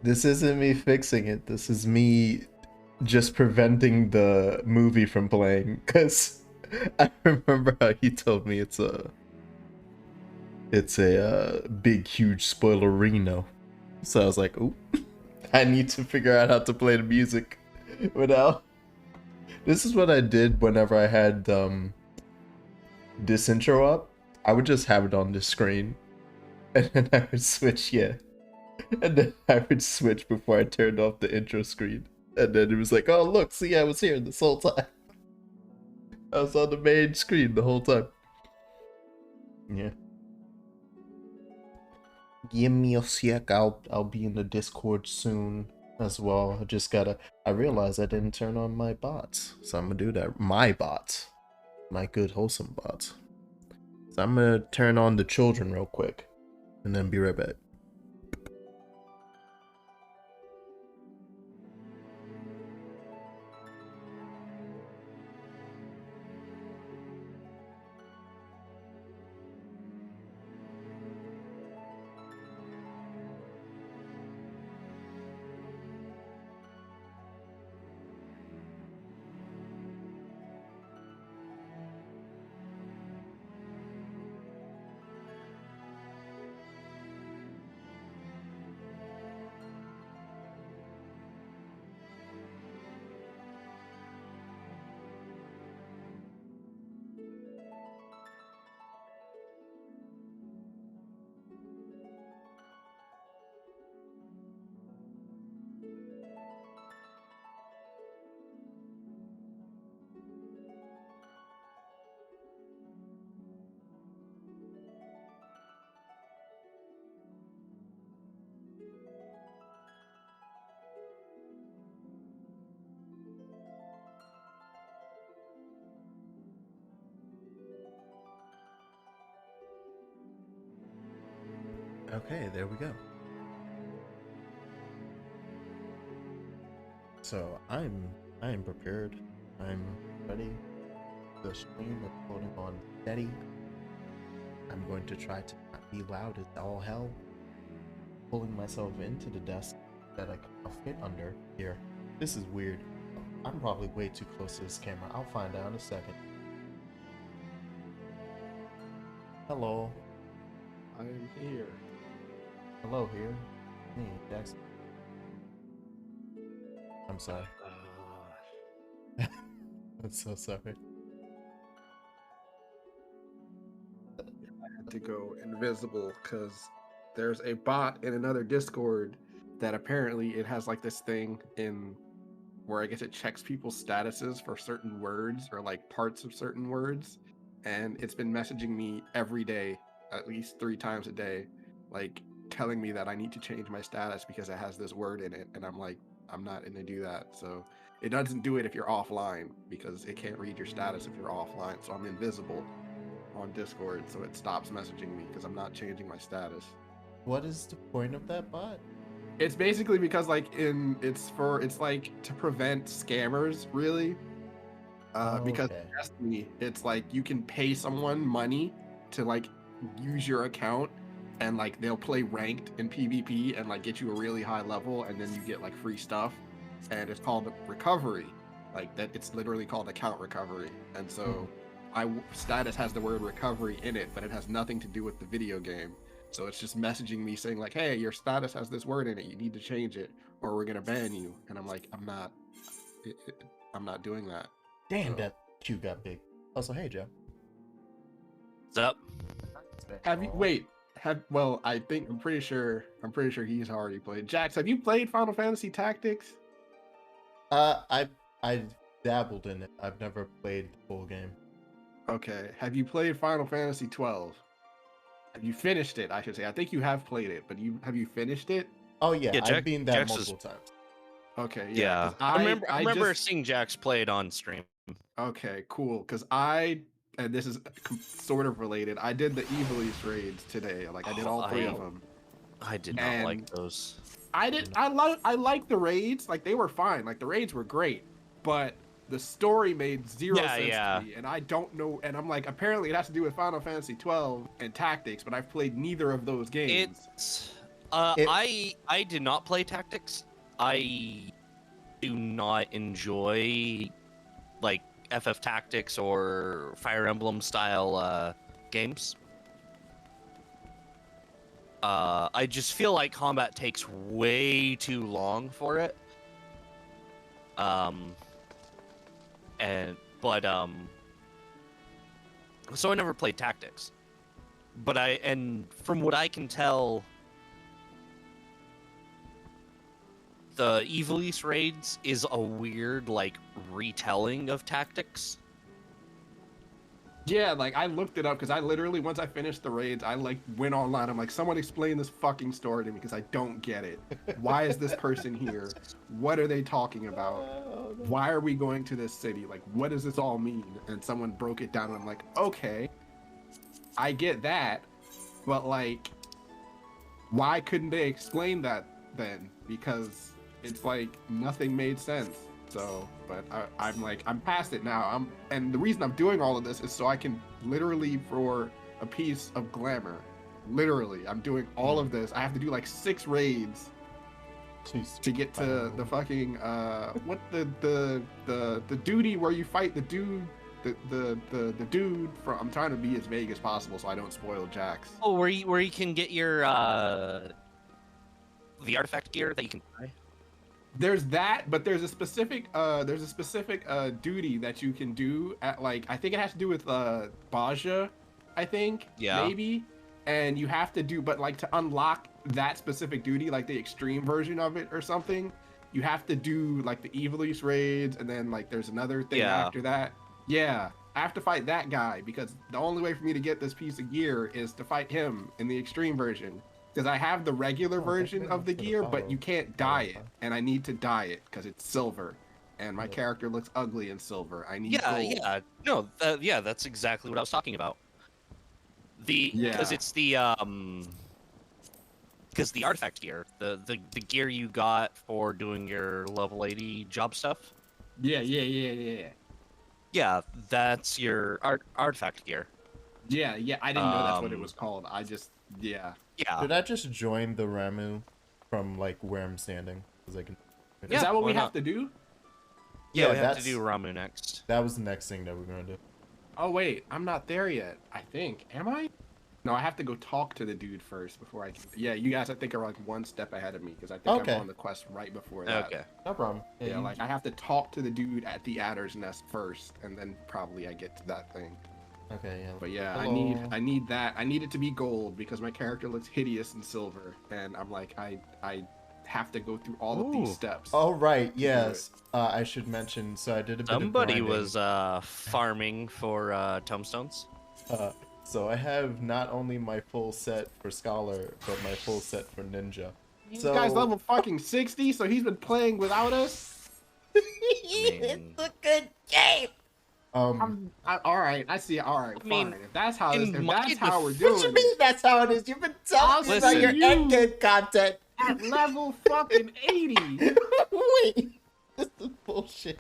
This isn't me fixing it. This is me just preventing the movie from playing. Cause I remember how he told me it's a big huge spoilerino. So I was like, "Ooh, I need to figure out how to play the music without." This is what I did whenever I had this intro up. I would just have it on the screen, and then I would switch. Yeah, and then I would switch before I turned off the intro screen. And then it was like, oh look, see, I was here this whole time. I was on the main screen the whole time. Yeah. Give me a sec. I'll be in the Discord soon as well. I realized I didn't turn on my bots. So I'm gonna do that. My bots. My good wholesome bots. So I'm gonna turn on the children real quick. And then be right back. Okay, there we go. So I am prepared. I'm ready. The stream is floating on steady. I'm going to try to not be loud as all hell. Pulling myself into the desk that I can fit under here. This is weird. I'm probably way too close to this camera. I'll find out in a second. Hello. I'm here. Hello here. Me, Jackson. I'm sorry. I'm so sorry. I had to go invisible because there's a bot in another Discord that apparently it has like this thing in where I guess it checks people's statuses for certain words or like parts of certain words. And it's been messaging me every day, at least 3 times a day, like telling me that I need to change my status because it has this word in it. And I'm like, I'm not going to do that. So it doesn't do it if you're offline because it can't read your status if you're offline. So I'm invisible on Discord, so it stops messaging me because I'm not changing my status. What is the point of that bot? It's basically because like it's like to prevent scammers really. Because Okay. Destiny, it's like you can pay someone money to like use your account and like they'll play ranked in PvP and like get you a really high level and then you get like free stuff. And it's called recovery. Like that it's literally called account recovery. And so status has the word recovery in it, but it has nothing to do with the video game. So it's just messaging me saying like, hey, your status has this word in it. You need to change it or we're gonna ban you. And I'm like, I'm not doing that. Damn, that queue got big. Also, hey, Joe. What's up? Have you I'm pretty sure he's already played. Jax, have you played Final Fantasy Tactics? I dabbled in it. I've never played the full game. Okay. Have you played Final Fantasy 12? Have you finished it? I should say. I think you have played it, but have you finished it? Oh yeah, Yeah, I've been that Jax multiple times. Okay, Yeah. 'cause I remember just seeing Jax play it on stream. okay, cool. Because and this is sort of related. I did the Evilise raids today. Like I did all 3 of them. I did not like those. I like the raids. Like they were fine. Like the raids were great, but the story made zero sense to me, and I don't know. And I'm like, apparently it has to do with Final Fantasy 12 and Tactics, but I've played neither of those games. I did not play tactics. I do not enjoy like FF Tactics or Fire Emblem style games. I just feel like combat takes way too long for it. So I never played tactics. But from what I can tell, the Evilise raids is a weird like retelling of tactics. Yeah, like I looked it up because I literally, once I finished the raids, I like went online. I'm like, someone explain this fucking story to me because I don't get it. Why is this person here? What are they talking about? Why are we going to this city? Like, what does this all mean? And someone broke it down and I'm like, okay, I get that, but like, why couldn't they explain that then? Because it's like nothing made sense. So, but I'm like, I'm past it now. And the reason I'm doing all of this is so I can literally, for a piece of glamour, literally, I'm doing all of this. I have to do like 6 raids to get to the fucking what the duty where you fight the dude, the dude from. I'm trying to be as vague as possible so I don't spoil Jax. Oh, where you can get your the artifact gear that you can buy. There's that, but there's a specific duty that you can do at, like, I think it has to do with Baja, I think, maybe, and you have to do, but like to unlock that specific duty, like the extreme version of it or something, you have to do like the Evilise raids, and then like there's another thing after that. Yeah, I have to fight that guy because the only way for me to get this piece of gear is to fight him in the extreme version. Because I have the regular version of the gear, but you can't dye it, and I need to dye it because it's silver, and my character looks ugly in silver. I need gold. That's exactly what I was talking about. Because it's the artifact gear, the gear you got for doing your level 80 job stuff. Yeah. Yeah, that's your artifact gear. Yeah. I didn't know that's what it was called. Yeah. Should I just join the Ramu from like where I'm standing? Because I can. Is that what we have to do? Yeah, we have to do Ramu next. That was the next thing that we're gonna do. Oh wait, I'm not there yet. I think. Am I? No, I have to go talk to the dude first before I can. Yeah, you guys I think are like one step ahead of me because I think I'm on the quest right before that. Okay. No problem. Yeah, like I have to talk to the dude at the Adder's Nest first, and then probably I get to that thing. Okay, yeah. But yeah, Hello. I need that. I need it to be gold because my character looks hideous in silver, and I'm like, I have to go through all of these steps. Oh right, yes. I should mention. So I did a bit Somebody of was farming for tomestones. So I have not only my full set for Scholar, but my full set for Ninja. This guy's level fucking 60, so he's been playing without us. It's a good game. All right, I see. All right, fine. If that's how we're doing What you mean that's how it is? You've been telling me about your endgame content. At level fucking 80. Wait, this is bullshit.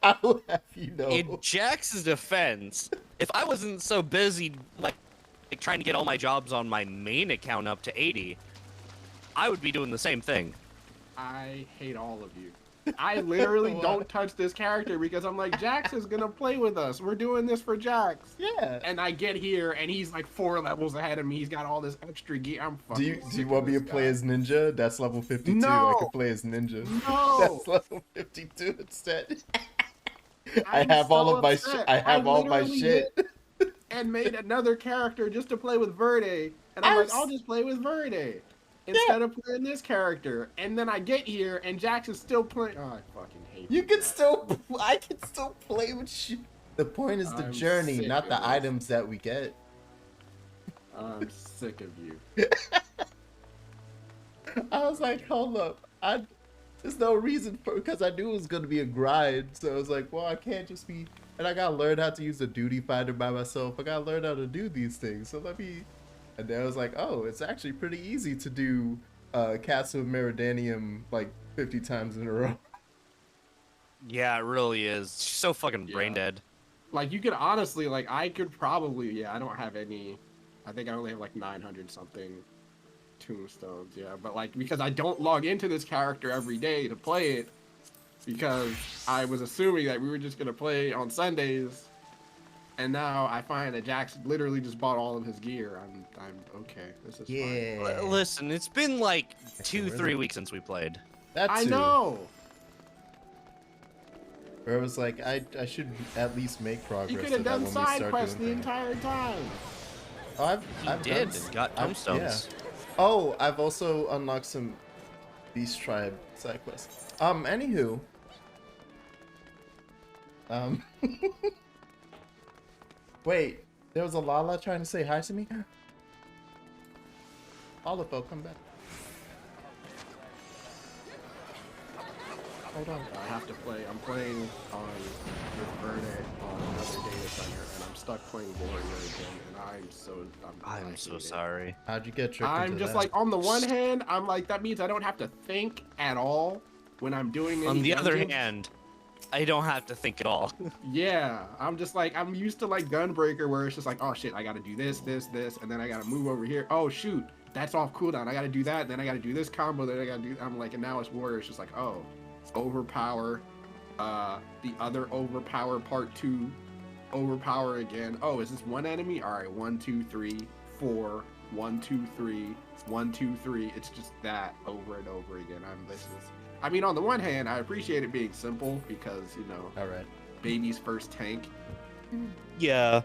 I will have you know. In Jax's defense, if I wasn't so busy like trying to get all my jobs on my main account up to 80, I would be doing the same thing. I hate all of you. I literally don't touch this character because I'm like, Jax is gonna play with us. We're doing this for Jax. Yeah. And I get here and he's like 4 levels ahead of me. He's got all this extra gear. I'm fucking. Do you want me to play as Ninja? That's level 52. No. I can play as Ninja. No. That's level 52 instead. I have all of my shit. I have all my shit. And made another character just to play with Verde. And I'm like, I'll just play with Verde instead of playing this character. And then I get here and Jax is still playing. Oh, I fucking hate you. Can still. I can still play with you. The point is the journey, not the items that we get. I'm sick of you. I was like, hold up. There's no reason for, because I knew it was going to be a grind. So I was like, well, I can't just be, and I got to learn how to use the duty finder by myself. I got to learn how to do these things. So and then I was like, oh, it's actually pretty easy to do Castle of Meridanium like 50 times in a row. Yeah, it really is. She's so fucking brain dead. Like, you could honestly, like, I could probably, I don't have any, I think I only have like 900 something tombstones, yeah. But like, because I don't log into this character every day to play it, because I was assuming that we were just gonna play on Sundays, and now I find that Jax literally just bought all of his gear. I'm okay. This is fine. Listen, it's been like 2-3 weeks since we played. That I too. know. Where it was like, I should at least make progress. You could so have that done when we side start quests doing the things- entire time. Oh, He did and got tombstones. Yeah. Oh, I've also unlocked some Beast Tribe side quests. Anywho. Wait, there was a Lala trying to say hi to me? Oliver, come back. Hold on. I have to play. I'm playing on with Verde on another data center, and I'm stuck playing Warrior again, and I I'm so hate it. sorry. How'd you get tricked I'm into just that? like, on the one hand, I'm like, that means I don't have to think at all when I'm doing any On the other dungeons. hand, I don't have to think at all. Yeah, I'm just like, I'm used to like Gunbreaker, where it's just like, oh shit, I gotta do this, and then I gotta move over here. Oh shoot, that's off cooldown. I gotta do that, then I gotta do this combo, then I gotta do. I'm like, and now it's Warrior. It's just like, oh, overpower, the other overpower part 2, overpower again. Oh, is this one enemy? All right, 1 2 3 4, 1 2 3 1 2 3. It's just that over and over again. I mean, on the one hand, I appreciate it being simple because, you know, All right. baby's first tank. Yeah.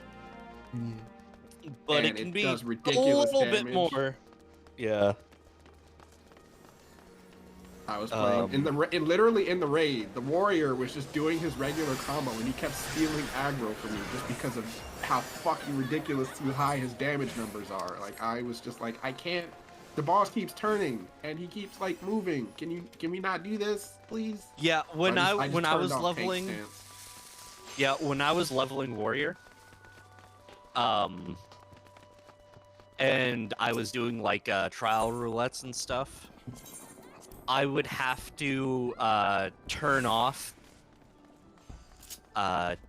But And it can it be does a ridiculous little bit damage. more. Yeah. I was playing literally in the raid. The Warrior was just doing his regular combo, and he kept stealing aggro from me just because of how fucking ridiculously high his damage numbers are. Like, I was just like, I can't. The boss keeps turning, and he keeps like moving. Can we not do this, please? Yeah, when I just was turned off tank leveling, stance. yeah, when I was leveling Warrior, and I was doing like trial roulettes and stuff, I would have to turn off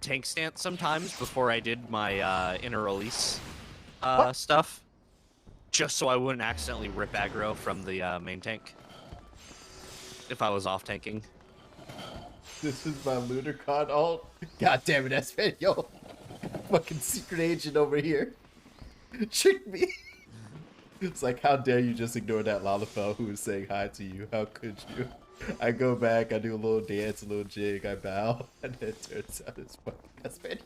tank stance sometimes before I did my inner release stuff, just so I wouldn't accidentally rip aggro from the main tank if I was off tanking. This is my Ludercon ult. God damn it, Espanol. Fucking secret agent over here. Tricked me. It's like, how dare you just ignore that Lalafell who was saying hi to you? How could you? I go back, I do a little dance, a little jig, I bow, and then it turns out it's fucking Espanol.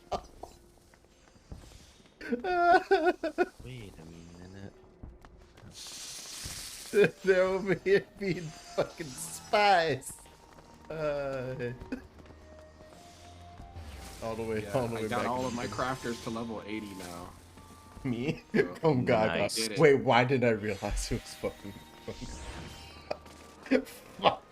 Wait a minute. They're over here being fucking spies. All the way, Yeah, all the way I got back. all of my crafters to level 80 now. Me? So, Oh god. nice. Did it. Wait, why did I realize it was fucking fuck.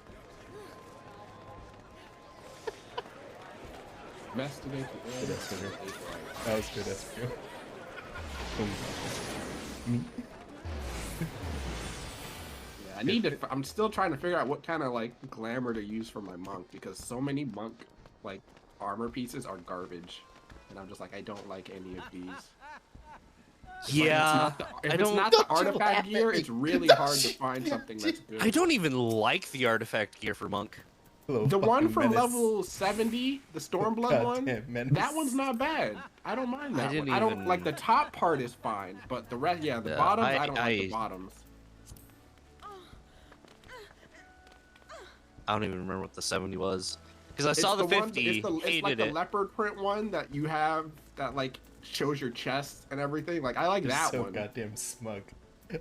Investigate the Good area. estimate. That was good estimate. Oh god. Me? Yeah, I need to. I'm still trying to figure out what kind of like glamour to use for my monk, because so many monk like armor pieces are garbage, and I'm just like, I don't like any of these. Yeah, If I it's don't- not the Don't you artifact laugh gear, at me. it's really Don't hard to you- find something that's good. I don't even like the artifact gear for monk. Little The one fucking from menace. level 70, the Stormblood one, Goddamn menace. that one's not bad. I don't mind that didn't one. I don't even- like the top part is fine, but the rest, yeah, the Yeah, bottoms, I don't like I- the bottoms. I don't even remember what the 70 was. Because I It's saw the one- 50, it's hated like the it. leopard print one that you have that like shows your chest and everything. Like I like You're that so one. goddamn smug.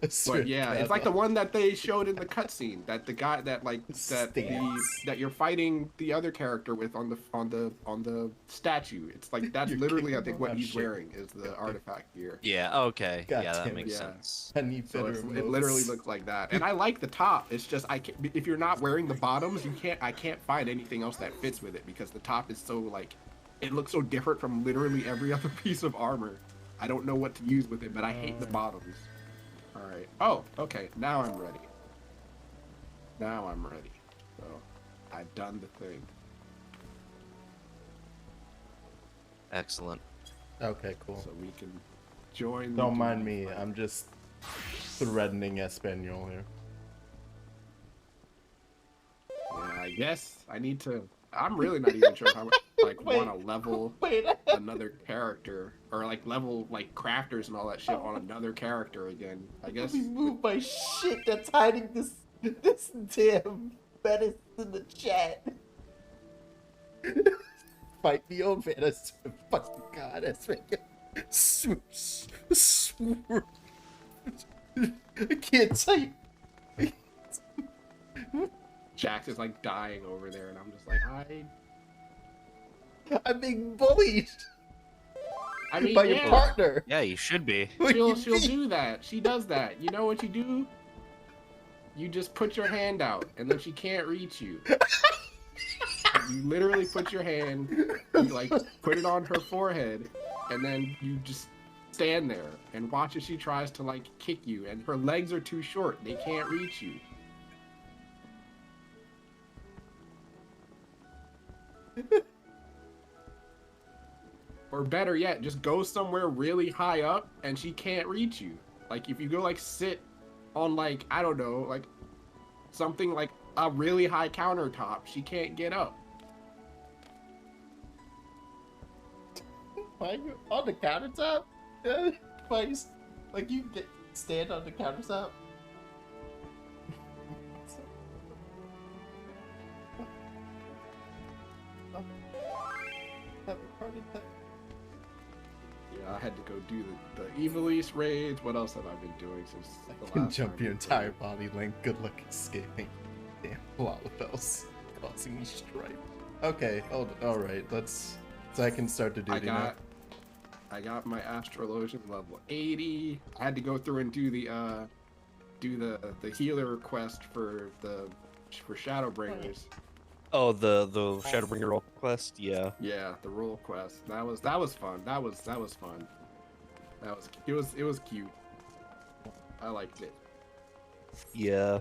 I swear But to yeah, God, it's like the one that they showed in the cutscene that the guy that like Stance. that you're fighting the other character with on the statue. It's like that's You're literally I kicking think the what loud he's shit. wearing is the artifact gear. Yeah, okay. God yeah, that damn makes it. Yeah. sense. I need So better it emotes. literally looks like that, and I like the top. It's just I can't, if you're not wearing the bottoms, I can't find anything else that fits with it because the top is so like, it looks so different from literally every other piece of armor. I don't know what to use with it, but I hate the bottoms. All right. Oh, okay. Now I'm ready. Now I'm ready. So I've done the thing. Excellent. Okay, cool. So we can join. Don't mind me. I'm just threatening Espanol here. Yeah, I guess I need to. I'm really not even sure how I want to level another character or like level like crafters and all that shit on another character again. I guess. Let me move my shit that's hiding this damn menace in the chat. Fight me over it. I swear, fucking God, I swear. Swoop. I can't type. Jax is like dying over there, and I'm just like, I'm being bullied I mean, by yeah, your partner. Yeah, you should be. she'll do that. She does that. You know what you do? You just put your hand out, and then she can't reach you. You literally put your hand, you like put it on her forehead, and then you just stand there and watch as she tries to like kick you, and her legs are too short. They can't reach you. Or better yet, just go somewhere really high up and she can't reach you. Like if you go like sit on like, I don't know, like something like a really high countertop, she can't get up. Why are you on the countertop? Why you, like you stand on the countertop? Yeah, I had to go do the Evilise raids. What else have I been doing since the I last can jump time your we entire played? body length. Good luck escaping. Damn, Lalabells causing me strife. Okay, alright, let's. So I can start the duty now. I got my Astrologian level 80. I had to go through and do the healer quest for Shadowbringers. Oh, the Shadowbringer role quest. Yeah. Yeah, the role quest. That was fun. That was fun. It was cute. I liked it. Yeah.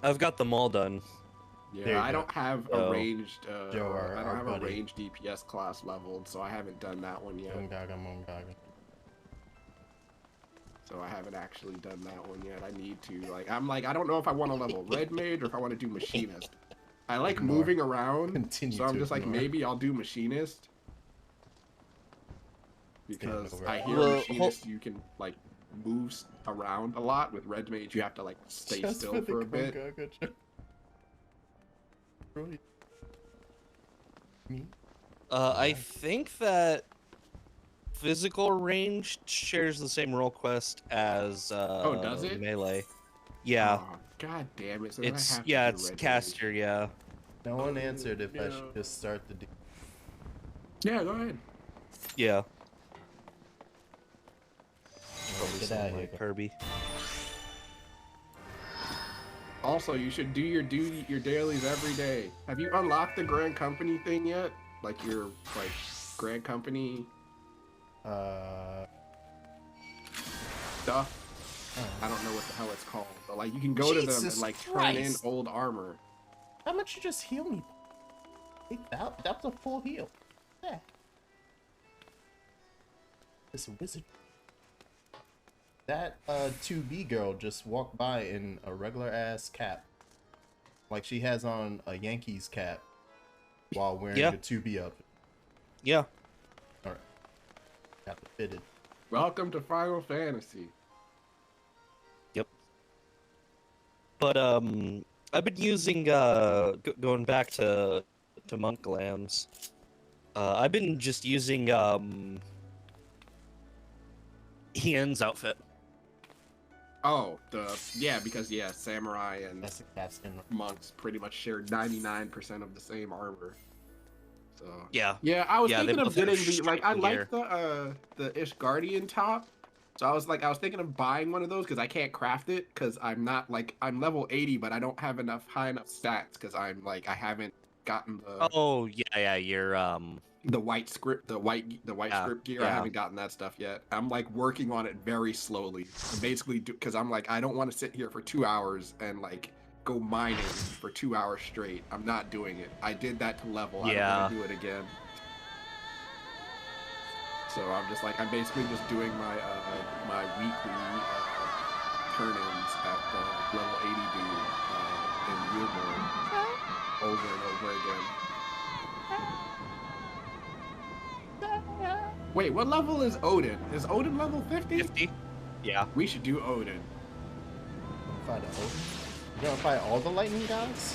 I've got them all done. Yeah, I don't have a Oh. ranged Joe, I don't our have a buddy. ranged DPS class leveled, so I haven't done that one yet. Mongaga. So I haven't actually done that one yet. I need to. Like, I'm like, I don't know if I want to level Red Mage or if I want to do Machinist. I like Ignore. moving around, Continue so I'm to just like, ignore. maybe I'll do Machinist. Because over. I hear Well, Machinist, you can, like, move around a lot. With Red Mage, you have to, like, stay Just still for a the bit. Mongaga joke. Really? Me? I think that physical range shares the same role quest as does it? melee. Yeah. Oh, God damn it. So then I It's have to yeah, do it's Red caster, yeah. No one answered if I no. should just start the duty. Mage. Yeah, go ahead. Yeah. Get Something out of like here. Kirby. Also, you should do your dailies every day. Have you unlocked the Grand Company thing yet? Like your like Grand Company stuff? I don't know what the hell it's called, but like you can go to them Jesus and like turn Christ. in old armor. How much you just heal me? That was a full heal. Yeah. This wizard. That 2B girl just walked by in a regular ass cap. Like she has on a Yankees cap while wearing Yeah. a 2B up. Yeah. Alright. Got the fitted. Welcome to Final Fantasy. Yep. But I've been using going back to monk lambs. I've been just using Hien's outfit. Oh, because samurai and That's a cat skin. monks pretty much share 99% of the same armor. So Yeah. yeah, I was Yeah, they thinking of both have getting the like I striking like the Ishgardian top. So I was thinking of buying one of those because I can't craft it because I'm not like I'm level 80, but I don't have high enough stats because I haven't gotten the Oh yeah, you're the white script script gear. I yeah. haven't gotten that stuff yet. I'm like working on it very slowly. Basically, because I'm like I don't want to sit here for 2 hours and like go mining for 2 hours straight. I'm not doing it. I did that to level. I don't Yeah. want to do it again. So I'm basically just doing my my weekly turn-ins at the level 80 dude in Reborn over and over again. Wait, what level is Odin? Is Odin level 50? 50? Yeah. We should do Odin. Fight Odin. You gonna fight all the lightning gods?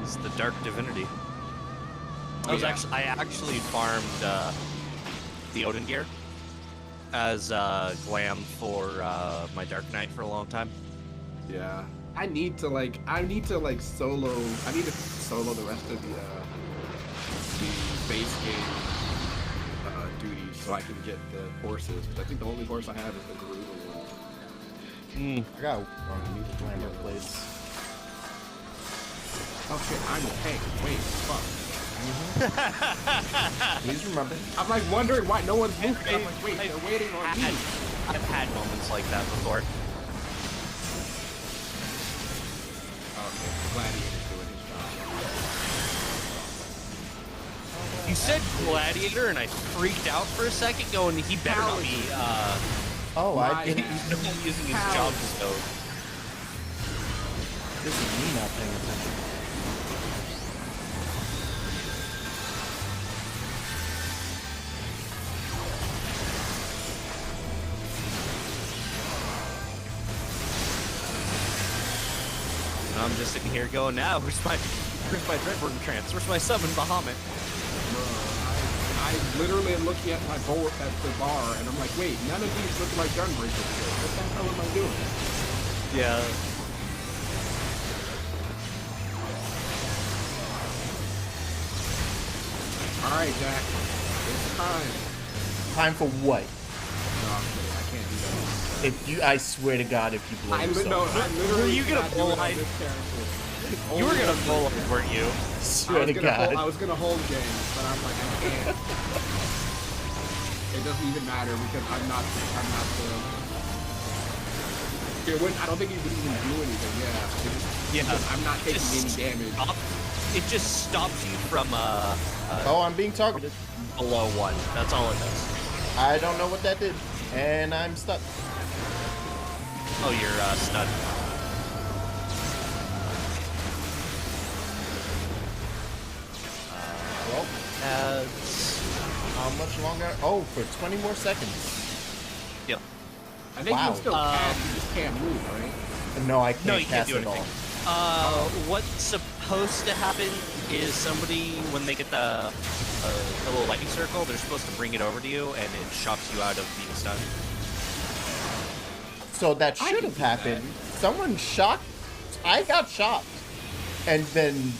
It's the dark divinity. I actually farmed the Odin gear as glam for my Dark Knight for a long time. Yeah. I need to solo the rest of the base game duties so I can get the horses. Because I think the only horse I have is the Garuda one. I got need the glamour blades. Oh shit, I'm the tank. Wait, fuck. Please remember. I'm like wondering why no one's moving. I'm like, wait, they're waiting on me. I've had moments like that before. Okay, Gladiator's doing his job. You said Gladiator, and I freaked out for a second, going, he better not be, I didn't. using his job stove. This is me not paying attention. And I'm just sitting here going, now, where's my Dreadburn trance? Where's my summon Bahamut? I literally am looking at my bowl at the bar, and I'm like, wait, none of these look like Gunbreaker. What the hell am I doing? Yeah. Alright, Jack. It's time. Time for what? No, I'm kidding. I can't do that. If you, I swear to God, if you blow yourself. I'm literally Were you gonna not doing blow it on this character. You were gonna pull up, weren't you? Swear to God. I was gonna hold game, but I'm like, I can't. It doesn't even matter because I'm not the. I don't think he would even do anything. Yeah. I'm not taking any damage. It just stops you from Oh, I'm being targeted. below 1. That's all it does. I don't know what that did, and I'm stuck. Oh, you're stunned. Well, how much longer? Oh, for 20 more seconds. Yep. I think Wow. you still can. You just can't move, right? No, I can't No, you can't cast do it all. anything. What's supposed to happen is somebody, when they get the little lightning circle, they're supposed to bring it over to you, and it shocks you out of being stunned. So that should have happened. Someone shocked. I got shocked, and then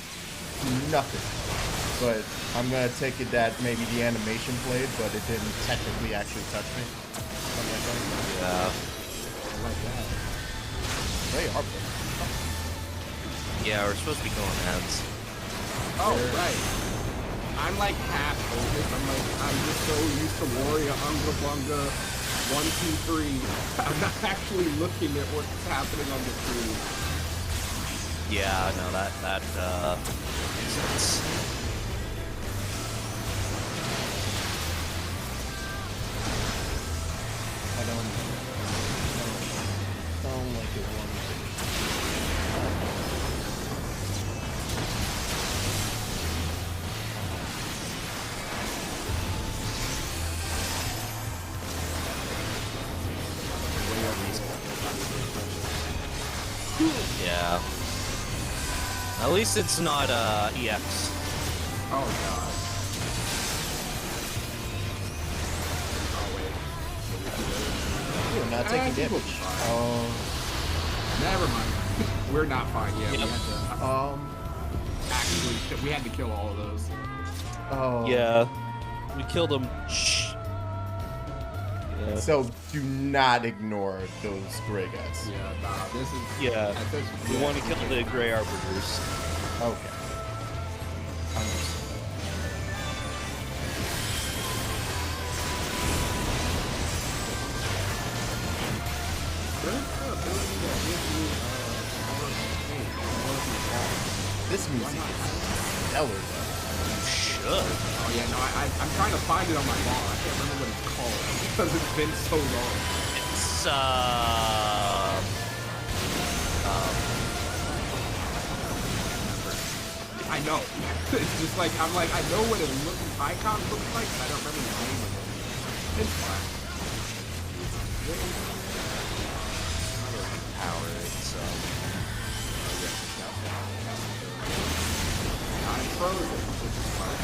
nothing. But I'm gonna take it that maybe the animation played, but it didn't technically actually touch me. Yeah. I like that. They are. Yeah, we're supposed to be going hands. Oh, right. I'm like half focused. I'm just so used to Warrior Unga Bunga 1, 2, 3. I'm not actually looking at what's happening on the screen. Yeah, no, that makes sense. I don't like it one bit. Yeah. At least it's not EX. Oh, God. Oh, wait. You're not taking damage. Never mind. We're not fine yet. Yep. We had to kill all of those. Oh. Yeah. We killed him. Shh. Yeah. So do not ignore those gray guys. Yeah, nah, this is... Yeah. We want to kill the Grey Arbiters. Okay. Understood. This music is stellar though. should. Oh yeah, no, I'm trying to find it on my bar. I can't remember what it's called because it's been so long. It's I know. It's just like I know what icon looks like, but I don't remember the name of it. It's fine. power. It's I'm frozen, which is fine.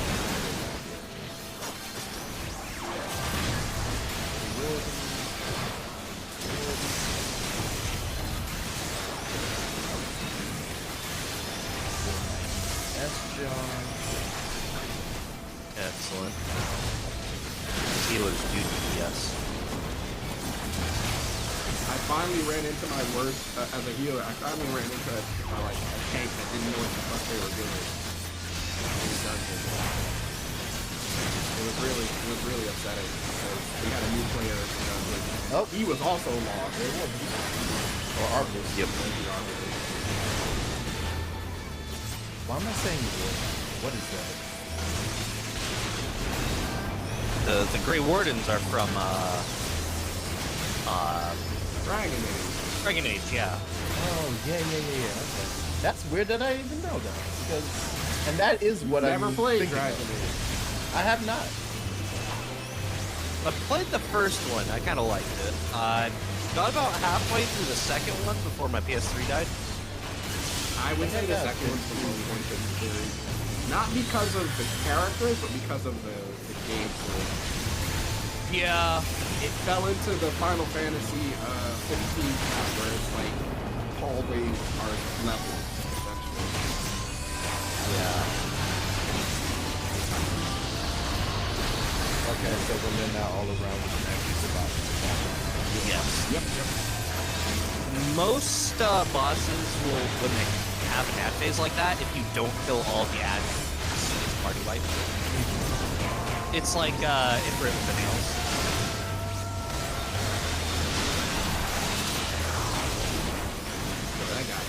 excellent. Healers do DPS. I finally ran into my worst as a healer. I finally ran into a tank that didn't know what the fuck they were doing. In the dungeon. It was really upsetting because we had a new player in the dungeon. Oh, He was also lost. or Arbus. Yep. Why am I saying wood? What is that? The Grey Wardens are from Dragon Age. Dragon Age, yeah. Oh, yeah. Okay. That's weird that I didn't even know that. And that is what I Never played thinking Dragon of. Age. I have not. I played the first one. I kind of liked it. I got about halfway through the second one before my PS3 died. I would say the second one's the most one to series. Not because of the characters, but because of the gameplay. Yeah. It fell into the Final Fantasy 15 where it's like hallways are levels, essentially. Yeah. Okay, so when they're not all around, we can actually survive. Yes. Yep. Most bosses will, when they have an ad phase like that, if you don't kill all the ads, it's party wipe. It's like Infinite with the nails. That guy,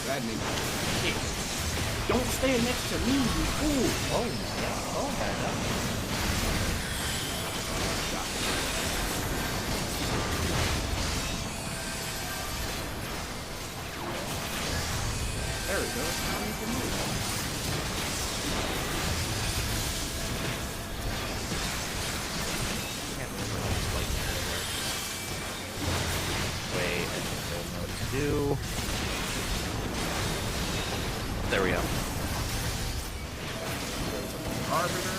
that nigga. Don't stand next to me, you fool! Oh my god. There we go. Now you can move. Can't remember how this light works. Wait, I don't know what to do. There we go. Arbiter.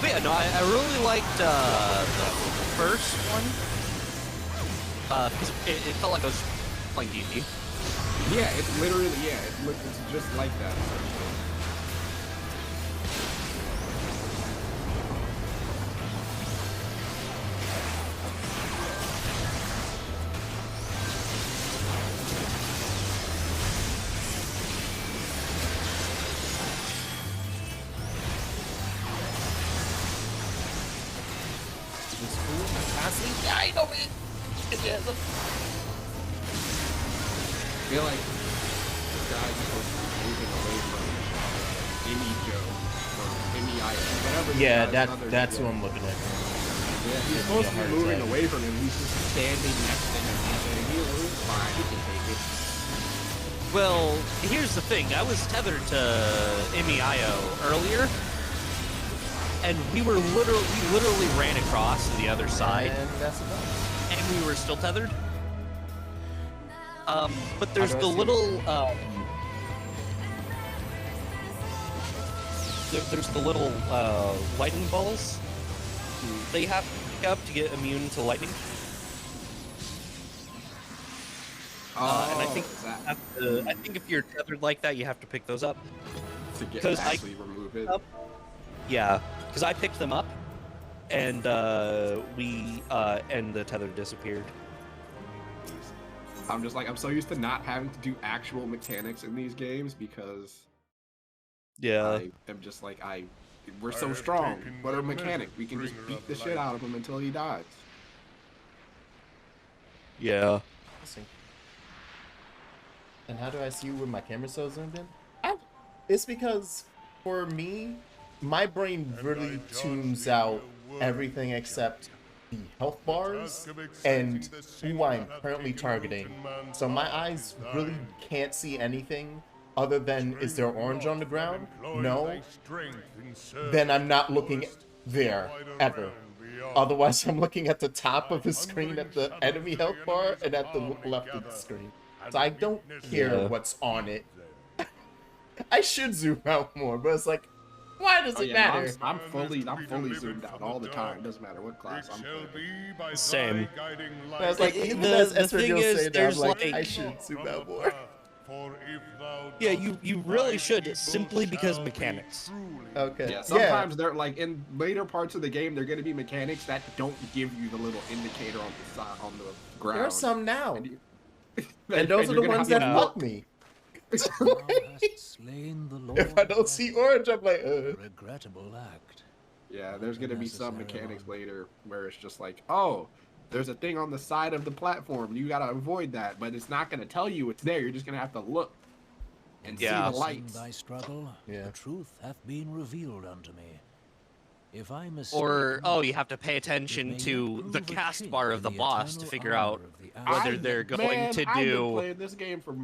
But yeah, no, I really liked the first one. Because it felt like I was playing D&D. Yeah, it's literally, it's just like that. I feel like this guy's supposed to be moving away from Emi Joe or Emi whatever. Yeah, that's who I'm looking at. Yeah, he's supposed to be moving away from him. He's just standing next to him and saying, "He's fine, he can take it." Well, here's the thing. I was tethered to Emi-Io earlier, and we literally ran across to the other side, And that's about it. and we were still tethered. But there's the little, there's the little, lightning balls that you have to pick up to get immune to lightning. And I think I think if you're tethered like that, you have to pick those up. To get 'Cause I- actually remove it. Yeah, because I picked them up, and and the tether disappeared. I'm just like, I'm so used to not having to do actual mechanics in these games because Yeah. I am just like, we're so strong. What a mechanic. We can just beat the shit out of him until he dies. Yeah. Interesting. And how do I see you with my camera so zoomed in? It's because, for me, my brain really tunes out everything except the health bars and who I'm currently targeting. So my eyes really can't see anything other than, is there orange on the ground? No. Then I'm not looking there, ever. Otherwise, I'm looking at the top of the screen at the enemy health bar and at the left of the screen. So I don't care what's on it. I should zoom out more, but it's like, why does it matter? I'm fully zoomed out all the time. Doesn't matter what class I'm playing. Same. I was like, the thing is, there's like, like, I should zoom out more. yeah, you really should, simply because mechanics. Okay. Yeah, sometimes they're like in later parts of the game, they're gonna be mechanics that don't give you the little indicator on the side on the ground. There are some now, And those are the ones that fuck me. If I don't see orange, I'm like, regrettable act. Yeah, there's gonna be some mechanics later where it's just like, oh, there's a thing on the side of the platform. You gotta avoid that, but it's not gonna tell you it's there. You're just gonna have to look and see the lights. Thy struggle, Yeah. the truth hath been revealed unto me. If I Or, oh, you have to pay attention to the cast bar of the boss to figure out whether they're going to I've been do... playing this game for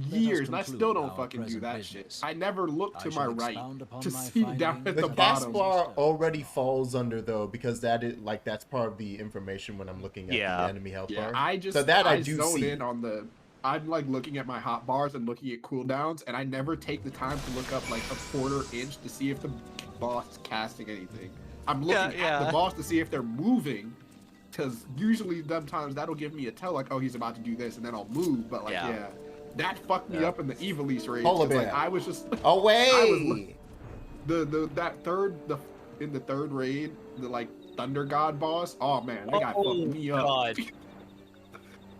years, and I still don't fucking do that shit. I never look to my right to see down at the the cast bottom. bar already falls under though, because that is like that's part of the information when I'm looking at the enemy health bar. I just so that I do do zone see. in on the. I'm like looking at my hot bars and looking at cooldowns, and I never take the time to look up like a quarter inch to see if the boss is casting anything. I'm looking at the boss to see if they're moving, because usually sometimes that'll give me a tell like, oh, he's about to do this, and then I'll move. But like, that fucked me up in the Evilise raid. Like, I was just away. In the third raid, the like Thunder God boss. Oh man, that guy fucked me up. God.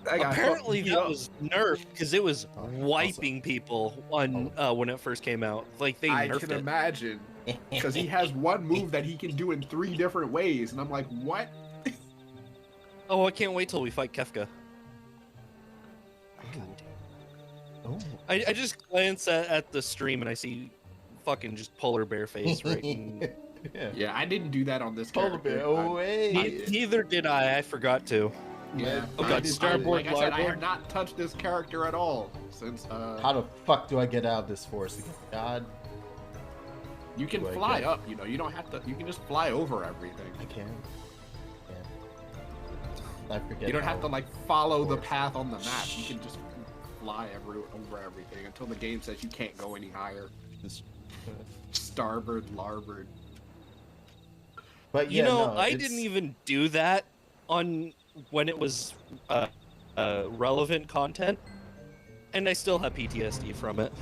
Apparently that was nerfed because it was wiping people on when it first came out. Like they nerfed it. I can imagine, because he has one move that he can do in 3 different ways, and I'm like, what? Oh, I can't wait till we fight Kefka. Oh. I just glance at the stream and I see fucking just polar bear face right in... Yeah, I didn't do that on this Polar character. bear away. Neither did I forgot to. Yeah. Oh god, starboard, like I said, I have not touched this character at all since. How the fuck do I get out of this forest again? God. You can fly up. You know, you don't have to. You can just fly over everything. I can. I forget. You don't have to like follow the path on the map. You can just fly over everything until the game says you can't go any higher. Starboard, larboard. But you know, no, I didn't even do that on when it was relevant content, and I still have PTSD from it.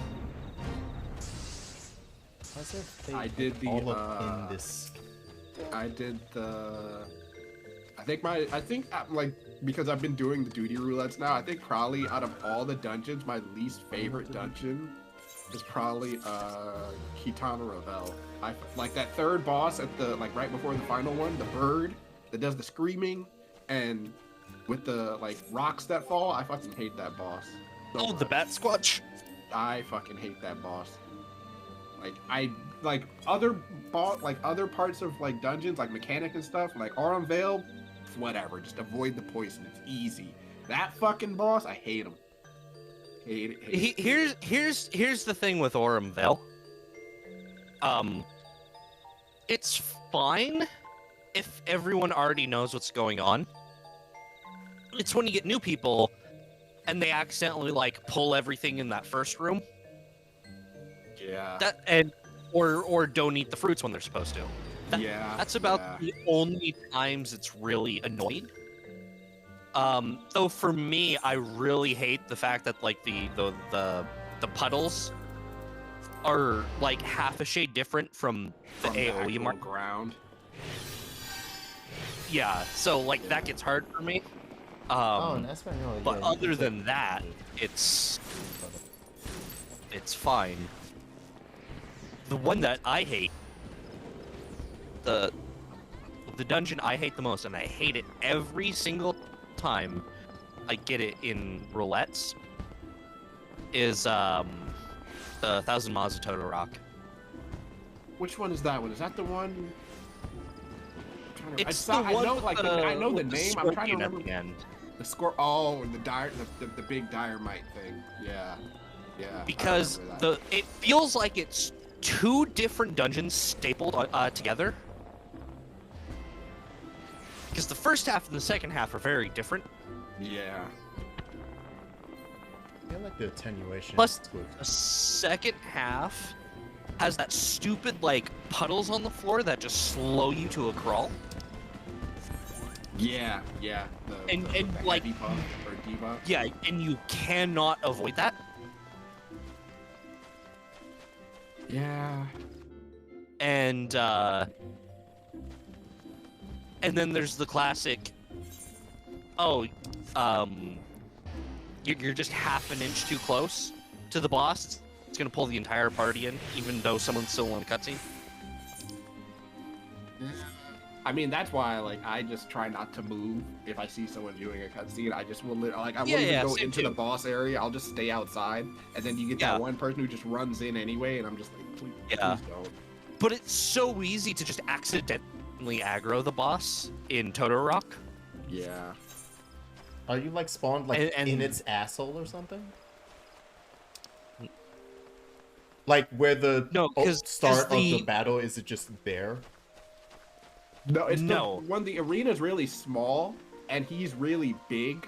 I did the in this. I did the. I think like because I've been doing the duty roulettes now. I think probably out of all the dungeons, my least favorite dungeon is probably Kitana Revel. I like that third boss at the like right before the final one, the bird that does the screaming, and with the like rocks that fall. I fucking hate that boss. So the Bat Squatch. I fucking hate that boss. Like I like other other parts of like dungeons, like mechanic and stuff, like Aurum Vale, whatever. Just avoid the poison. It's easy. That fucking boss, I hate him. Hate it. Here's the thing with Aurum Vale. It's fine if everyone already knows what's going on. It's when you get new people and they accidentally like pull everything in that first room. Yeah. Or don't eat the fruits when they're supposed to. That's about the only times it's really annoying. So for me, I really hate the fact that like the puddles are like half a shade different from the AoE mark ground. Yeah, so like that gets hard for me. But other than that, it's fine. The one that I hate, the dungeon I hate the most, and I hate it every single time, I get it in roulettes is the Thousand Miles of Total Rock. Which one is that one? Is that the one? It's I one know, with like, I know the with name. I'm trying to scorpion at remember the end. the score. Oh, and the big dynamite thing. Yeah, yeah. Because it feels like it's two different dungeons stapled together. Because the first half and the second half are very different. Yeah. I feel like the attenuation. Plus, is good. the second half has that stupid, like, puddles on the floor that just slow you to a crawl. Yeah, yeah. And like, debuff or debuff. yeah, and you cannot avoid that. Yeah. And then there's the classic, you're just half an inch too close to the boss. It's gonna pull the entire party in, even though someone's still on cutscene. I mean, that's why, like, I just try not to move if I see someone doing a cutscene. I just will, I won't even go into the boss area. I'll just stay outside, and then you get that one person who just runs in anyway, and I'm just like, please don't. But it's so easy to just accidentally aggro the boss in Total Rock. Yeah. Are you like spawned like And in its asshole or something? Like where the start of the battle is it just there? No, it's the one. The arena's really small, and he's really big.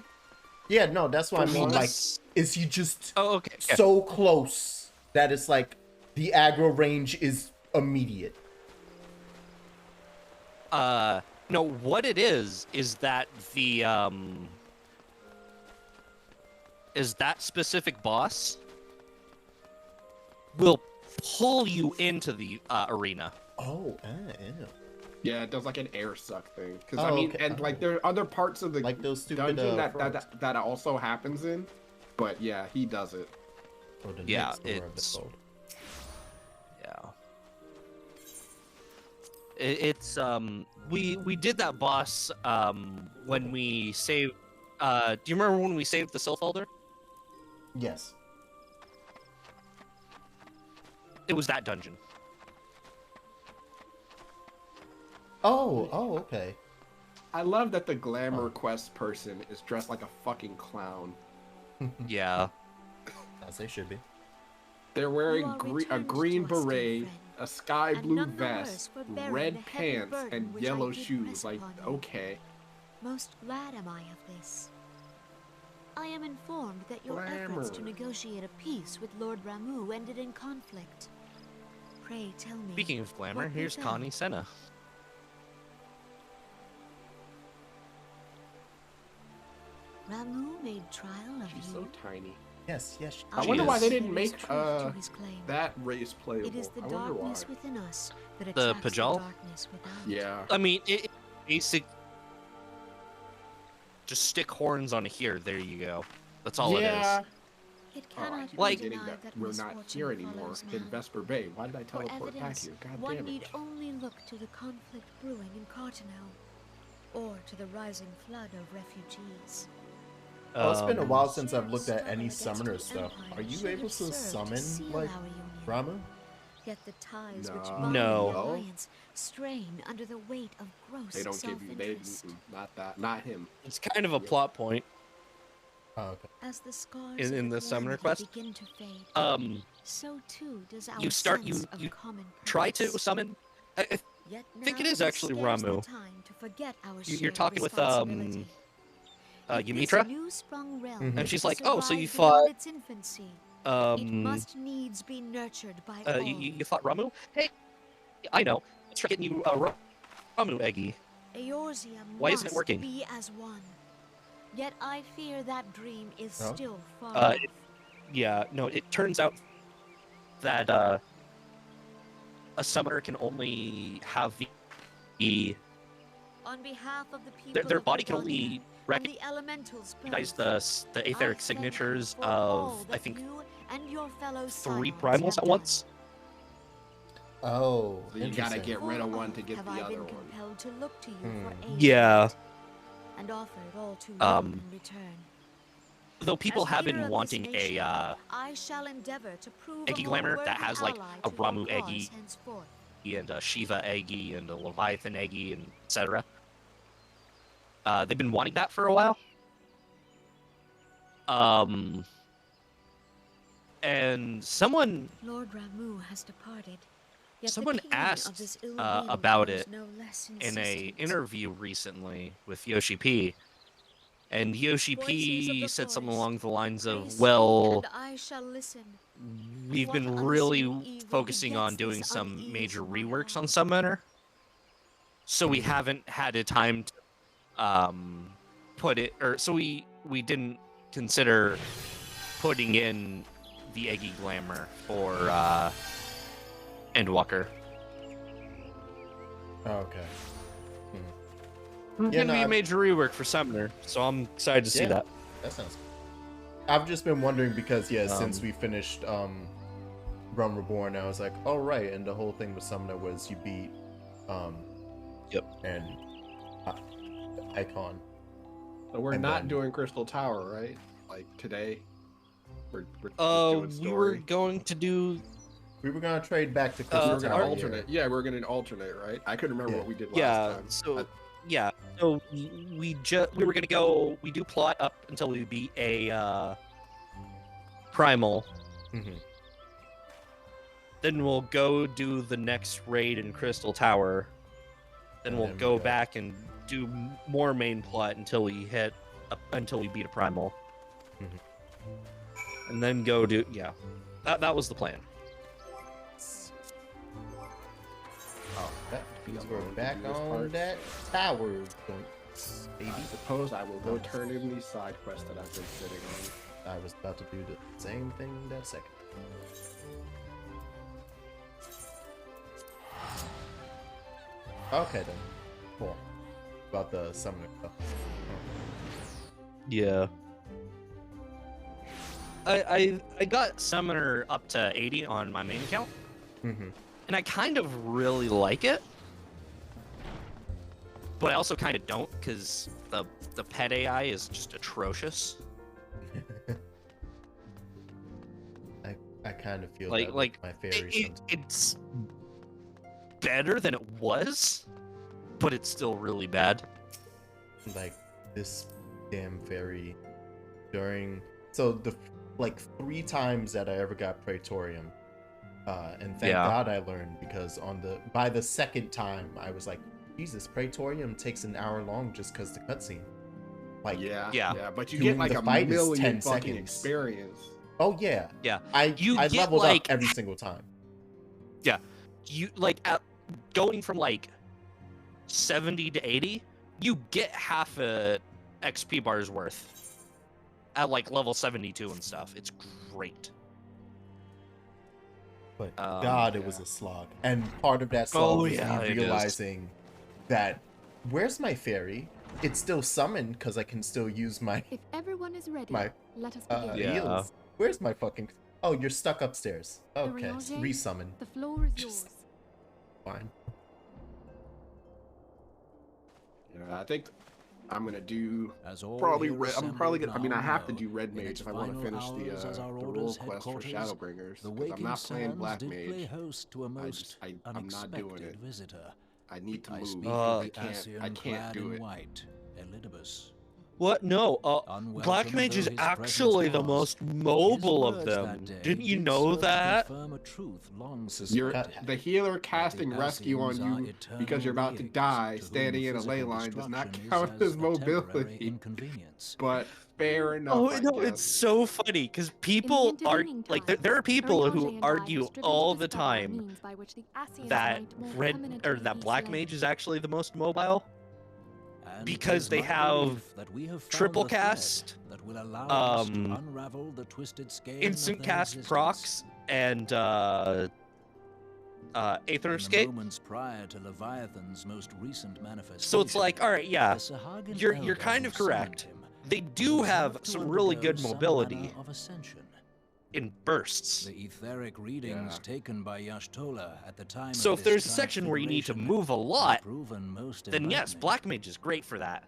Yeah, no, that's what I mean. Like, is he just okay. so close that it's like the aggro range is immediate? No, what it is that the is that specific boss will pull you into the arena. Oh, yeah, it does like an air suck thing. Because I mean, and like there are other parts of the like those stupid, dungeon that also happens in, but yeah, he does it. Or the yeah, it's it's we did that boss when we saved. Do you remember when we saved the Sylph Elder? Yes. It was that dungeon. Oh, okay. I love that the glamour quest person is dressed like a fucking clown. Yeah. As they should be. They're wearing a green beret, a sky blue vest, red pants, and yellow shoes. Like, okay. Most glad am I of this. I am informed that your efforts to negotiate a peace with Lord Ramu ended in conflict. Pray tell me. Speaking of glamour, here's Connie Senna. Ramu made trial of you. She's so tiny. Yes. I wonder why they didn't make that race playable. It is the I wonder darkness why. within us that The attracts Pajal? the darkness without. Yeah. I mean, it basic. Just stick horns on here. There you go. That's all it is. It cannot like, be denied that we're not here anymore in Vesper Bay. Why did I For teleport back evidence, here? God one damn need it. only look to the conflict brewing in Cartanel, or to the rising flood of refugees. Well, it's been a while since I've looked at any summoner stuff. Are you able to summon, like, Ramu? Yet the ties No. which bind No. the alliance strain under the weight of gross They don't give you. They not that. Not him. It's kind of a plot point. Oh, okay. As the scars In of the summoner calamity quest. begin to fade, so too does our You start. sense You of common try to purpose. summon. I Yet think it now is is actually scarce the Ramu. time to forget our You're shared talking with responsibility. If this Yumitra, new-sprung realm Mhm. and is she's to like, "Oh, so you survive beyond fought its infancy, it must needs be nurtured by all. you fought Ramu? Hey, I know. Let's try getting you Ramu Eggy. Eorzea Why isn't it must working? be as one. Yet I fear that dream is Oh. still far Uh, off. Yeah, no. It turns out that a summoner can only have the On behalf of the people their of body can Raubahn only and the elementals recognize both, the I aetheric thank signatures you for all of that I think you and your fellow 3 Scions primals have at once. Oh, So you gotta interesting. get rid of For one to get have the I other been one. compelled to look to you for Hmm. aid Yeah. and offered all too little in return. though people As have leader been of this wanting nation, a I shall endeavor to prove Eggy a more Glamour that worthy has like ally a to your Ramu cause Eggy henceforth. and a Shiva Eggy and a Leviathan Eggy and etc. They've been wanting that for a while. And someone Lord Ramu has departed. Yet someone the pain asked of this ill wind about grows it no less in a insistent. interview recently with Yoshi P. And Yoshi Voices of P the said something forest, along the lines pray of, speak, well, and I shall listen. we've What been unseen really evil focusing on begets doing this some unease major in my reworks on heart? Summoner. So we haven't had a time to put it, or so we didn't consider putting in the Eggy Glamour for Endwalker. Oh, okay. It's Yeah, gonna no, be a I've- major rework for Summoner, so I'm excited to see Yeah. that. That sounds cool. I've just been wondering because since we finished Realm Reborn, I was like, oh right, and the whole thing with Summoner was you beat and Icon. So we're And not then- doing Crystal Tower, right? Like today. We're just doing story. We were going to do We were gonna trade back to We Crystal were gonna Tower. alternate. Yeah, we're gonna alternate, right? I couldn't remember Yeah. what we did last time. So we were gonna go. We do plot up until we beat a primal. Mhm. Then we'll go do the next raid in Crystal Tower. Then And we'll then we go go- back and do more main plot until we beat a primal. Mhm. And then go do that was the plan. Oh, that means we're Alone to back do this on part. that tower, points, baby. I suppose I will go turn in these side quests that I've been sitting on. I was about to do the same thing that second. Okay then. Cool. About the summoner stuff. Yeah. I got Summoner up to 80 on my main account, Mm-hmm. and I kind of really like it. But I also kind of don't, because the pet AI is just atrocious. I kind of feel Like that like with my fairies. it's better than it was, but it's still really bad. Like this damn fairy during the 3 times that I ever got Praetorium, and thank God I learned, because by the second time I was like, Jesus, Praetorium takes an hour long just because the cutscene. Like Yeah, but you doing get like the a fight is million 10 fucking seconds. experience. Oh yeah, Yeah. I You get, leveled like, up every single time. You going from 70 to 80, you get half a XP bar's worth at level 72 and stuff. It's great. But God, it was a slog, and part of that slog was me it is. realizing that where's my fairy? It's still summoned because I can still use my If everyone is ready, my let us begin. Yeah. heals. Where's my fucking? Oh, you're stuck upstairs. Okay, Eorzea? resummon. The floor is Just- yours. Fine. Yeah, I think I'm gonna do As all probably. here I'm probably gonna. I mean, I assembled have to know, do Red in Mage its if I want to final finish hours as our the order's role quest for headquarters, Shadowbringers. The 'Cause waking I'm not playing sands Black did play Mage. host to a most I'm not doing unexpected it. visitor. I need to I move. speak Uh, of I the can't. Ascian I can't clad do in it. white, Elidibus. What? No. Unwelcome Black Mage is though his actually the presence was, most mobile his of words them. that day Didn't you did know serve to that? confirm a truth long You're suspected. the healer casting the rescue on Ascians are you eternal because you're about to beings die. to whom Standing in a ley physical line does not destruction count is as a temporary mobility. inconvenience. But fair enough. Oh I no, guess. it's so funny because people are intervening there are people Eorzea who and I argue have striven to all the discover a time means by which the Ascians that might more red permanently or that be Black slain. Mage is actually the most mobile. And Because it they is my have belief that we have found triple the thread cast, that will allow us to um, unravel the twisted skein of instant their cast existence. procs and Aether In the Escape. moments prior to Leviathan's most recent manifestation, So it's like, all right, yeah, the Sahagin you're elder kind who of correct. summoned him They do was have left to some really undergo good some mobility manner of ascension. in bursts. The etheric readings Yeah. taken by Y'shtola at the time So of if this there's a section where you need to transfiguration move a have lot, proven most then yes, enlightening. Black Mage is great for that.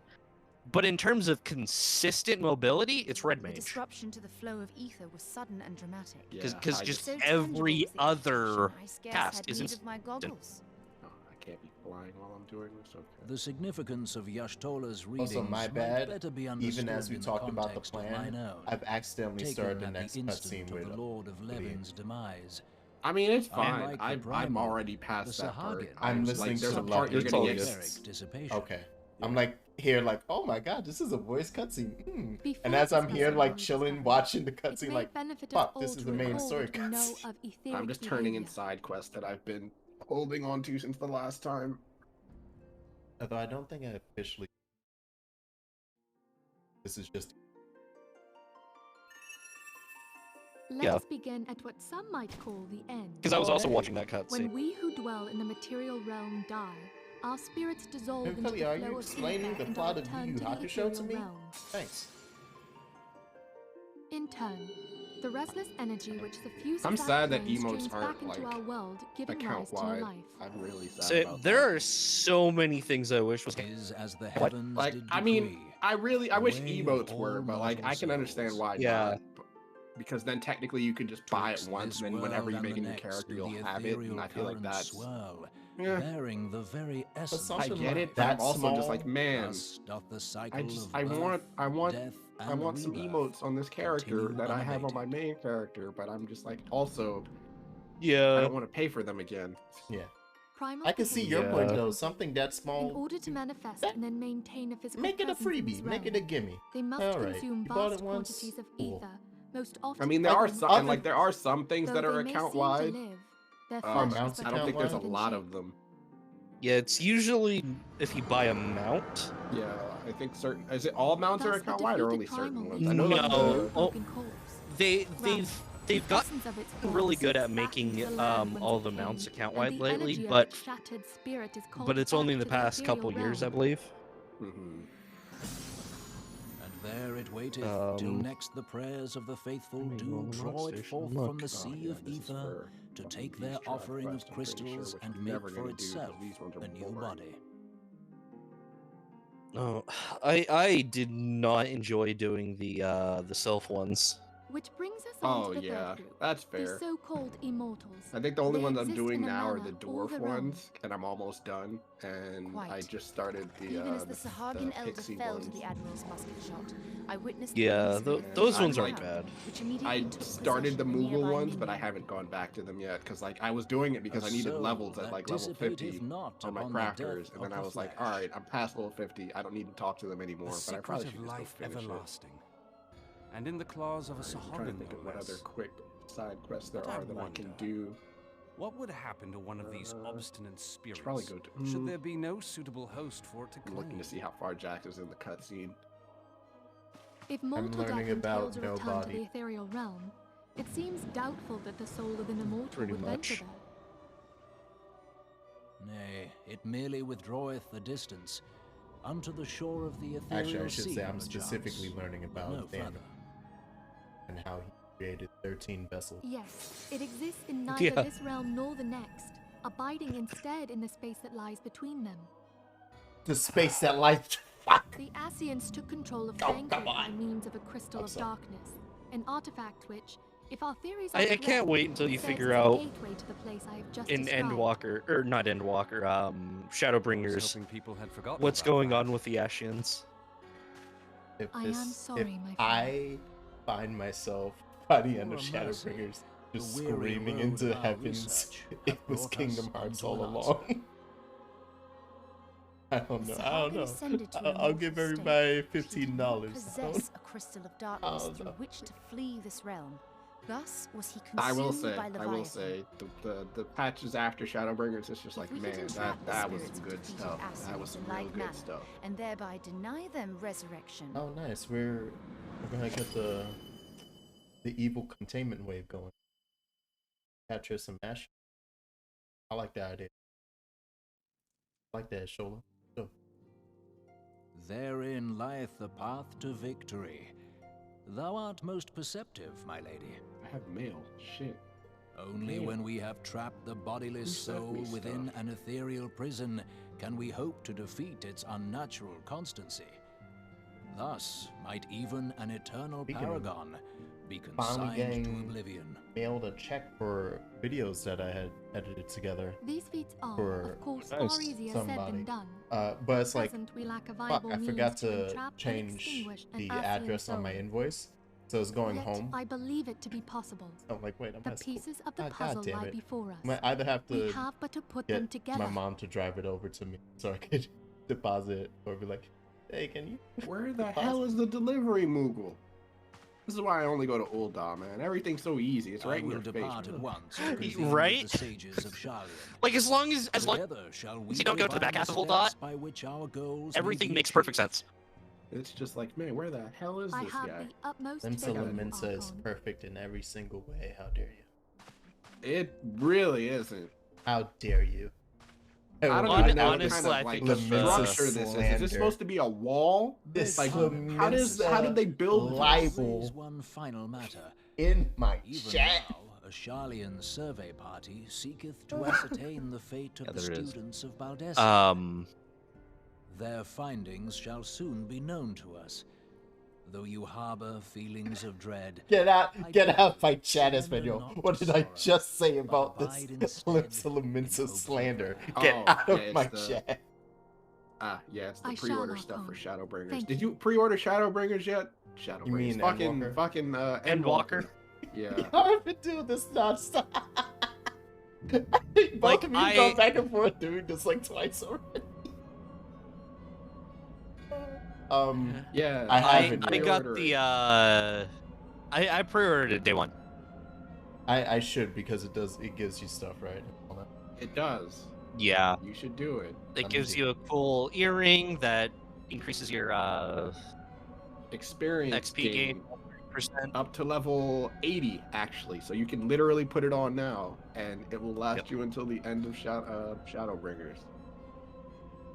But in terms of consistent mobility, it's red The mage. disruption to the flow of ether was sudden and dramatic. Because I just So every tangible was the other execution, I scarce cast had is need instant. of my goggles. Oh, I can't be flying while I'm doing this. Okay. The significance of Yashtola's readings Also, my might bad. better be Even understood as we in the talked about the context of plan, mine own. I've accidentally Taken started the at next instant cutscene of with the Lord of Levin's demise. I mean, it's fine. Unlike the I'm primal, already past the that part. Sahagin I'm just listening like, there's to a part you're gonna Lovely get. Toast. dissipation. Okay. I'm like here like, oh my god, this is a voice cutscene. Before And as I'm this here like cutscene chilling, starts, watching the It cutscene, may like, benefit us fuck, all this is to the main recall story what we know cutscene. of etheric I'm just turning in behavior. side quests that I've been holding on to since the last time. Although I don't think I officially. This is just. Let Yeah. us begin at what some might call the end. Because I was also hey. watching that When cutscene. we who dwell in the material realm die, our spirits dissolve into Kelly, the are flow you of explaining ether the and plot are of returned Yu to the Yu Hakusho to ethereal me? realm. Thanks. In turn, the restless energy which suffuses I'm our sad that plane emotes streams aren't, back into like, our world, giving rise Account to new wide. life. I'm really sad So about there that. are so many things I wish was. Is as the What? heavens Like, did I mean, decree. I wish way of emotes all were, but like, mortal I can understand souls. why Yeah. not. Because then technically you could just buy it Twixt once, this and then whenever world you and make the a new next character, do you'll the have it, and ethereal I feel like currents that's. swirl, Yeah. bearing the very essence something I of get life. it, but I'm that also just like, small, man, Thus doth the cycle I of want, birth, death, I and want some rebirth emotes on this character continue that I have on my unabated. main character, but I'm just like, also, I Yeah. don't want to pay for them again. Yeah. Primal I can see your behavior point Yeah. though. is Something that In small. order to manifest that- and then maintain a physical Make it a presence in this freebie. Make it a realm, gimme. they must Alright, consume you bought vast it once, quantities of cool. ether, most often. I mean, there Like, are some, other- and like there are some things Though that they are may account seem to wide. live, their Are flesh is mounts but I don't think there's a account-wide? lot of them. Yeah, it's usually if you buy a mount. Yeah, I think certain. Is it all mounts are Thus, the account wide or only defeated certain primal ones? I know No. like Oh. broken corpse. They've got Essence of its really force good at is making back into the land whence all it the came, mounts account and wide the lately, energy of but its shattered spirit is called it's only in back the to past couple ethereal years, I realm. believe. Mhm. And there it waiteth till next the prayers of the faithful let me go do on the draw it workstation forth and look. from the Oh, sea yeah, of this is ether for to fucking take their Beast Tribe offering quest, of I'm pretty sure, crystals which and we're make never for gonna do, 'cause itself these ones are a new boring. body. Oh, I did not enjoy doing the self ones. Which brings us on Oh to the yeah, third group, that's the fair. so-called immortals. I think the only They ones I'm exist doing in a now are the manner all dwarf their own. ones, and I'm almost done. And I Quite. just started the Even as the Sahagin elder pixie fell ones. to the admiral's musket shot, I witnessed Yeah, the release of those I'm ones aren't like- bad. which immediately I took started the possession of Moogle nearby ones, but I minion. haven't gone back to them yet because like I was doing it because A I needed soul levels at that like level dissipateth 50 not on my upon the death crafters, and of then I the was like, flesh. all right, I'm past level 50. I don't need to talk to them anymore, The but I secret probably of should just go life finish it. everlasting, and in the claws of a I'm trying to Sahagin, think of no what other less. quick side quests there But I are that I can wonder, do. What would happen to one of these Uh, obstinate spirits? probably go to- Should there be no suitable host for it to I'm claim? looking to see how far Jax is in the cutscene. If mortal learning death about entails a return to nobody. the ethereal realm, it seems doubtful that the soul of an immortal Pretty would venture much. there. Nay, it merely withdraweth the distance unto the shore of the ethereal Actually, I should sea, say I'm perchance, specifically learning but about no Thanos further. and how he created 13 vessels. Yes, it exists in neither Yeah. this realm nor the next, abiding instead in the space that lies between them. The space that lies. Fuck. The Asians took control of Oh, Frankfurt come by on. means of a crystal I'm of sorry. darkness, an artifact which, if our theories are I correct, can't wait until you serves figure as a out gateway to the place I have just in described. Endwalker, or not Endwalker, I was Shadowbringers, hoping people had forgotten what's about going that. on with the Ashians. If I am sorry, my friend. I find myself by the end of For mercy, Shadowbringers just the weary screaming road into of our heavens, research it hath was brought Kingdom us Hearts unto all an along. I don't know. I don't Sahagin know. ascended to I'll immortal give state everybody should you $15. possess a crystal of darkness don't through know. which to flee this realm. Thus was he consumed I will say, by Leviathan. the patches after Shadowbringers is just like, If we could man, entrap the that was spirits some of good defeated stuff. That Asians was some in real like good manner, stuff. and thereby deny them resurrection. Oh, nice. We're gonna get the evil containment wave going. Capture some ash. I like that idea. I like that, Shola. So, Therein lieth the path to victory. Thou art most perceptive, my lady. I have mail. Shit. Only Damn. when we have trapped the bodiless Who sent soul me within stuff? an ethereal prison can we hope to defeat its unnatural constancy. Thus might even an eternal Speaking of paragon be finally consigned to getting oblivion. mailed a check for videos that I had edited together. These feats are, For of course, nice. far easier said somebody. than done. But it's like, Present, we lack a fuck, viable I means forgot to entrap and change extinguish an the Ascian address on my soul. invoice. So it's going Yet, home. I believe it to be possible. I'm like, wait, I'm The at school. pieces of the God puzzle damn lie it. before us. I might either have We to have but to put them get together. my mom to drive it over to me so I could deposit it, or be like, hey, can you? Where the hell is the delivery Moogle? This is why I only go to Ul'dah, man. Everything's so easy. It's right I in will your face. depart at once. and convene Right? with the sages of Garlean. Like as long as Together shall we you don't go to the back define half of the Ul'dah, steps by which our goals may everything be makes perfect achieved. sense. It's just like, man, where the hell is I this have guy? the utmost Limsa faith in you, Laminsa is Archon. perfect in every single way. How dare you? It really isn't. How dare you? I don't Hon- even know what honestly, kind of I like think the structure this is. Is slander. this supposed to be a wall? This Like, how did they build this? libel Raise one final matter. in my Even chat. now, a Sharlayan survey party seeketh to ascertain the fate of Yeah, the there is. students of Baldessa. Their findings shall soon be known to us. Though you harbor feelings of dread, Get out my chat, surrender Espanol. not What to did I sorrow, just say but about abide this instead Limsa in Laminsa hope of slander? better. Get Oh, out of yeah, it's my the- chat. Yeah, it's the I shall pre-order not stuff for harm. Shadowbringers. Thank Did you. you pre-order Shadowbringers yet? Shadowbringers. You mean fucking Endwalker? fucking Endwalker? Yeah. I've been doing this nonstop. Both Like, of you I- gone back and forth doing this like twice already. Yeah. I haven't I yet. got the I pre-ordered it day one. I should, because it gives you stuff, right? It does. Yeah. You should do it. It me gives see. you a cool earring that increases your Experience XP gain percent. up to level 80 actually, so you can literally put it on now and it will last Yep. you until the end of Shadowbringers.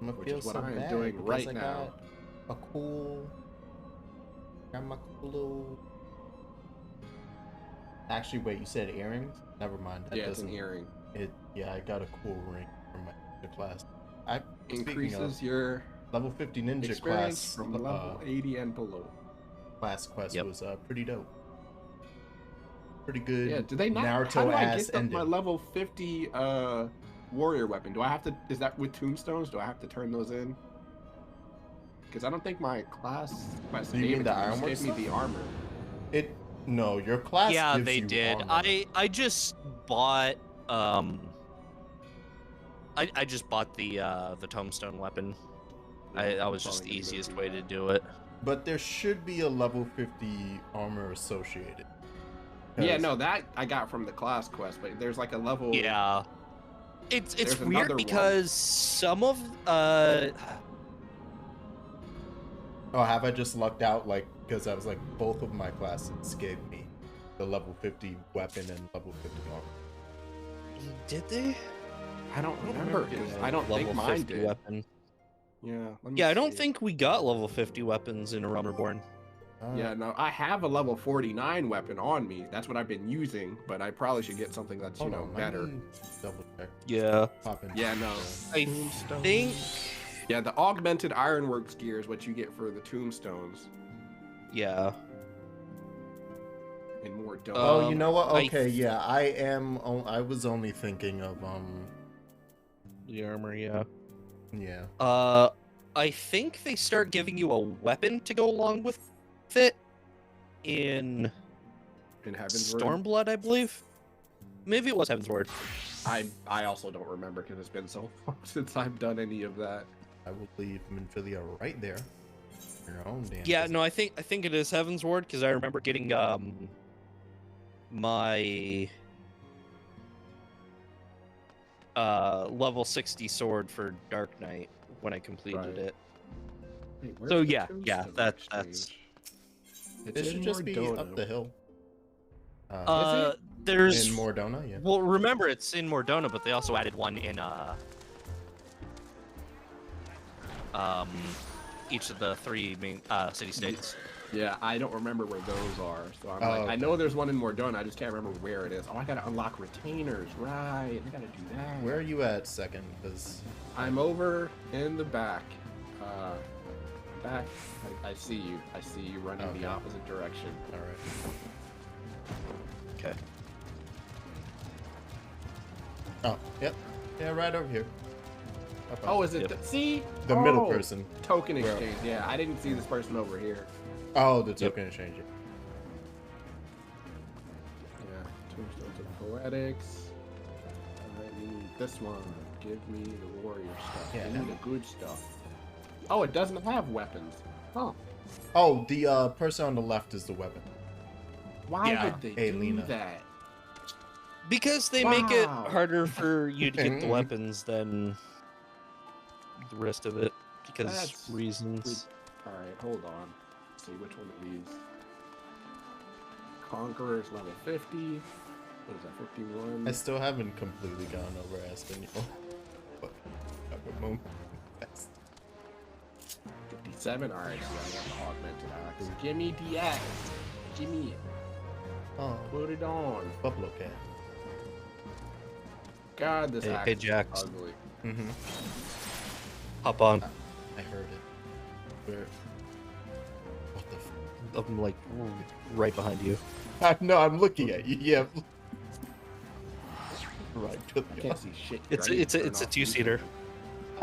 I'm gonna Which feel is what so I am bad doing because right I now. got a cool. Got my cool little. Actually, wait. You said earrings? Never mind. That Yeah, it's an doesn't. earring. Yeah, I got a cool ring from my ninja class. Speaking Increases of, your level 50 ninja experience class from level 80 and below. class quest Yep. was pretty dope. Pretty good. Yeah, do they not? Naruto How do I ass get my ending. level 50 warrior weapon? Do I have to? Is that with tombstones? Do I have to turn those in? Because I don't think my class quest You gave mean it the to me. It just ironwork gave me the stuff? armor. No, your class. Yeah, gives they you did. armor. I just bought I just bought the tombstone weapon. That was just the Probably gonna go easiest do way that. to do it. But there should be a level 50 armor associated. Yeah, 'Cause- no, that I got from the class quest, but there's like a level. Yeah. It's There's another weird one. because some of Oh, have I just lucked out? Like, because I was like, both of my classes gave me the level 50 weapon and level 50 armor. did they? I don't remember. 'Cause I don't think Level mine 50 did. weapon. Yeah. let me Yeah, I don't see. think we got level 50 weapons in A Realm Reborn. Yeah, no, I have a level 49 weapon on me. That's what I've been using, but I probably should get something that's, Hold on, let better. me double check. Yeah. Pop in. Yeah, no. I Tombstones. think. Yeah, the augmented ironworks gear is what you get for the tombstones Yeah. in more dome. Oh, you know what? I- Okay, yeah, I was only thinking of The armor, yeah. yeah. I think they start giving you a weapon to go along with it in in Heaven's Word. Stormblood, I believe. Maybe it was Heaven's Word. I also don't remember because it's been so long since I've done any of that. I will leave Minfilia right there. Your own damn. Yeah, business. no, I think it is Heaven's Ward because I remember getting my level 60 sword for Dark Knight when I completed Right. it. Wait, where's So the yeah, tombstone that's exchange? It It's should in just be Mordona. up the hill. There's In Mordona, yeah. well, remember it's in Mordona, but they also added one in each of the three main city states. Yeah, I don't remember where those are. So I'm Oh, like, I okay. know there's one in Mordona. I just can't remember where it is. Oh, I gotta unlock retainers. Right, I gotta do that. Where are you at second? Because I'm over in the back. back. I see you. I see you running the opposite direction. All right. Okay. Oh, yep. Yeah, right over here. Okay. Oh, is it? Yep. See? The middle person. Token Bro. exchange. Yeah, I didn't see this person over here. Oh, the token exchange. Yeah, Tombstones of Poetics. I need this one. Give me the warrior stuff. Yeah, Give me the good stuff. Oh, it doesn't have weapons. Huh. Oh, the person on the left is the weapon. Why Yeah. would they do Lena. that? Because they make it Wow. harder for you to get the weapons than the rest of it. Because That's reasons. Alright, hold on. Let's see which one of these. Conqueror's level 50. What is that, 51? I still haven't completely gone over Espanol. But at what moment? 57? Alright, so I got the augmented axe. Give me the axe. Give me it. Oh, Put it on. Buffalo Cat. God, this axe Hey, is Jax. ugly. Mm-hmm. Hop on. I heard it. Where? What the I'm like right behind you. No, I'm looking at you. Yeah. Right to I the can't see shit. It's I need it's to a turn it's a off two-seater.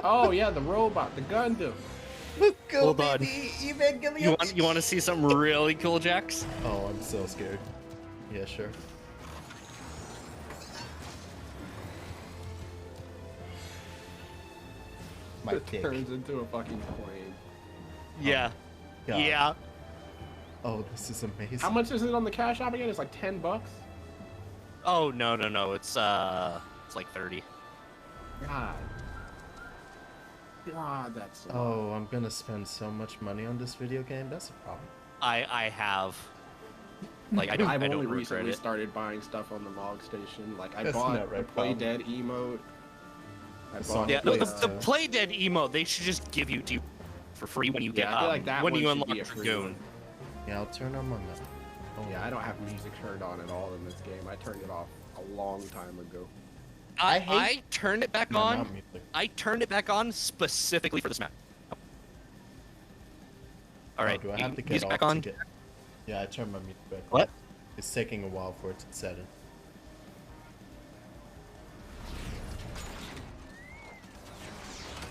Oh yeah, the robot, the Gundam. Let's go, Hold on. baby! Evangelion! You want to see something really cool, Jax? Oh, I'm so scared. Yeah, sure. My It dick. turns into a fucking plane. Yeah. God. Yeah. Oh, this is amazing. How much is it on the cash app again? It's like $10. Oh no. It's like 30. God. God, that's. Oh, I'm gonna spend so much money on this video game. That's a problem. I have. Like I don't. I've I only don't regret recently it. started buying stuff on the log station. Like I That's bought not the right, Play Bob. Dead emote. I The bought song Yeah, no, plays, the Play Dead emote they should just give you to for free when you get I feel like that when one you should unlock be a free Dragoon. one. Yeah, I'll turn on my map. Oh, Yeah, I don't have music turned on at all in this game. I turned it off a long time ago. I turned it back my on. map music. I turned it back on specifically for this map. All right, Oh, do I have to get music off back on? to get... Yeah, I turned my music back on. What? It's taking a while for it to set in.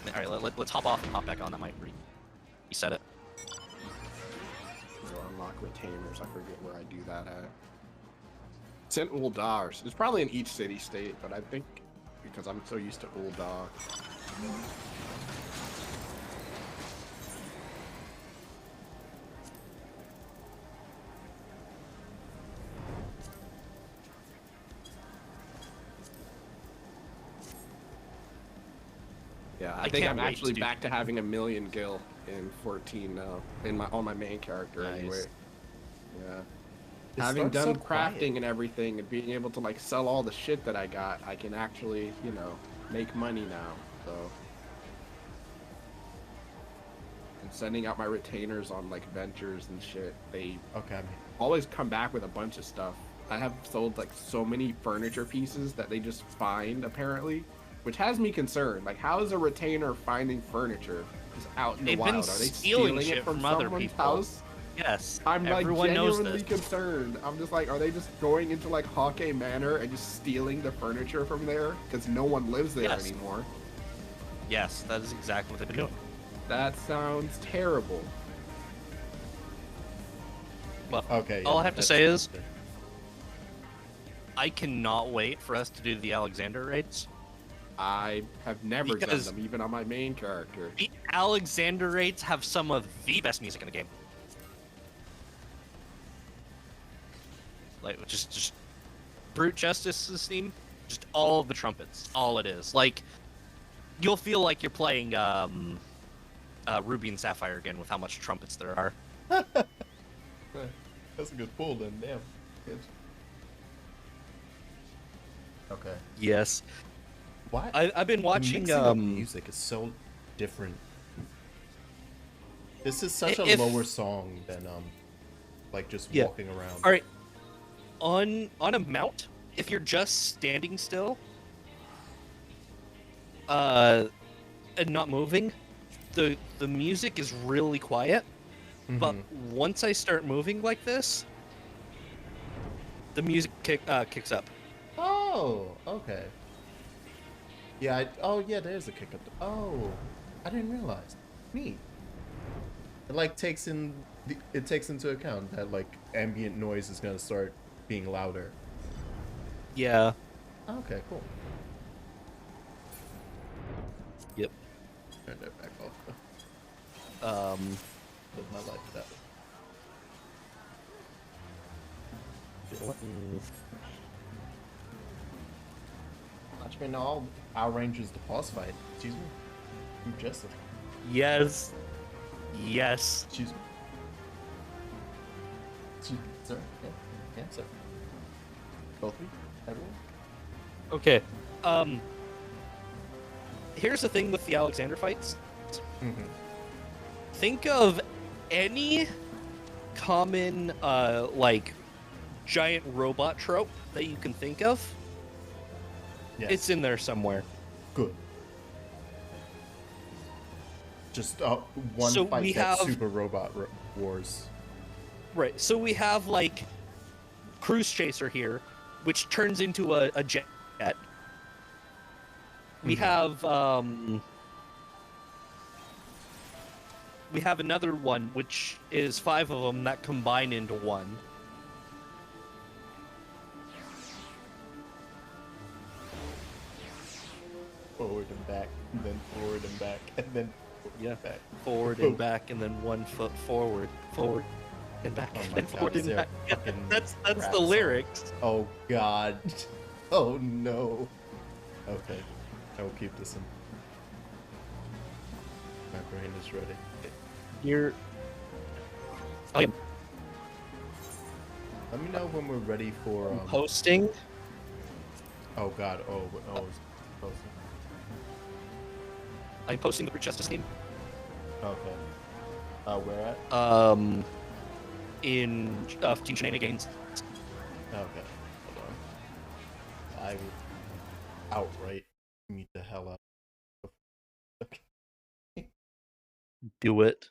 All right, let's hop off and hop back on. That might reset it. Go unlock retainers. I forget where I do that at. It's in Uldar. It's probably in each city state, but I think because I'm so used to Uldar. Yeah, I think can't I'm wait actually to do- back to having 1,000,000 gil in 14 now. On my main character Nice. anyway. Yeah. It Having starts done so crafting quiet. and everything and being able to like sell all the shit that I got, I can actually, you know, make money now. So and sending out my retainers on like ventures and shit, they Okay, always come back with a bunch of stuff. I have sold like so many furniture pieces that they just find apparently, which has me concerned. Like, how is a retainer finding furniture just out in the They've wild? been Are they stealing stealing shit it from from other someone's people. house? Yes, I'm like everyone knows genuinely this. concerned. I'm just like, are they just going into like Hawkeye Manor and just stealing the furniture from there because no one lives there Yes. anymore? Yes, that is exactly what they've been doing. That sounds terrible. Well, okay. Yeah, all I have to that's- say is, I cannot wait for us to do the Alexander raids. I have never Because- done them, even on my main character. The Alexander raids have some of the best music in the game. Like, just Brute Justice's theme, just all of the trumpets, all it is. Like, you'll feel like you're playing Ruby and Sapphire again with how much trumpets there are. That's a good pull then. Damn. Good. Okay. Yes. Why? I've been The watching mixing of music is so different. This is such a If- lower song than like just Yeah. walking around. All right, on a mount, if you're just standing still, and not moving, the music is really quiet, but once I start moving like this, the music kicks up. Oh, okay. Yeah, oh yeah, there's a kick up. Oh, I didn't realize. Neat. It like takes into account that like ambient noise is gonna start being louder. Yeah. Okay, cool. Yep. Turn that back off. Live my life that way. Watch me now. Power Rangers the boss fight. Excuse me. I'm Jessica. Yes. Yes. Excuse me. Sir? Yeah, sir. Both of you? Everyone? Okay. Here's the thing with the Alexander fights. Think of any common, like, giant robot trope that you can think of. Yes. It's in there somewhere. Good. Just one So fight we that's have- Super Robot Wars. Right, so we have, like, Cruise Chaser here, which turns into a jet. We have another one, which is 5 of them that combine into one. Forward and back, and then forward and back, and then back. Forward and back, and then 1 foot forward, forward and back, Oh and my then God, forward is and there back. a fucking That's rap the song? lyrics. Oh God. Oh no. Okay, I will keep this in. My brain is ready. You're. Oh, yeah. Let me know when we're ready for Posting. Oh God. Oh, it's posting. I'm posting the Brute Justice theme. Okay. Where at? In Team Shenanigans. Okay. Hold on. I will outright meet the hell out. Okay. Do it.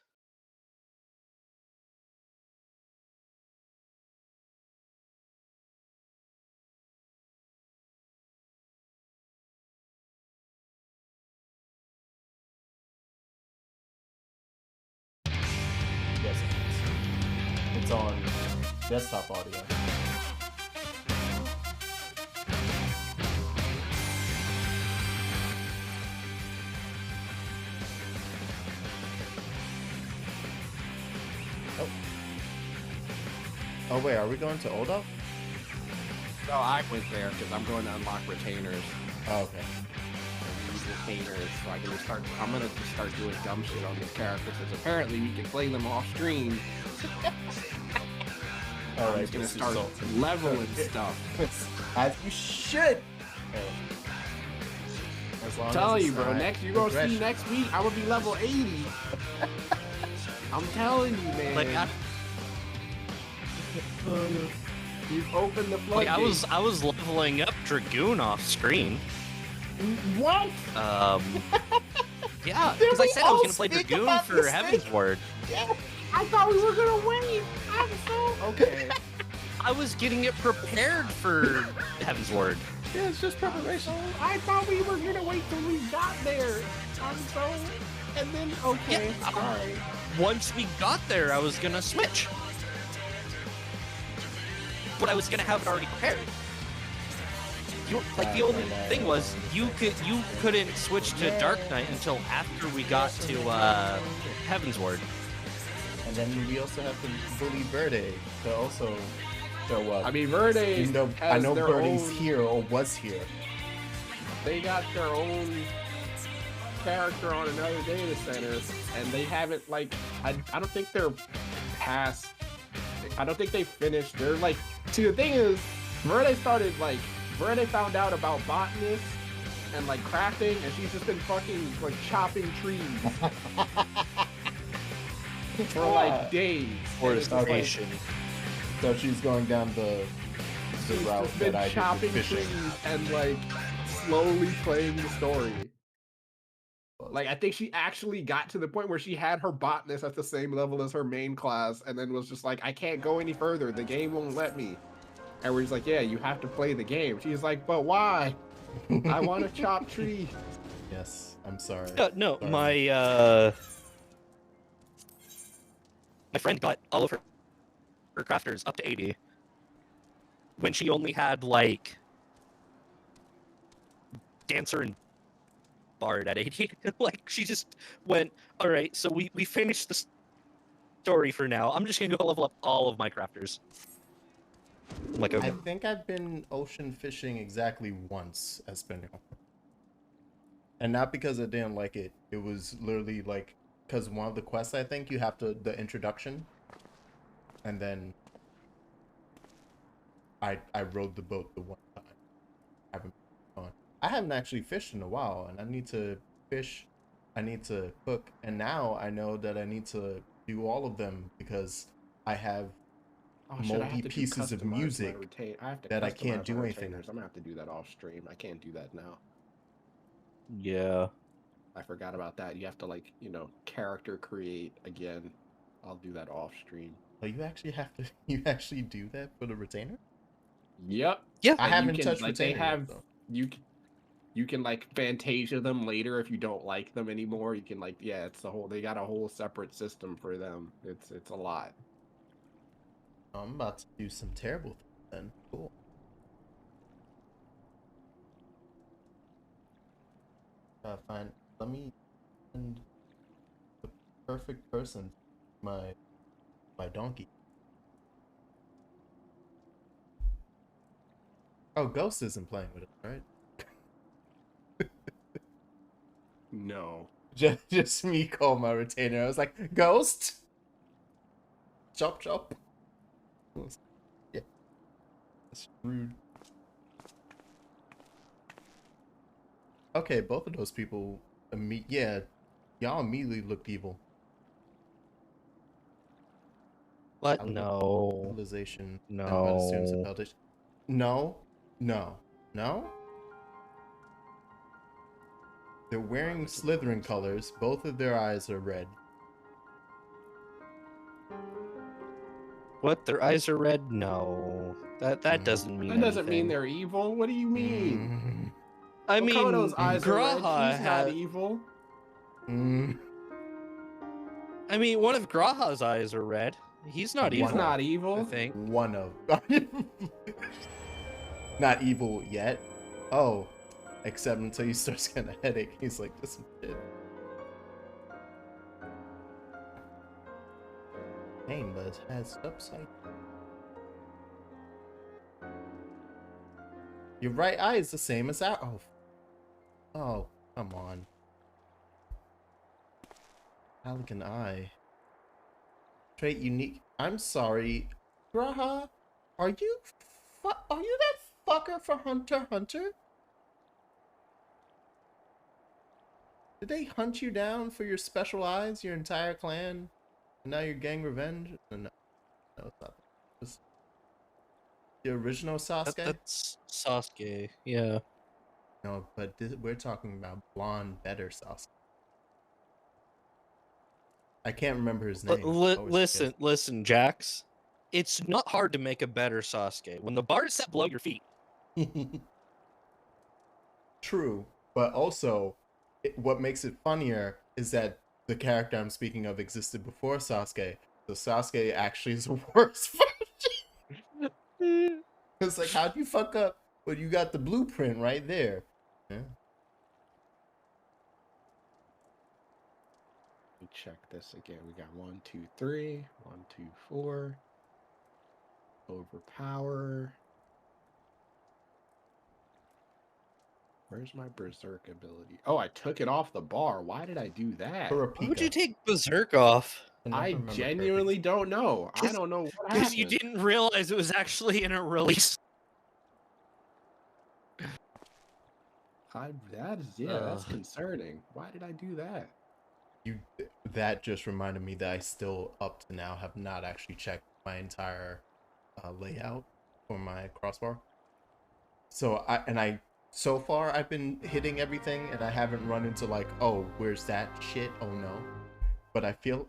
Yes, it is. It's on desktop audio. Oh. Oh wait, are we going to Olaf? No, I went there because I'm going to unlock retainers. Oh, okay. These retainers, so I can just start. I'm gonna just start doing dumb shit on these characters because apparently we can play them off screen. All I'm right, just gonna this is start so- leveling stuff. As you should. As long I'm telling as you, it's bro. not Next, you're gonna see progression. next week. I'm gonna be level 80. I'm telling you, man. Like, You've opened the like floodgates. I was leveling up Dragoon off screen. What? Yeah, Did because I we said I was all gonna play speak Dragoon about for this Heaven's thing? Word. Yeah. I thought we were gonna win. I'm so okay. I was getting it prepared for Heaven's Word. Yeah, it's just preparation. I thought we were gonna wait till we got there. I'm so. And then okay, Yeah. all right. Once we got there, I was gonna switch. But I was gonna have it already prepared. The only thing was you couldn't switch to Dark Knight until after we got to Heaven's Word. And then we also have to bully Verde to also show up. I mean, Verde. I know their Verde's own, here or was here. They got their own character on another data center, and they haven't like. I don't think they're past. I don't think they finished. They're like. See, the thing is, Verde found out about botanists and like crafting, and she's just been fucking like chopping trees for like days. And it's just, like, Forestation. So she's going down the she's route just been that I did chopping with fishing. trees and like slowly playing the story. Like, I think she actually got to the point where she had her botanist at the same level as her main class, and then was just like, I can't go any further. The game won't let me. And we're just like, yeah, you have to play the game. She's like, but why? I want to chop trees. Yes, I'm sorry. No, Sorry. my friend got all of her crafters up to 80 when she only had like dancer and bard at 80. Like she just went, all right, so we finished the story for now. I'm just gonna go level up all of my crafters. Like, okay. I think I've been ocean fishing exactly once as Spinel. And not because I didn't like it. It was literally like, because one of the quests, I think you have to, the introduction. And then I rode the boat the one time. I haven't actually fished in a while, and I need to fish, I need to cook, and now I know that I need to do all of them because I have multi pieces of music that I can't do anything. I'm gonna have to do that off stream. I can't do that now. Yeah. I forgot about that. You have to, like, you know, character create again. I'll do that off stream. Oh, you actually have to, you actually do that for the retainer? Yep. Yeah. I haven't touched like, retainer they have yet, though. you can like Fantasia them later if you don't like them anymore. You can, like, yeah, it's the whole, they got a whole separate system for them. It's a lot. I'm about to do some terrible things then. Cool. Fine. Let me send the perfect person my donkey. Oh, Ghost isn't playing with it, right? No. Just me call my retainer. I was like, Ghost? Chop chop. Yeah. That's rude. Okay, both of those people, yeah, y'all immediately looked evil. What? No. Civilization. No. No. No. No? They're wearing Slytherin colors. Both of their eyes are red. What? Their eyes are red? No. That doesn't mean That doesn't anything. mean they're evil. What do you mean? I mean, Makoto's eyes are red. Graha He's not evil. I mean, one of Graha's eyes are red. He's not evil. He's not evil. I think. One of. Not evil yet. Oh. Except until he starts getting a headache. He's like, this shit. Painless has upside. Your right eye is the same as that. Oh, come on. Pelican eye. Trait unique. I'm sorry, Graha. Are you that fucker for Hunter x Hunter? Did they hunt you down for your special eyes, your entire clan, and now you're getting revenge? No, it's not. It's the original Sasuke? That's Sasuke, yeah. No, but we're talking about blonde, better Sasuke. I can't remember his name. Listen, Jax. It's not hard to make a better Sasuke when the bar is set below your feet. True, but also, what makes it funnier is that the character I'm speaking of existed before Sasuke. So Sasuke actually is a worse version. It's like, how'd you fuck up? Well, you got the blueprint right there. Yeah. Let me check this again. We got 1, 2, 3. 1, 2, 4. Overpower. Where's my berserk ability? Oh, I took it off the bar. Why did I do that? Why would you take berserk off? I genuinely don't know. I don't know what happened. Because you didn't realize it was actually in a release. That's concerning. Why did I do that? That just reminded me that I still, up to now, have not actually checked my entire layout for my crossbar. So I so far I've been hitting everything and I haven't run into like, oh, where's that shit? Oh no. But I feel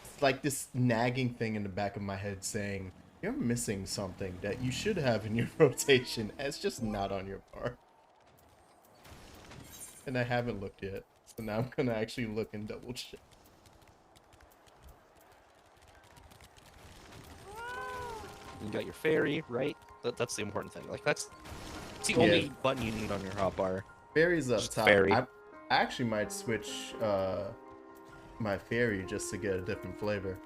it's like this nagging thing in the back of my head saying, you're missing something that you should have in your rotation. And it's just not on your bar. And I haven't looked yet. So now I'm gonna actually look and double check. You got your fairy, right? That's the important thing. Like that's the only button you need on your hotbar. Fairy's up Just top. fairy. I actually might switch my fairy just to get a different flavor.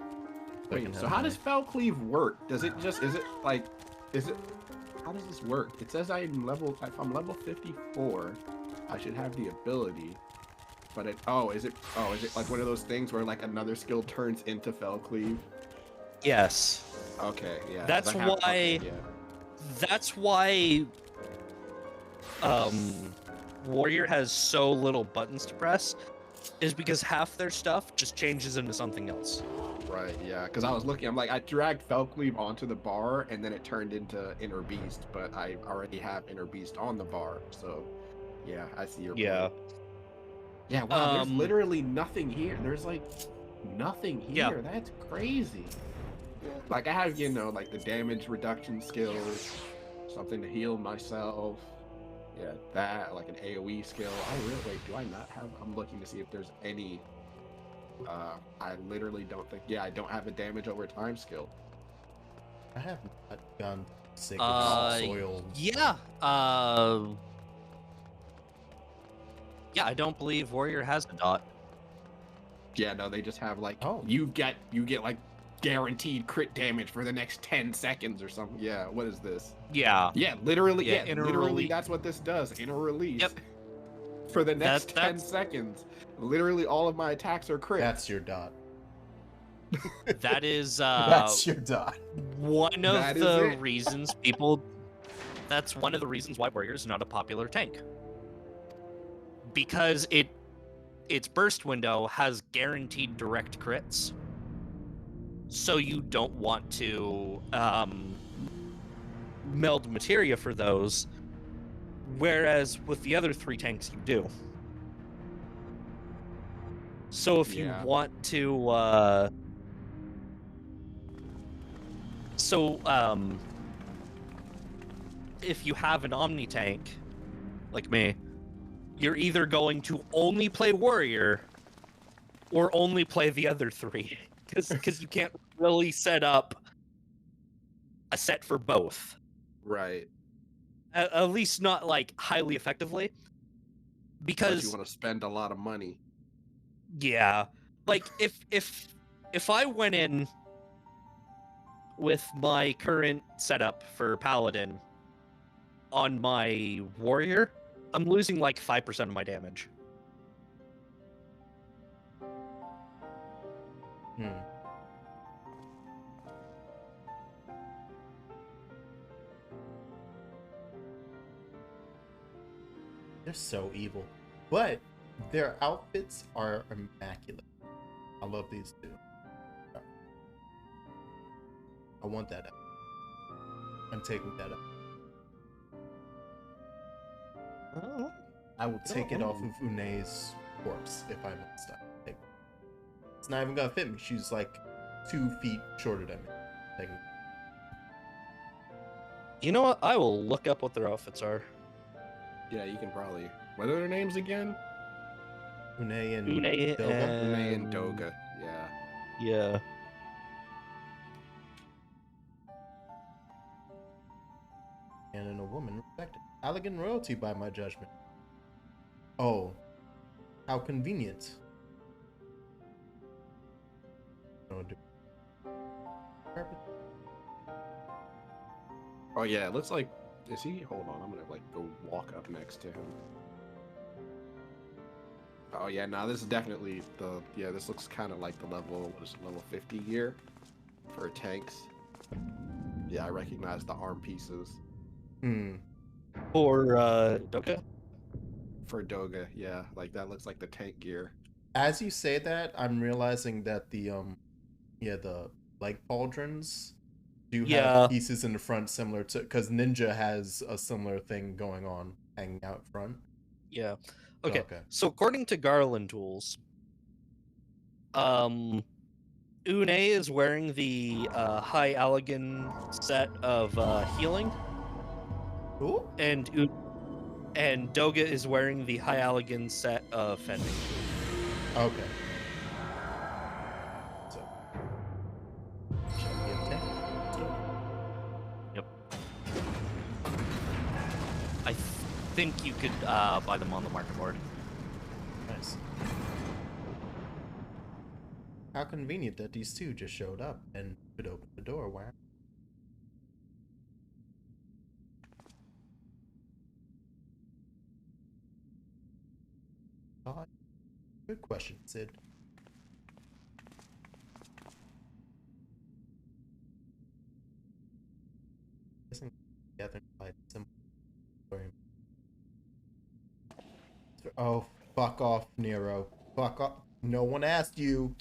Wait, so how does Felcleave work? Does it just, how does this work? It says if I'm level 54, I should have the ability. But is it like one of those things where like another skill turns into Felcleave? Yes. Okay, yeah. That's why Warrior has so little buttons to press, is because half their stuff just changes into something else. Right, yeah. Because I was looking, I'm like, I dragged Felcleave onto the bar and then it turned into Inner Beast, but I already have Inner Beast on the bar, so yeah, I see your point. Yeah, wow, there's literally nothing here. There's like nothing here. Yeah. That's crazy. Like I have, like the damage reduction skills, something to heal myself. Yeah, that, like an AoE skill. Do I not have, I'm looking to see if there's any, I literally don't think, I don't have a damage over time skill. I have not gone sick of soil. Yeah, yeah, I don't believe Warrior has a dot. Yeah, no, they just have like, you get like guaranteed crit damage for the next 10 seconds or something. Yeah, what is this? Yeah. Yeah, literally, literally that's what this does. Inner release. Yep. For the next 10 seconds. Literally all of my attacks are crit. That's your dot. That is that's your dot. One of the reasons that's one of the reasons why Warrior is not a popular tank. Because its burst window has guaranteed direct crits. So you don't want to meld materia for those, whereas with the other 3 tanks you do. So if you want to if you have an Omni tank like me, you're either going to only play Warrior or only play the other 3. Because you can't really set up a set for both. Right. At least not like highly effectively. Because you want to spend a lot of money. Yeah. Like if I went in with my current setup for Paladin on my Warrior, I'm losing like 5% of my damage. They're so evil. But their outfits are immaculate. I love these two. I want that up. I'm taking that up. I will take it off of Une's corpse if I must. It's not even gonna fit me. She's like 2 feet shorter than me. You know what? I will look up what their outfits are. Yeah, you can probably. What are their names again? Une and Doga. Une and Doga. Yeah. Yeah. Man and a woman respected. Elegant royalty by my judgment. Oh, how convenient. Oh yeah, it looks like. Is he? Hold on, I'm gonna like go walk up next to him. Oh yeah, now this is definitely the. Yeah, this looks kind of like the level. What is it, level 50 gear for tanks? Yeah, I recognize the arm pieces. For Doga. For Doga, yeah, like that looks like the tank gear. As you say that, I'm realizing that the leg pauldrons Do you Yeah. have pieces in the front similar to, because Ninja has a similar thing going on, hanging out front? Yeah. Okay. Okay. So according to Garlean tools, Une is wearing the High Allegan set of healing, Cool. and Doga is wearing the High Allegan set of fending. Okay. So. Shall we attack? Yep. I think you could buy them on the market board. Nice. How convenient that these two just showed up and could open the door. Wow. Good question, Sid. Guessing together by some. Oh, fuck off, Nero. Fuck off. No one asked you.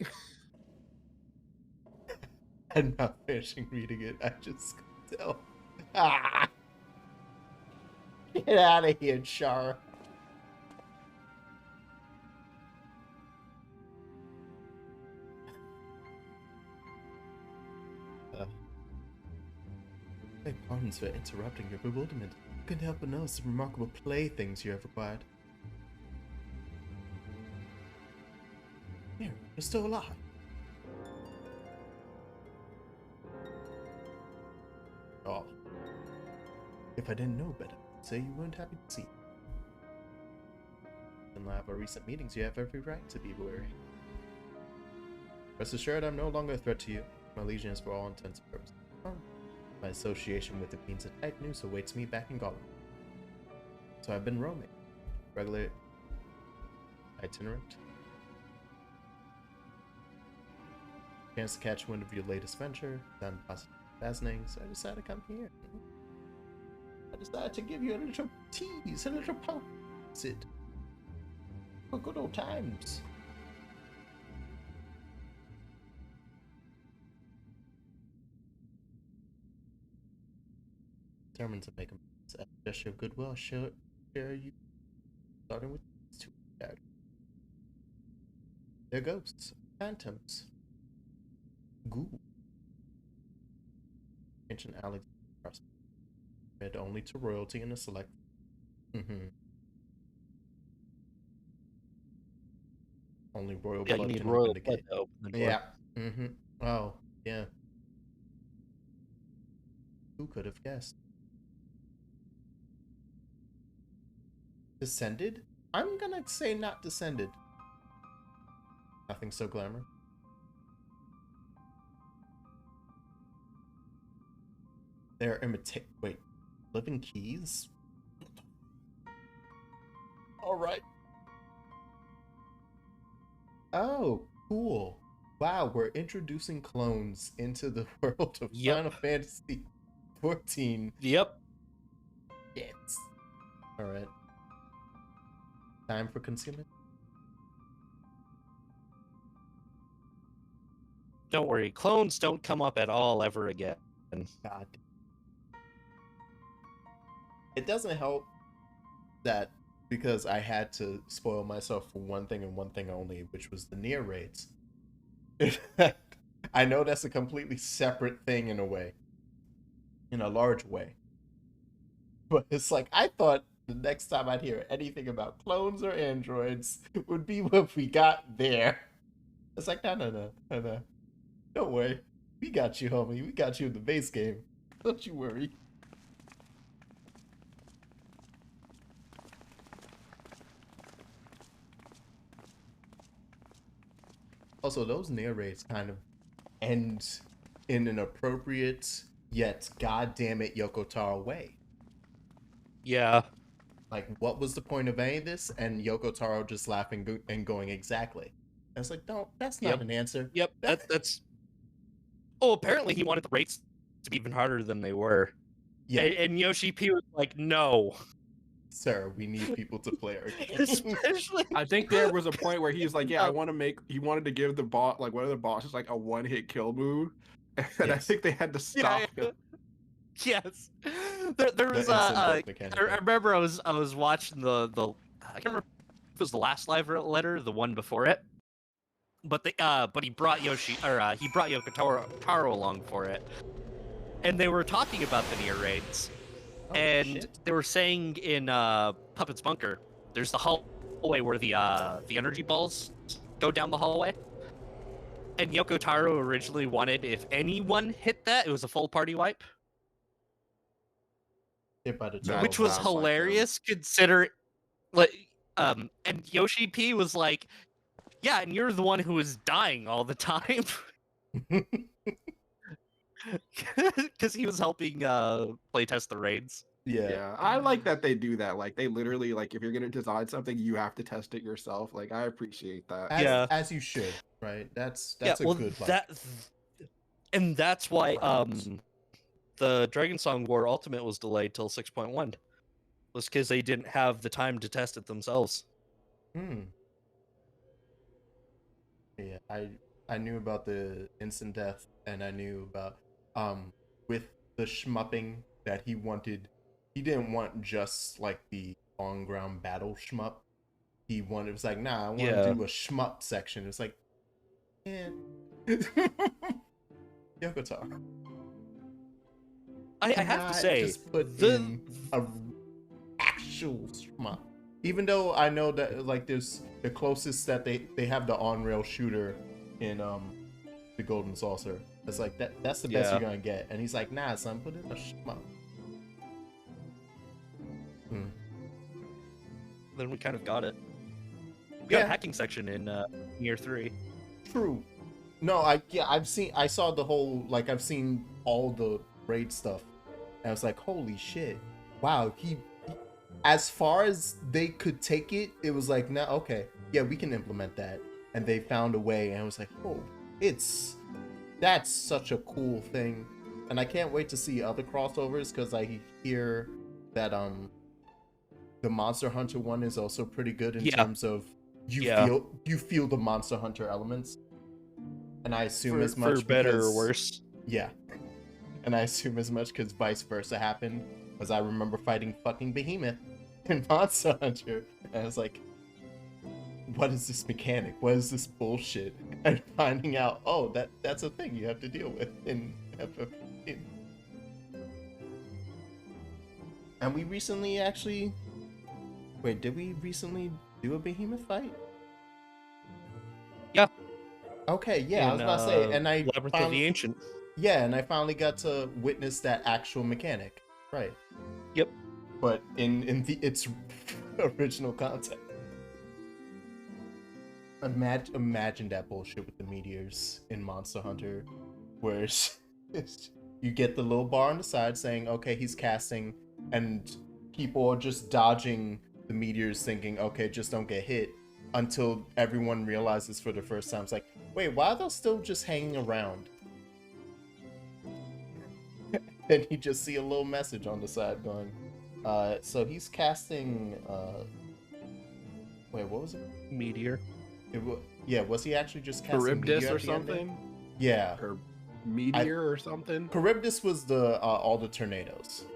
I'm not finishing reading it. I just could tell. Ah! Get out of here, Char. Beg pardons for interrupting your bewilderment. Couldn't help but notice the remarkable playthings you have acquired. Here, you're still alive. Oh. If I didn't know better, I'd say you weren't happy to see me. In light of our recent meetings, you have every right to be wary. Rest assured, I'm no longer a threat to you. My allegiance for all intents and purposes. My association with the Queens of Tight Noose awaits me back in Garlean. So I've been roaming. Regular itinerant. Chance to catch wind of your latest venture. Sound fascinating, so I decided to come here. I decided to give you a little tease, a little poke. Sid. For good old times. Determined to make a gesture of goodwill, share you, starting with these two characters. They're ghosts, phantoms, ghouls. Ancient Alex, fed only to royalty and a select. Only royal blood you need can royal open the blood gate. to open the door. Yeah. Oh, yeah. Who could have guessed? Descended? I'm gonna say not descended. Nothing so glamour. They're wait, living keys? Alright. Oh, cool. Wow, we're introducing clones into the world of Final Fantasy XIV. Yep. Yes. Alright. Time for concealment? Don't worry, clones don't come up at all ever again. God. It doesn't help that because I had to spoil myself for one thing and one thing only, which was the near raids. I know that's a completely separate thing in a way. In a large way. But it's like, I thought the next time I'd hear anything about clones or androids would be what we got there. It's like, no. Don't worry. We got you, homie. We got you in the base game. Don't you worry. Also, those near raids kind of end in an appropriate yet goddamn it Yoko Taro way. Yeah. Like, what was the point of any of this? And Yoko Taro just laughing and going, exactly. And it's like, no, that's not an answer. Yep, that's... Oh, apparently he wanted the rates to be even harder than they were. Yeah. And Yoshi P was like, no. Sir, we need people to play our game. Especially... I think there was a point where he's like, yeah, he wanted to give the boss, like one of the bosses, like a one-hit kill move. and I Yes. think they had to stop him. Yes. There was instant death mechanic, I remember I was watching the I can't remember if it was the last live letter, the one before it. But he brought he brought Yoko Taro along for it. And they were talking about the near raids. Oh, and shit. they were saying in Puppet's Bunker, there's the hallway where the energy balls go down the hallway. And Yoko Taro originally wanted, if anyone hit that, it was a full party wipe. Hit by the That turtle. Which was sounds like them. hilarious, consider like and Yoshi P was like, yeah, and you're the one who was dying all the time. Because he was helping playtest the raids. Yeah, I like that they do that. Like, they literally, like, if you're gonna design something, you have to test it yourself. Like, I appreciate that. As you should, right? That's a good like. And that's why the Dragon Song War Ultimate was delayed till 6.1. Was because they didn't have the time to test it themselves. Yeah, I knew about the instant death, and I knew about with the shmupping that he wanted. He didn't want just like the on ground battle shmup. He wanted, it was like, nah, I want to do a shmup section. It's like, yeah. Yoko Taro. I have to say, just put in a actual shmup. Even though I know that like there's the closest that they have the on-rail shooter in the Golden Saucer. It's like that's the best you're gonna get. And he's like, nah, son, put in a shmup. Then we kind of got it. We got a hacking section in year 3. True. No, I've seen all the raid stuff. And I was like, holy shit. Wow, he as far as they could take it, it was like, nah, okay, yeah, we can implement that. And they found a way, and I was like, oh, that's such a cool thing. And I can't wait to see other crossovers, because I hear that the Monster Hunter one is also pretty good in terms of you feel the Monster Hunter elements. And I assume as much for better or worse. Yeah. And I assume as much because vice versa happened, because I remember fighting fucking Behemoth in Monster Hunter, and I was like, what is this mechanic? What is this bullshit? And finding out, oh, that's a thing you have to deal with in FF15. And we recently actually... Wait, did we recently do a Behemoth fight? Yeah. Okay, yeah, I was about to say, and I Labyrinth of the Ancient. Yeah, and I finally got to witness that actual mechanic. Right. Yep. But in its original content. Imagine that bullshit with the meteors in Monster Hunter, where you get the little bar on the side saying, okay, he's casting, and people are just dodging the meteors thinking, okay, just don't get hit, until everyone realizes for the first time, it's like, wait, why are those still just hanging around? And you just see a little message on the side going, so he's casting, wait, what was it? Meteor. Yeah, was he actually just casting Charybdis Meteor or at the end of it? something? Yeah. Or Meteor or something? Charybdis was the all the tornadoes,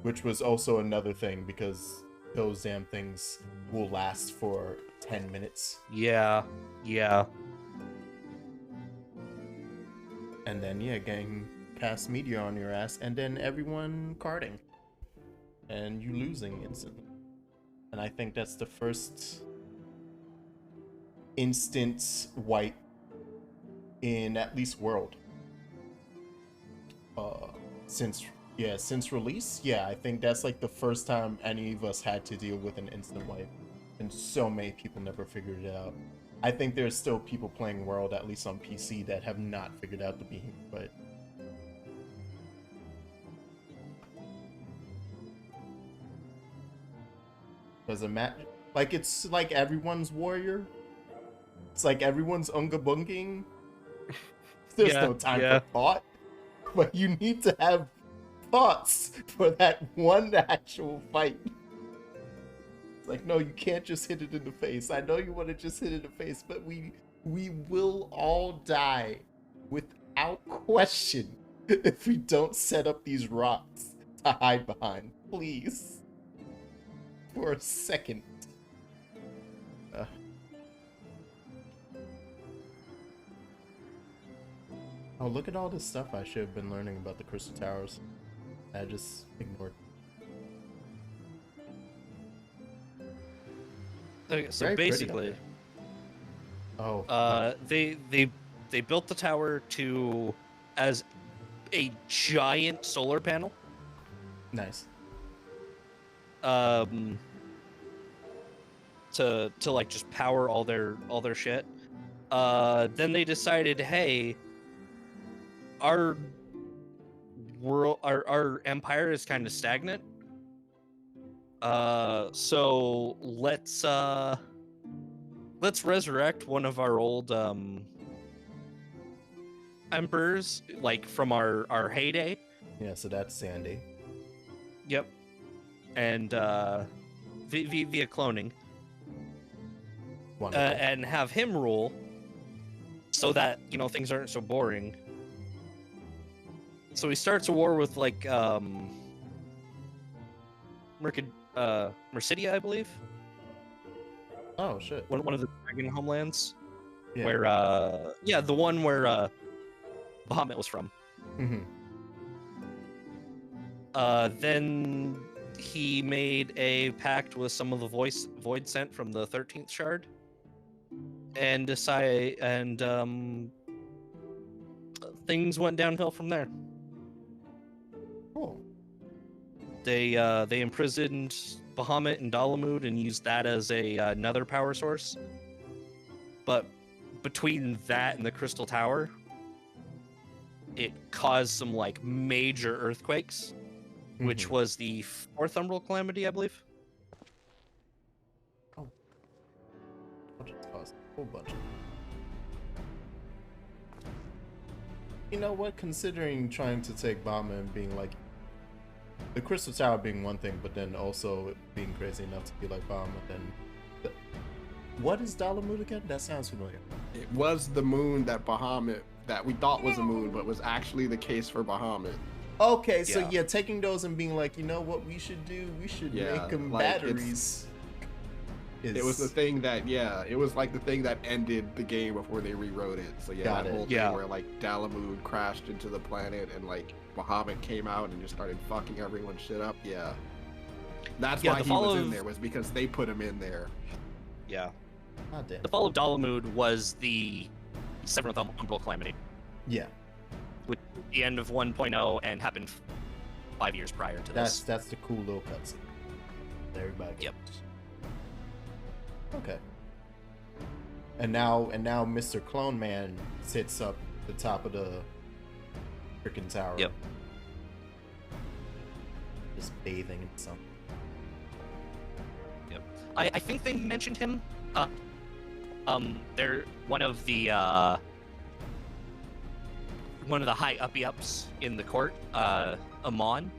which was also another thing, because those damn things will last for 10 minutes. Yeah. And then, yeah, getting cast Meteor on your ass, and then everyone carding. And you losing instantly. And I think that's the first instant wipe in at least World. Since release, yeah, I think that's like the first time any of us had to deal with an instant wipe. And so many people never figured it out. I think there's still people playing World, at least on PC, that have not figured out the Behemoth wipe. Because it's like everyone's warrior. It's like everyone's unga bunging. There's no time for thought. But you need to have thoughts for that one actual fight. It's like, no, you can't just hit it in the face. I know you want to just hit it in the face, but we will all die with without question if we don't set up these rocks to hide behind. Please. For a second. Oh, look at all this stuff I should have been learning about the Crystal Towers. I just ignored. Okay, so Very pretty up basically, there. Oh. they built the tower as a giant solar panel. Nice. To like just power all their shit. Then they decided, hey, our empire is kind of stagnant. So let's resurrect one of our old emperors, like from our heyday. Yeah, so that's Sandy. Yep. And via cloning. Wonderful. And have him rule, so that things aren't so boring. So he starts a war with like Mercidia, I believe. Oh shit. One of the dragon homelands. Yeah. Where the one where Bahamut was from. Mm-hmm. Then he made a pact with some of the void sent from the 13th shard, and things went downhill from there. Cool. They imprisoned Bahamut and Dalamud and used that as another power source. But between that and the Crystal Tower, it caused some like major earthquakes, which was the Fourth Umbral Calamity, I believe. Oh. I'll just pause a whole bunch. You know what? Considering trying to take Bahamut and being like the Crystal Tower being one thing, but then also it being crazy enough to be like Bahamut, then what is Dalamud again? That sounds familiar. It was the moon that Bahamut, that we thought was a moon, but was actually the case for Bahamut. Okay, so yeah, taking those and being like, you know what we should do? We should make them like batteries. It was the thing that, it was like the thing that ended the game before they rewrote it. So yeah, Got that it. whole thing where like Dalamud crashed into the planet and like Bahamut came out and just started fucking everyone's shit up. Yeah, that's why he was in there, was because they put him in there. Yeah. Oh, damn. The fall of Dalamud was the Seventh Umbral Calamity. Yeah. With the end of 1.0 and happened 5 years prior to this. That's the cool little cutscene. Everybody gets. Yep. Okay. And now Mr. Clone Man sits up the top of the freaking tower. Yep. Just bathing in something. Yep. I think they mentioned him. They're one of the high uppy-ups in the court, Amon.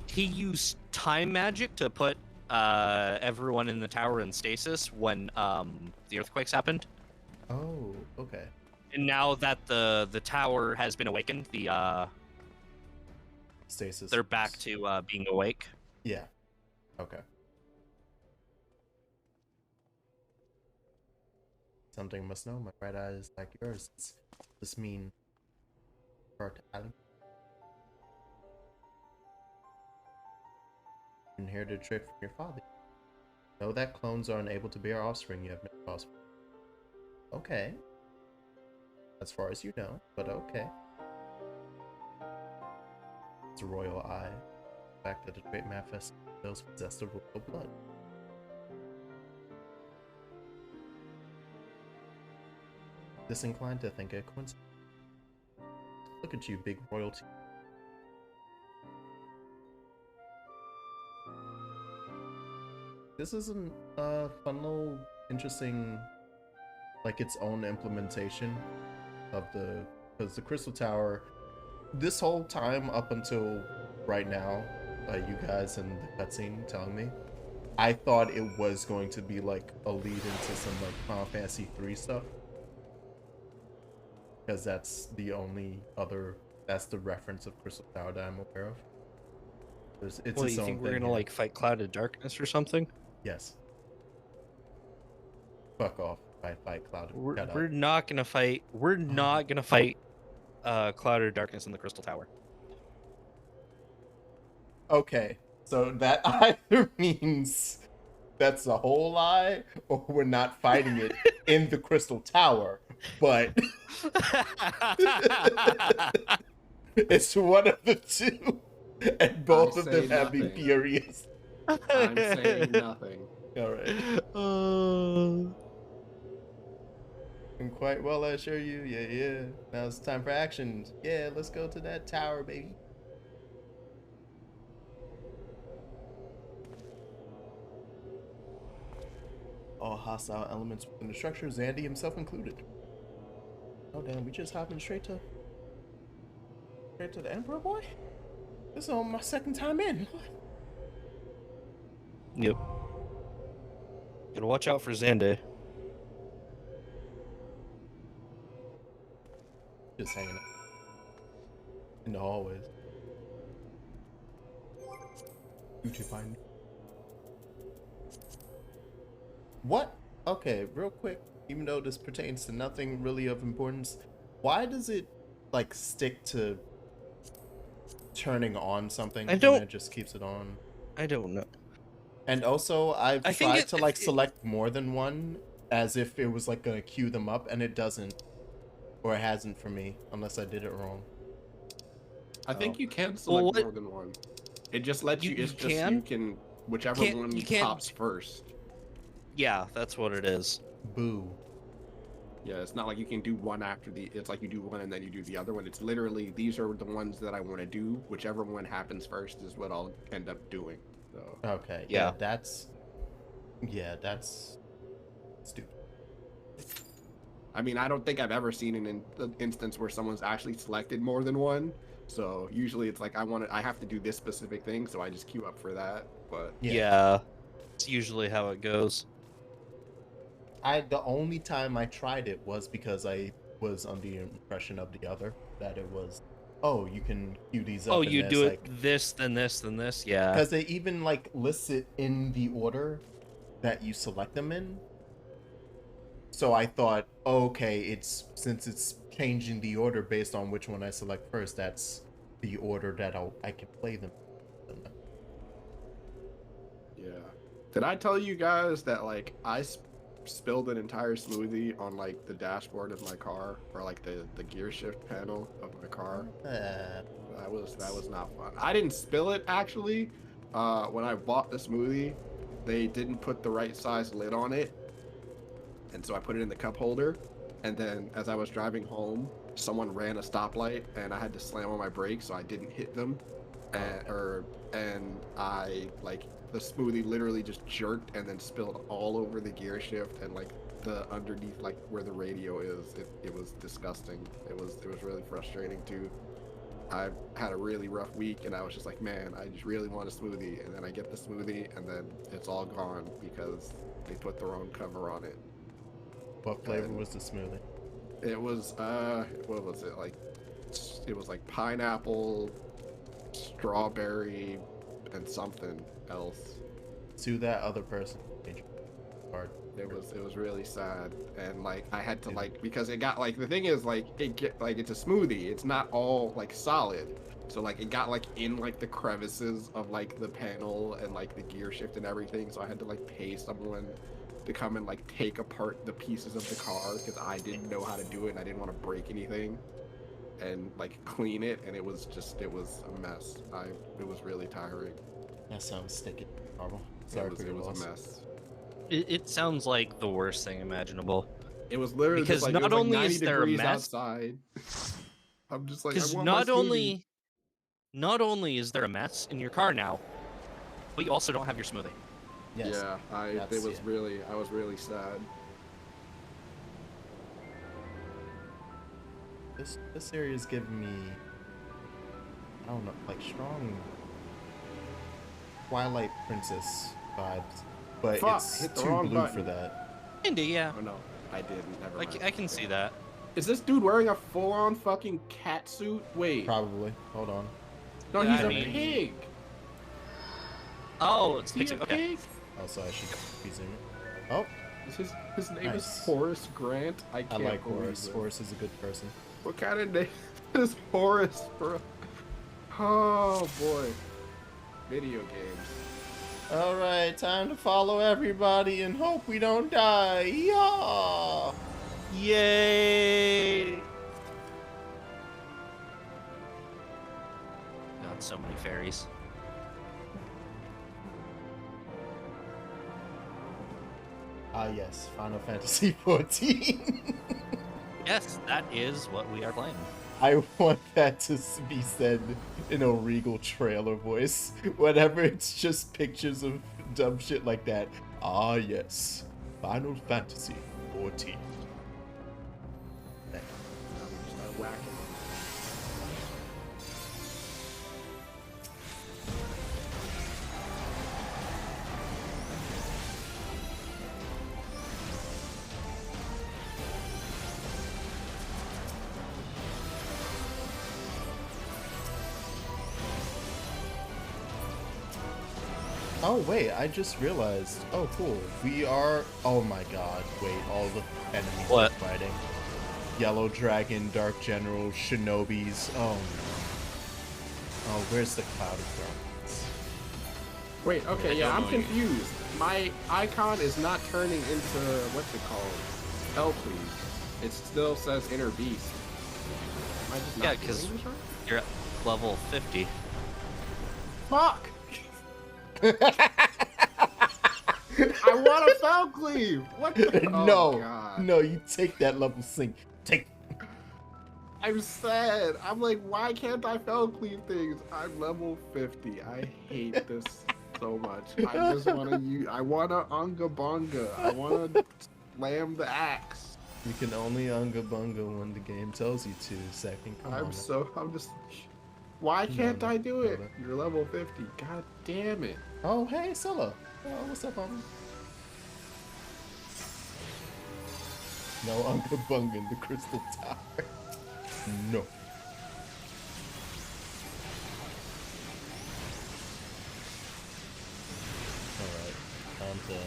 He used time magic to put everyone in the tower in stasis when the earthquakes happened. Oh, okay. And now that the tower has been awakened, the stasis. They're back to being awake. Yeah. Okay. Something must know. My right eye is like yours. Does this mean fertility? Inherited trait from your father. Know that clones are unable to bear offspring. You have no offspring. Okay. As far as you know, but okay. It's a royal eye. The fact that the trait manifests those possessed of royal blood. Disinclined to think a coincidence. Look at you, big royalty. This isn't a fun little interesting, like its own implementation of because the Crystal Tower, this whole time up until right now, you guys in the cutscene telling me, I thought it was going to be like a lead into some like Final Fantasy 3 stuff. because that's the only other, that's the reference of Crystal Tower that I'm aware of. It's Well, its you own think we're thing gonna here. like fight Clouded Darkness or something? Yes. Fuck off. Fight Clouded. We're not gonna fight. We're not gonna fight Clouded Darkness in the Crystal Tower. Okay, so that either means that's a whole lie, or we're not fighting it in the Crystal Tower, but it's one of the two, and both of them have me nothing. furious. I'm saying nothing. Alright. And quite well, I assure you. Yeah. Now it's time for action. Yeah, let's go to that tower, baby. All hostile elements within the structure, Zandy himself included. Oh damn, we just hopping straight to the Emperor, boy? This is on my second time in. Yep. Gotta watch out for Xande. Just hanging out in the hallways. YouTube find me. What? Okay, real quick, even though this pertains to nothing really of importance, why does it like stick to turning on something and it just keeps it on? I don't know. And also, I've I think tried to like select more than one as if it was like gonna queue them up, and it doesn't. Or it hasn't for me, unless I did it wrong. I think you can select more than one. It just lets you, you can, whichever one pops first. Yeah, that's what it is. Boo. Yeah, it's not like you can do one after the, it's like you do one and then you do the other one. It's literally, these are the ones that I want to do. Whichever one happens first is what I'll end up doing. So. Okay, yeah, that's stupid. I mean, I don't think I've ever seen an instance where someone's actually selected more than one. So usually it's like I have to do this specific thing, so I just queue up for that. But yeah, it's usually how it goes. The only time I tried it was because I was under the impression of the other, that it was, oh, you can queue these up. Oh, you do it like, this, then this, then this, yeah. Because they even like lists it in the order that you select them in. So I thought, okay, since it's changing the order based on which one I select first, that's the order that I can play them. Yeah. Did I tell you guys that like I spilled an entire smoothie on like the dashboard of my car, or like the gear shift panel of my car? That was not fun. I didn't spill it actually. When I bought the smoothie, they didn't put the right size lid on it. And so I put it in the cup holder, and then as I was driving home, someone ran a stoplight, and I had to slam on my brakes so I didn't hit them, and I like the smoothie literally just jerked and then spilled all over the gear shift and like the underneath like where the radio is. It was disgusting. It was really frustrating too. I had a really rough week, and I was just like, man, I just really want a smoothie, and then I get the smoothie, and then it's all gone because they put the wrong cover on it. What flavor was the smoothie? It was, what was it? Like, it was like pineapple, strawberry, and something else. To that other person. It was really sad. And like, I had to like, because it got like, the thing is like, it's a smoothie. It's not all like solid. So like, it got like in like the crevices of like the panel and like the gear shift and everything. So I had to like pay someone to come and like take apart the pieces of the car because I didn't know how to do it and I didn't want to break anything, and like clean it, and it was a mess. It was really tiring. That sounds sticky. Horrible. Sorry, it was a mess. It sounds like the worst thing imaginable. It was literally because just like, not only like is there a mess outside. I'm just like, because not only is there a mess in your car now, but you also don't have your smoothie. Yes. Yeah, I was really sad. This area is giving me, I don't know, like strong Twilight Princess vibes, but it's too blue for that. Indeed, yeah. Oh no, I didn't. Never mind. I can see that. Is this dude wearing a full-on fucking cat suit? Wait. Probably. Hold on. No, Yeah, he's I a mean- pig. Oh, it's Is he a okay. pig? Oh, so I should be zooming. Oh, His name Nice. is Horace Grant. I I can't like believe Horace. it. Horace is a good person. What kind of name is Horace, bro? Oh boy. Video games. All right, time to follow everybody and hope we don't die. Yeah. Yay! God, so many fairies. Ah, yes, Final Fantasy XIV. Yes, that is what we are playing. I want that to be said in a regal trailer voice. Whenever it's just pictures of dumb shit like that. Ah, yes, Final Fantasy XIV. Start whacking. Oh, wait, I just realized. Oh, cool. We are. Oh my god, wait, all the enemies What? we're fighting. Yellow Dragon, Dark General, Shinobis. Oh no. Oh, where's the Cloud of Darkness? Wait, okay, I yeah, don't I'm know you. confused. My icon is not turning into what's it called? Hellcleave. It still says Inner Beast. Am I just not Yeah, doing 'cause- this right? You're at level 50. Fuck! I want a Hellcleave! What the? Oh, No, God. no, you take that level sync. Take. I'm sad. I'm like, why can't I Hellcleave things? I'm level 50. I hate this so much. I just want to use. I want to Unga Bunga. I want to slam the axe. You can only Unga Bunga when the game tells you to, second. Come on. I'm just. Why can't no, I do it? no. You're level 50. God damn it. Oh, hey, Scylla. Oh, what's up, homie? No Unga Bunga in the Crystal Tower. No. Alright, time to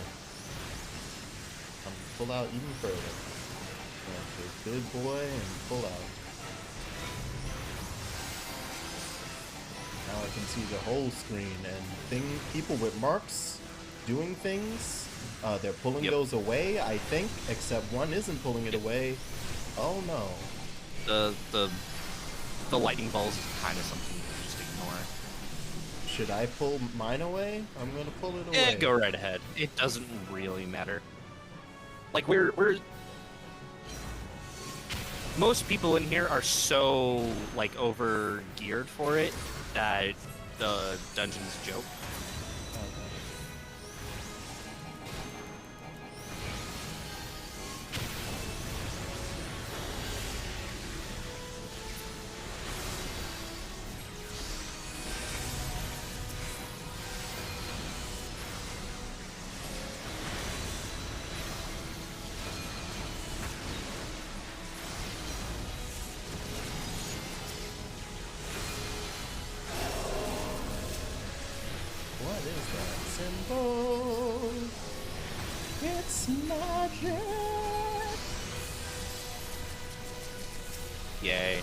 pull out even further. Okay, good boy, and pull out. Now I can see the whole screen and people with marks doing things. They're pulling Yep. those away, I think, except one isn't pulling it away. Oh no. The lightning balls is kind of something you can just ignore. Should I pull mine away? I'm gonna pull it away. Yeah, go right ahead. It doesn't really matter. Like we're most people in here are so like over geared for it that the dungeon's a joke. What is that symbol? It's magic. Yay.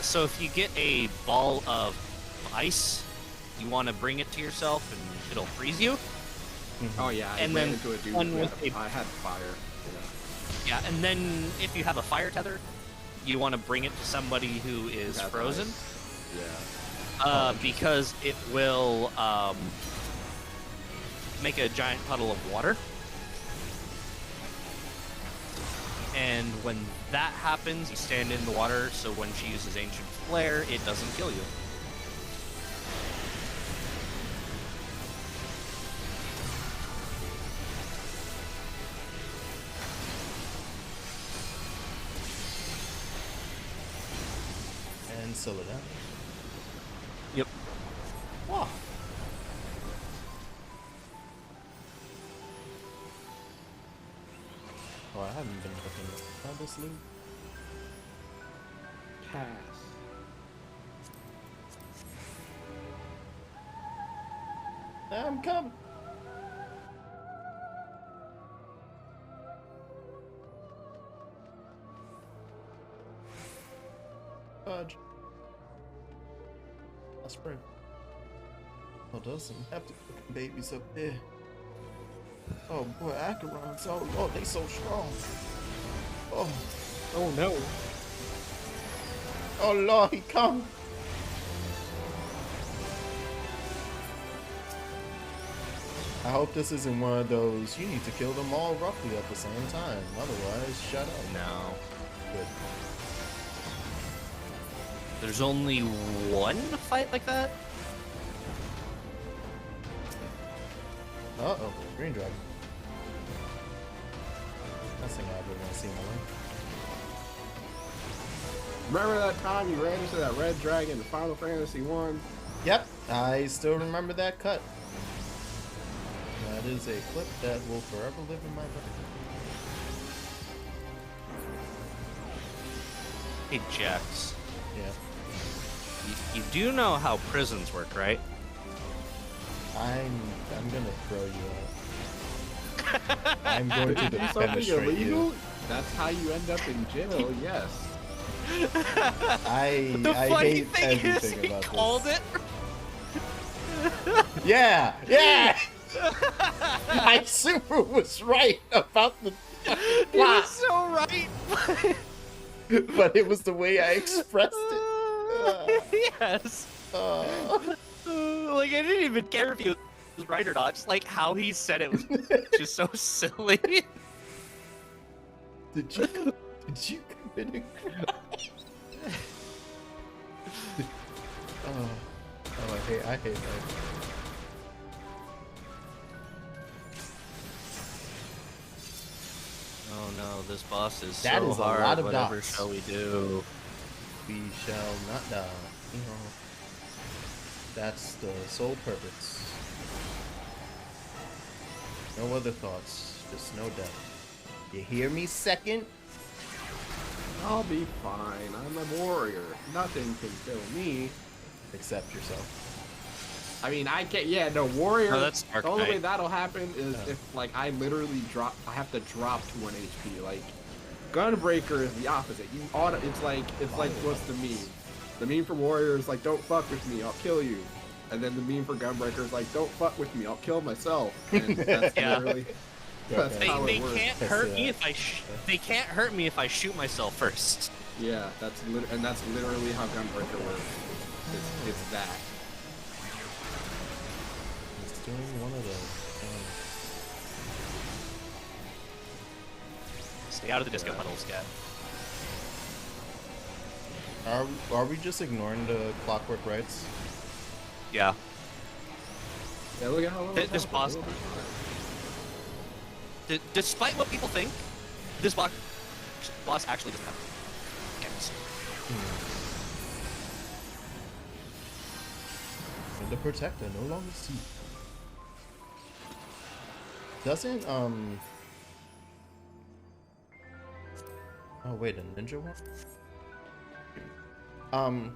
So if you get a ball of ice, you want to bring it to yourself and it'll freeze you. Oh yeah, I And ran then into a dude one who with I had fire. Yeah. Yeah, and then if you have a fire tether, you want to bring it to somebody who is That's frozen. nice. Yeah. Because it will make a giant puddle of water. And when that happens, you stand in the water, so when she uses Ancient Flare, it doesn't kill you. And seal it down. Yep. Wow. Oh, I haven't been looking at this league. Pass. I'm coming. Fudge. I'll spring. Oh, doesn't have to fucking babies up there. Oh boy, Acherons. Oh lord, they so strong. Oh. Oh no. Oh lord, he come. I hope this isn't one of those, you need to kill them all roughly at the same time. Otherwise, shut up. No. Good. There's only one fight like that? Uh-oh, green dragon. That's the thing I ever want to see in my life. Remember that time you ran into that red dragon in Final Fantasy 1? Yep, I still remember that cut. That is a clip that will forever live in my brain. Hey, Jax. Yeah. You do know how prisons work, right? I'm gonna throw you out. I'm going to Do something demonstrate illegal? you. That's how you end up in jail, yes. I funny hate thing is, everything he about called this. it. Yeah, yeah. I super was right about the He plot, was so right. but it was the way I expressed it. Yes. Like, I didn't even care if he was right or not. Just like how he said it was just so silly. Did you commit a crime? Oh, I hate that. Oh no, this boss is That so is a hard. lot of Whatever dots. shall we do? We shall not die. You know, that's the sole purpose. No other thoughts, just no death. You hear me, second? I'll be fine. I'm a warrior. Nothing can kill me. Except yourself. I mean, I can't. Yeah, no, warrior. No, that's the Dark only way Knight. that'll happen is if, like, I literally drop. I have to drop to 1 HP. Like, Gunbreaker is the opposite. You auto. It's like what's the meme? The meme for warrior is like, don't fuck with me, I'll kill you. And then the meme for Gunbreaker is like, don't fuck with me, I'll kill myself. And that's Yeah. literally. That's how They it works. can't hurt me if they can't hurt me if I shoot myself first. Yeah, that's literally how Gunbreaker works. It's that. It's doing one of those. Stay out of the disco puddles, Cat. Are we just ignoring the clockwork rights? Yeah. Yeah, look at how little This boss. Despite what people think, this boss actually doesn't have mechanics. And the protector no longer see. Doesn't oh wait, a ninja one?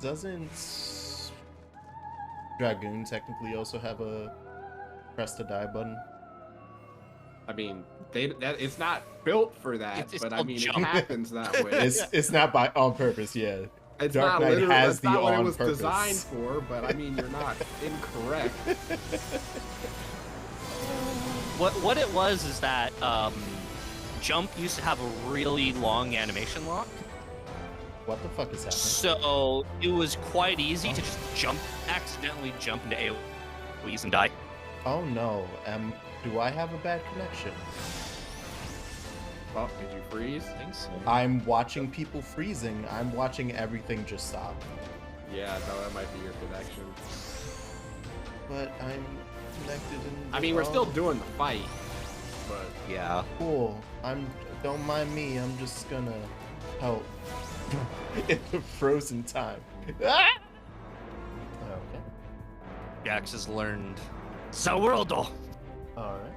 Doesn't Dragoon technically also have a press to die button? I mean, it's not built for that, It's but I called mean, jump. it happens that way. It's not by on purpose, yeah. It's Dark not Knight literally, has that's not the what it on was purpose. designed for, but I mean, you're not incorrect. What it was is that Jump used to have a really long animation lock, What the fuck is happening? so it was quite easy to just accidentally jump into AoEs and die. Oh no, do I have a bad connection? Well, did you freeze? I think so. I'm watching people freezing. I'm watching everything just stop. Yeah, no, that might be your connection. But I'm connected in I mean, we're still doing the fight, but Yeah. cool. Don't mind me. I'm just gonna help in the frozen time. Ah! Okay. Jax has learned Zawurldle. All right.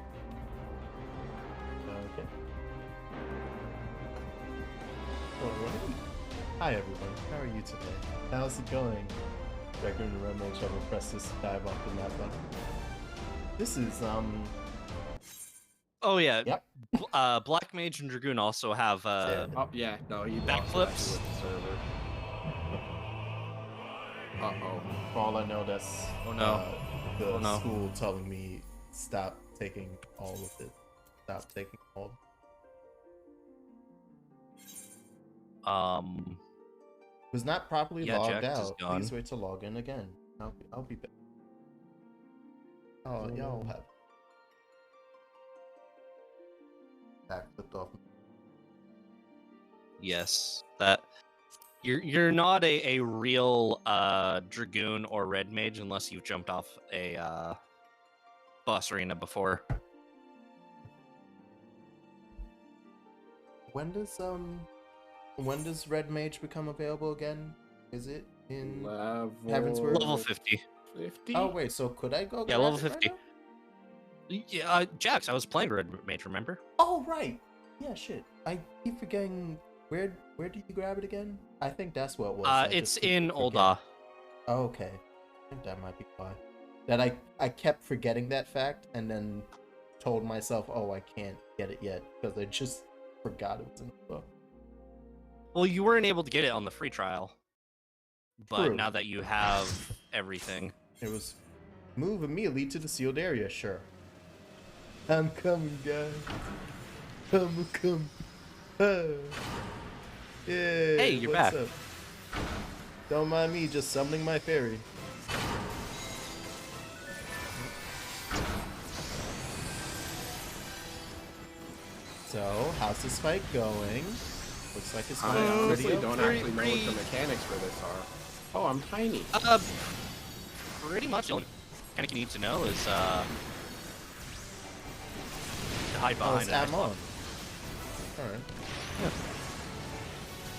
Hi everyone, how are you today? How's it going? Dragon and Red Mage ever press this dive off the map button? This is Oh yeah. Yep. Black Mage and Dragoon also have Oh yeah, no, he lost backflips. with the server. Uh-oh. For all I know, that's Oh no. The Oh, no. school telling me stop taking all of it. Stop taking all. Was not properly Yeah, logged Jax is out. gone. Please wait to log in again. I'll be back. Oh, y'all have backflipped off. Yes, that you're not a real Dragoon or Red Mage unless you've jumped off a boss arena before. When does Red Mage become available again? Is it in Heavensward? Level 50. 50? Oh wait, so could I go? Yeah, grab level it right 50. now? Yeah, Jax, I was playing Red Mage, remember? Oh right. Yeah, shit. I keep forgetting. Where do you grab it again? I think that's what it was. I It's just keep in forgetting. Ul'dah. Oh, okay. I think that might be why. That I kept forgetting that fact and then told myself, oh, I can't get it yet because I just forgot it was in the book. Well, you weren't able to get it on the free trial, but True. now that you have everything, It was move immediately to the sealed area. Sure. I'm coming, guys. Come. Yeah. Hey, you're what's back. Up? Don't mind me just summoning my fairy. So, how's this fight going? Looks like it's I going honestly pretty don't okay. actually know what the mechanics for this are. Oh, I'm tiny. pretty much the only mechanic you need to know is to hide Oh, behind it's it. Amon. Alright. Yeah.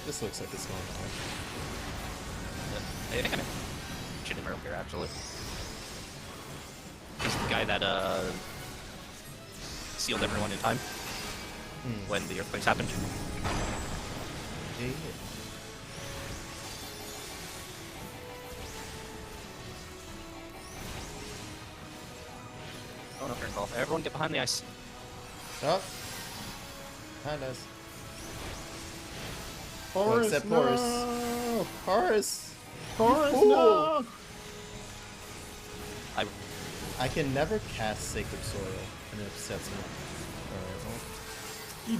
This looks like it's going on. I think I mentioned him earlier, actually. He's the guy that sealed everyone in time when the earthquakes happened. Yeah. Oh no, fair call. Everyone get behind the ice. Oh. Behind us. Horace, except no! Horace. Horace! Horace, You fool! no! I can never cast Sacred Soil, and it upsets me.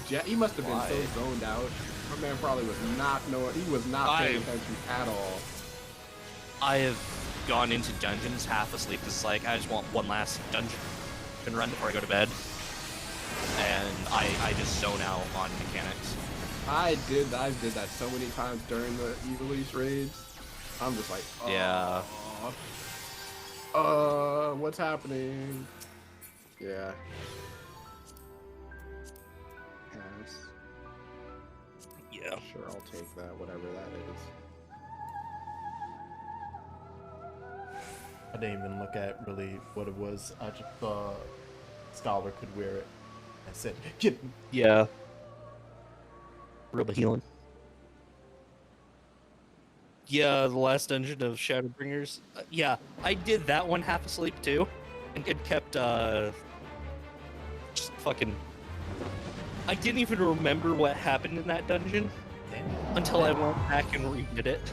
Alright, He must have been Why? so zoned out. My man probably was not knowing. He was not paying attention at all. I have gone into dungeons half asleep. It's like, I just want one last dungeon run before I go to bed. And I just zone out on mechanics. I did that so many times during the Evilise raids. I'm just like, oh, Yeah. what's happening? Yeah. Pass. Yeah. Sure, I'll take that, whatever that is. I didn't even look at really what it was. I just thought Scholar could wear it. I said, get me. Yeah. Real healing. Yeah, the last dungeon of Shadowbringers. Yeah, I did that one half asleep too, and it kept just fucking. I didn't even remember what happened in that dungeon until I went back and redid it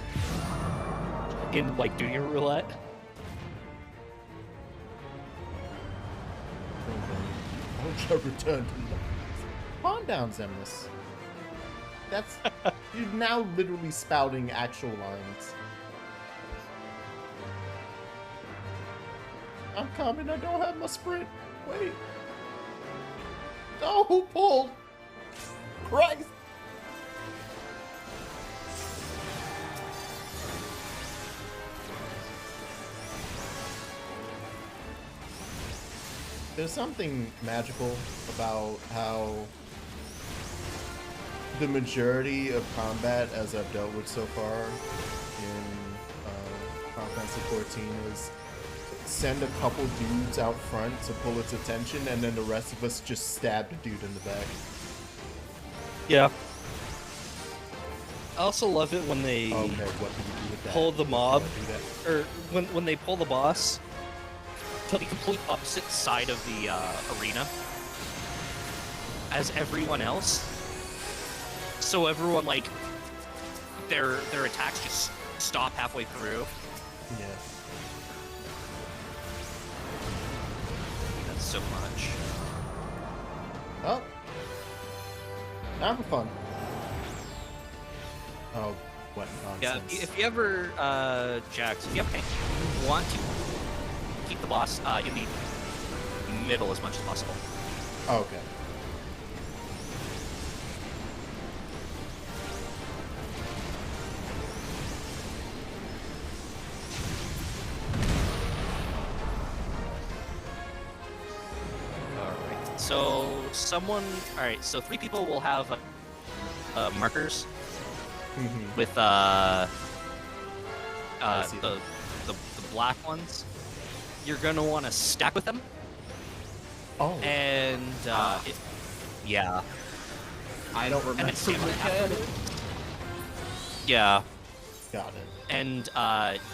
in like Duty Roulette. Ultra return to life. Calm down, Zemnis. That's you're now literally spouting actual lines. I'm coming. I don't have my sprint. Wait. No, who pulled? Christ. There's something magical about how the majority of combat, as I've dealt with so far in Final Fantasy XIV, is send a couple dudes out front to pull its attention, and then the rest of us just stab the dude in the back. Yeah. I also love it when they Okay, what do you do with that? pull the mob, How do I do that? or when they pull the boss to the complete opposite side of the arena as everyone else. So everyone, like, their attacks just stop halfway through. Yeah. That's so much. Oh. Now for fun. Oh, what Yeah, nonsense. if you ever, Jax, if you want to keep the boss in the middle as much as possible. Oh, okay. Alright, so alright, so 3 people will have markers with see the black ones. You're gonna want to stack with them, Oh. and yeah, I don't and remember then stay the on it after. mechanic. Yeah, Got it. and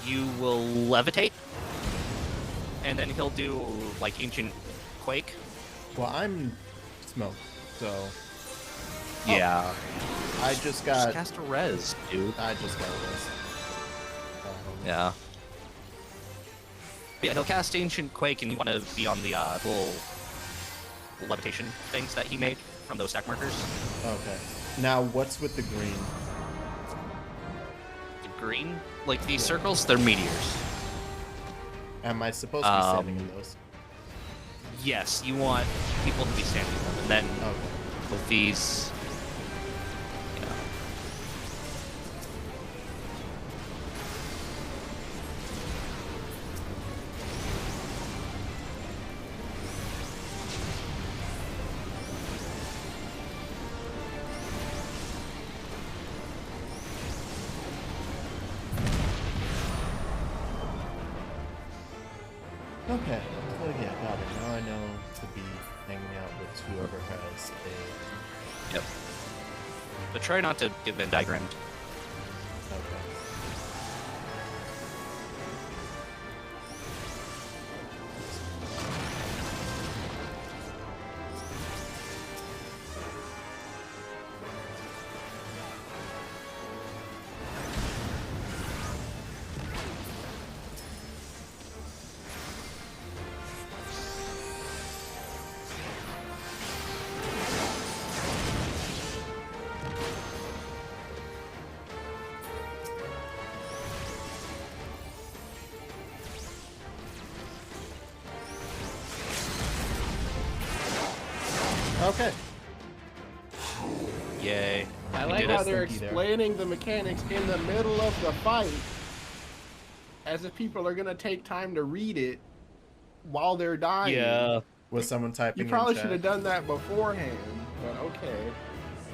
you will levitate, and then he'll do like ancient quake. Well, I'm smoked, so Yeah, I just just got. cast a res, dude. I just got this. Yeah. Yeah, he'll cast Ancient Quake, and you want to be on the little levitation things that he made from those stack markers. Okay. Now, what's with the green? The green, like these circles, they're meteors. Am I supposed to be standing in those? Yes, you want people to be standing in them, and then Okay. with these, you know. Okay. Oh yeah, got it. Now I know to be hanging out with whoever has a. Yep. But try not to get Venn diagrammed. Okay. Okay. Yay. I We like did how it. they're Stinky there. explaining the mechanics in the middle of the fight, as if people are gonna take time to read it while they're dying. Yeah. Was someone typing You probably in should have chat? done that beforehand, but okay.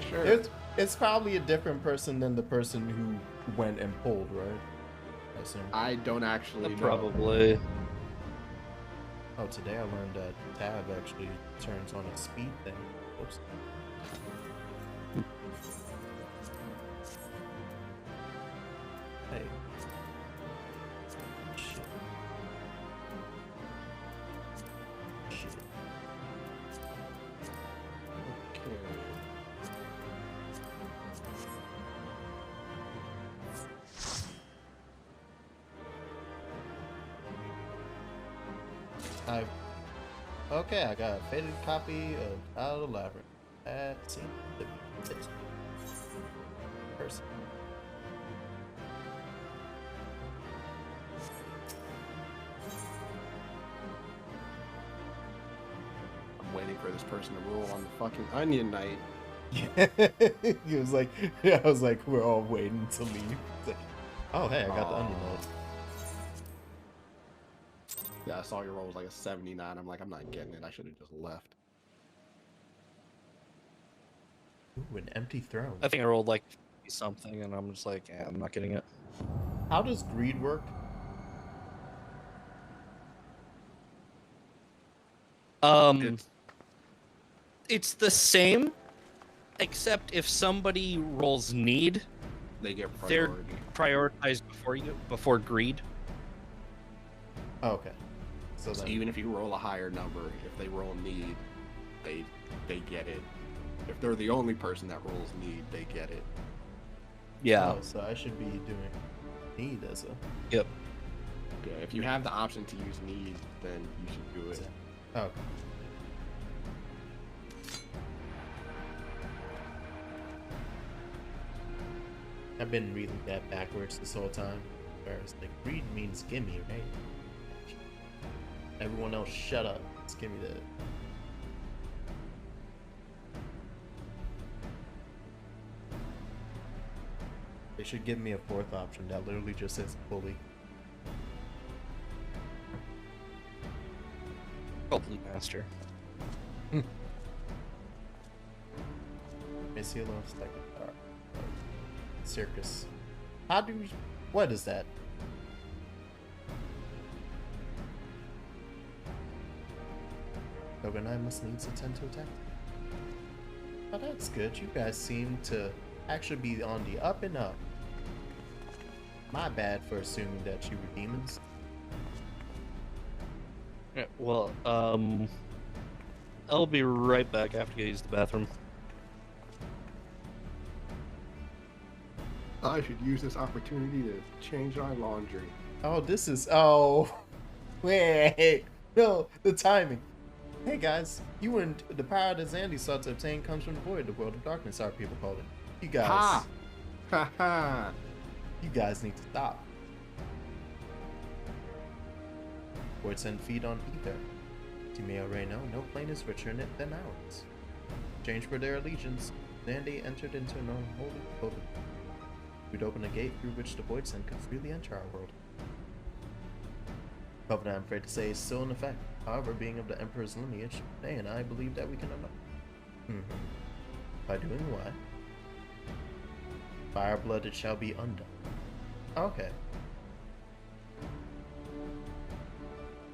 Sure. It's probably a different person than the person who went and pulled, right? I assume. I don't actually know. Probably. Oh, today I learned that tab actually turns on a speed thing. Oops. Hey. Shit. Shit. Okay. Okay, I got a faded copy of Out of the Labyrinth. That seems to be this person. I'm waiting for this person to roll on the fucking Onion Knight. He was like, I was like, we're all waiting to leave. It's like, oh, hey, I got the onion note. Yeah, I saw your roll was like a 79. I'm like, I'm not getting it. I should have just left. Ooh, an empty throne. I think I rolled like something, and I'm just like, yeah, I'm not getting it. How does greed work? It's the same, except if somebody rolls need, They get They're priority. prioritized before greed. Oh, okay. So So then, even if you roll a higher number, if they roll need, they get it. If they're the only person that rolls need, they get it. Yeah. oh, so I should be doing need as a. Yep. Yeah, if you have the option to use need, then you should do it. Oh, okay. I've been reading that backwards this whole time. Whereas like read means gimme, right? Everyone else shut up. Just give me that. They should give me a fourth option that literally just says bully. Complete master. Missilo second Syrcus. How do you, what is that? Dogonai must needs attend to attack. Oh, that's good. You guys seem to actually be on the up and up. My bad for assuming that you were demons. Yeah, well, I'll be right back after I use the bathroom. I should use this opportunity to change my laundry. Oh, this is, oh, wait, no, the timing. Hey guys, you and the power that Zandy sought to obtain comes from the void, the world of darkness, our people call it. You guys, Ha! Ha ha! you guys need to stop. Words and feed on either. You may already know, no plane is richer in it than ours. Change for their allegiance, Zandy entered into an unholy covenant. We'd open a gate through which the void send could freely enter our world. Covenant, I'm afraid to say, is still in effect. However, being of the Emperor's lineage, they and I believe that we can unlock. By doing what? By our blood it shall be undone. Okay.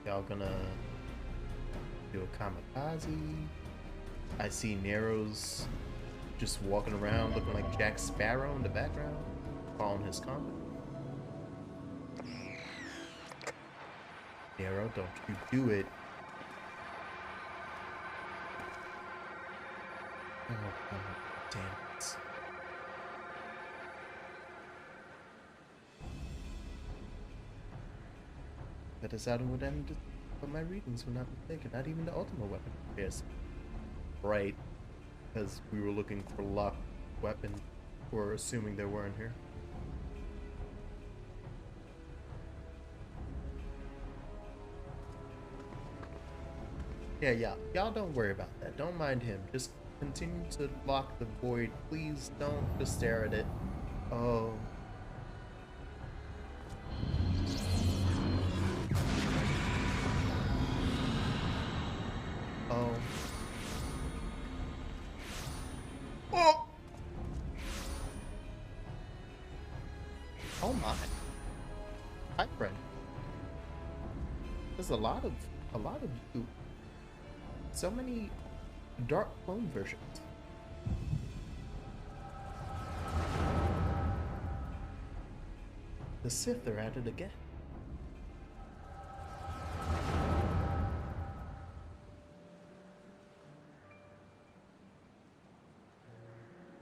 Y'all gonna do a kamikaze? I see Nero's just walking around looking like Jack Sparrow in the background, following his compass. Nero, don't you do it. Oh, damn it. That is out of any of my readings were not mistaken. Not even the ultimate weapon. Yes. Right. Because we were looking for locked weapon. Or assuming there weren't here. Yeah. Y'all don't worry about that. Don't mind him. Just continue to lock the void. Please don't just stare at it. Oh. Oh. Oh! Oh my. Hi, friend. There's a lot of you. So many dark clone versions. The Sith are at it again.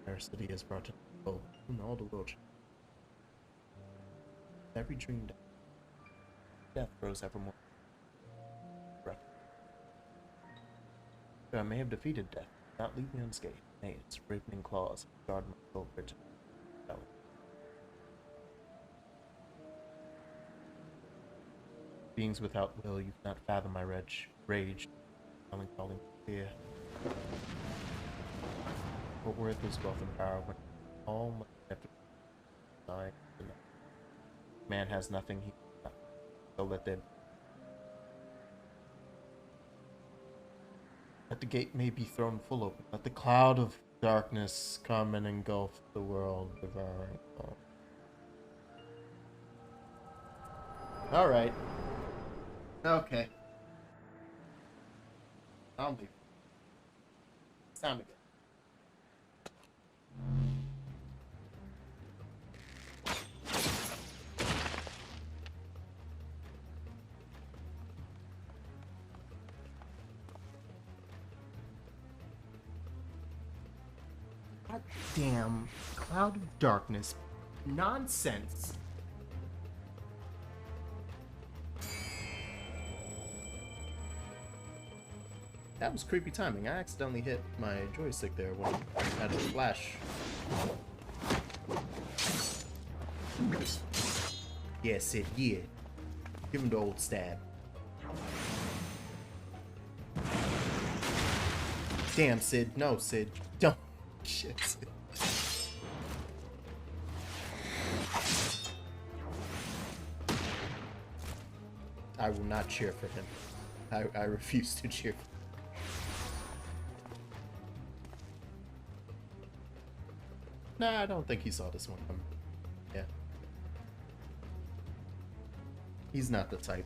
Our city has brought to hope in all the world. Every dream death grows evermore. I may have defeated death, not leave me unscathed. Nay, its ripening claws guard my soul for eternity. Beings without will, you cannot fathom my rage, calling fear. What worth is wealth and power when all my effort die? Man has nothing, he cannot. So let them. Let the gate may be thrown full open. Let the cloud of darkness come and engulf the world, devouring all. Alright. Okay. I'll leave. It's time to go. God damn cloud of darkness. Nonsense. That was creepy timing. I accidentally hit my joystick there when I had a flash. Yeah, Sid, yeah. Give him the old stab. Damn, Sid. No, Sid. Don't. Shit, Sid. I will not cheer for him. I refuse to cheer for him. Nah, I don't think he saw this one coming. Yeah. He's not the type.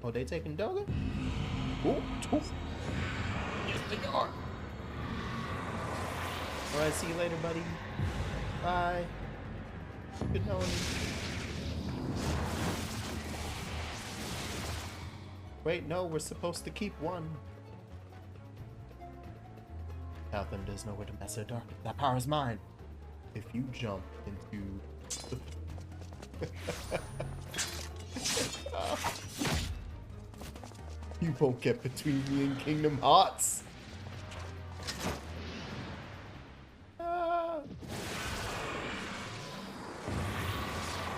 Oh, they taking Doga? Ooh. Yes, they are. Alright, see you later, buddy. Bye. Good knowing you. Wait, no, we're supposed to keep one. Altham does know where to mess with darkness. That power is mine. If you jump into you won't get between me and Kingdom Hearts.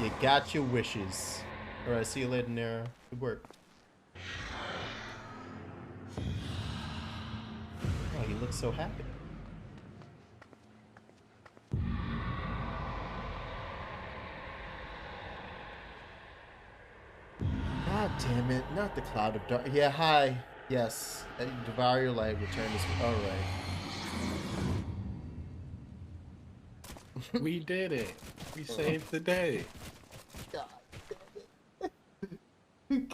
You got your wishes. Alright, see you later, Nara. Good work. Oh, he looks so happy. God damn it, not the cloud of dark. Yeah, hi. Yes. Devour your light, return this. Alright. We did it. We saved the day. God damn it.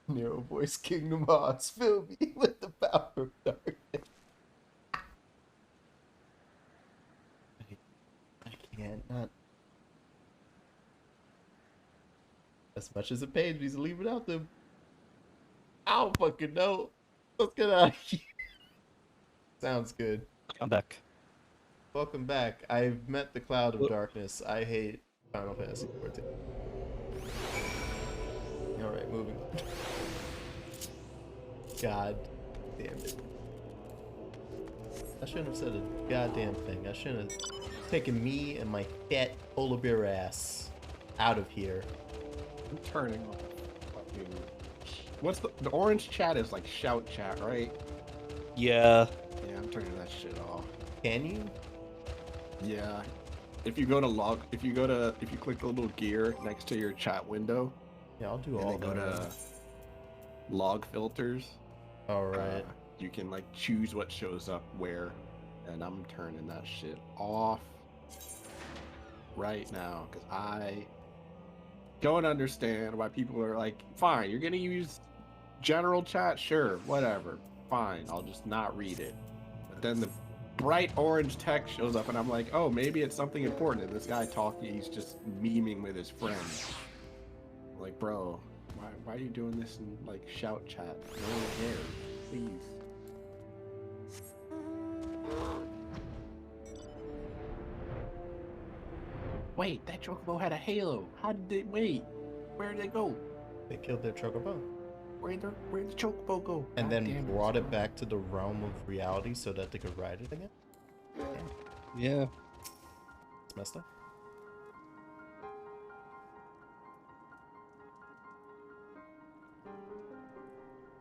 Nero Voice Kingdom Hearts, fill me with the power of darkness. I can't not. As much as it pains me to leave it out there. I don't fucking know. Let's get out of here. Sounds good. I'm back. Welcome back. I've met the cloud of darkness. I hate Final Fantasy XIV. Alright, moving on. God damn it. I shouldn't have said a goddamn thing. I shouldn't have taken me and my fat polar bear ass out of here. I'm turning off fucking... What's the orange chat is like shout chat, right? Yeah. Yeah, I'm turning that shit off. Can you? Yeah. If you click the little gear next to your chat window, Yeah, I'll do and all then go that. to log filters, Alright. you can like choose what shows up where, and I'm turning that shit off right now because I don't understand why people are like, fine, you're gonna use general chat, sure, whatever, fine, I'll just not read it. But then the bright orange text shows up and I'm like, oh, maybe it's something important, and this guy talking, he's just memeing with his friends. I'm like, bro, why are you doing this in like shout chat? No one cares, please. Wait, that chocobo had a halo. How did they wait? Where did they go? They killed their chocobo. Where'd the chocobo go? And God then damn brought it back to the realm of reality so that they could ride it again? Damn, Yeah. it's messed up.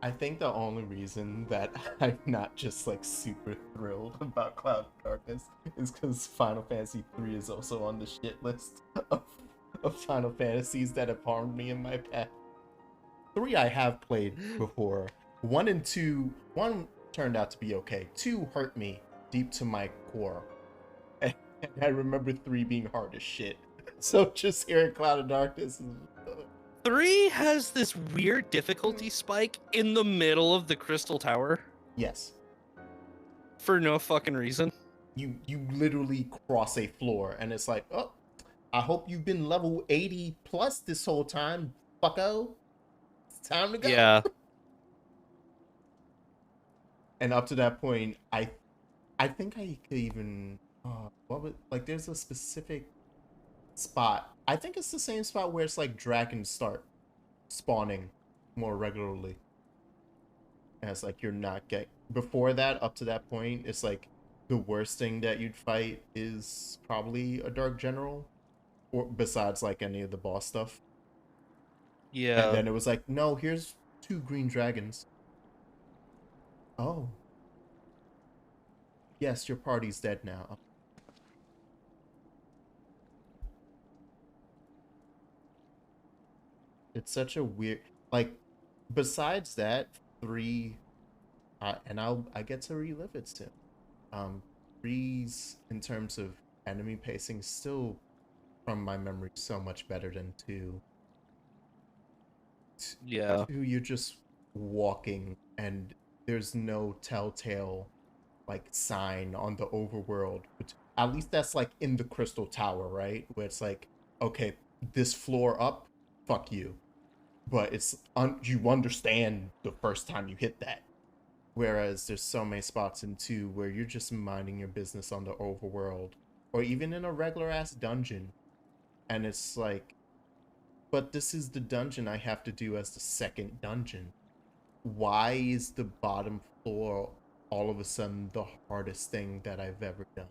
I think the only reason that I'm not just like super thrilled about Cloud of Darkness is because Final Fantasy III is also on the shit list of Final Fantasies that have harmed me in my past. 3 I have played before. 1 and 2, 1 turned out to be okay. 2 hurt me deep to my core. And I remember 3 being hard as shit. So just hearing Cloud of Darkness is... 3 has this weird difficulty spike in the middle of the Crystal Tower Yes. for no fucking reason. You literally cross a floor and it's like, oh, I hope you've been level 80 plus this whole time, fucko. It's time to go. Yeah. And up to that point, I think I could even what would like there's a specific spot. I think it's the same spot where it's like dragons start spawning more regularly. And it's like you're not getting before that, up to that point, it's like the worst thing that you'd fight is probably a dark general, or besides like any of the boss stuff. Yeah. And then it was like, no, here's 2 green dragons. Oh. Yes, your party's dead now. It's such a weird, like, besides that, 3, and I get to relive it soon. 3's in terms of enemy pacing still, from my memory, so much better than 2. Yeah. 2, you're just walking and there's no telltale like sign on the overworld, which at least that's like in the Crystal Tower, right? Where it's like, okay, this floor up, fuck you. But it's you understand the first time you hit that. Whereas there's so many spots in 2 where you're just minding your business on the overworld, or even in a regular ass dungeon, and it's like, but this is the dungeon I have to do as the second dungeon. Why is the bottom floor all of a sudden the hardest thing that I've ever done?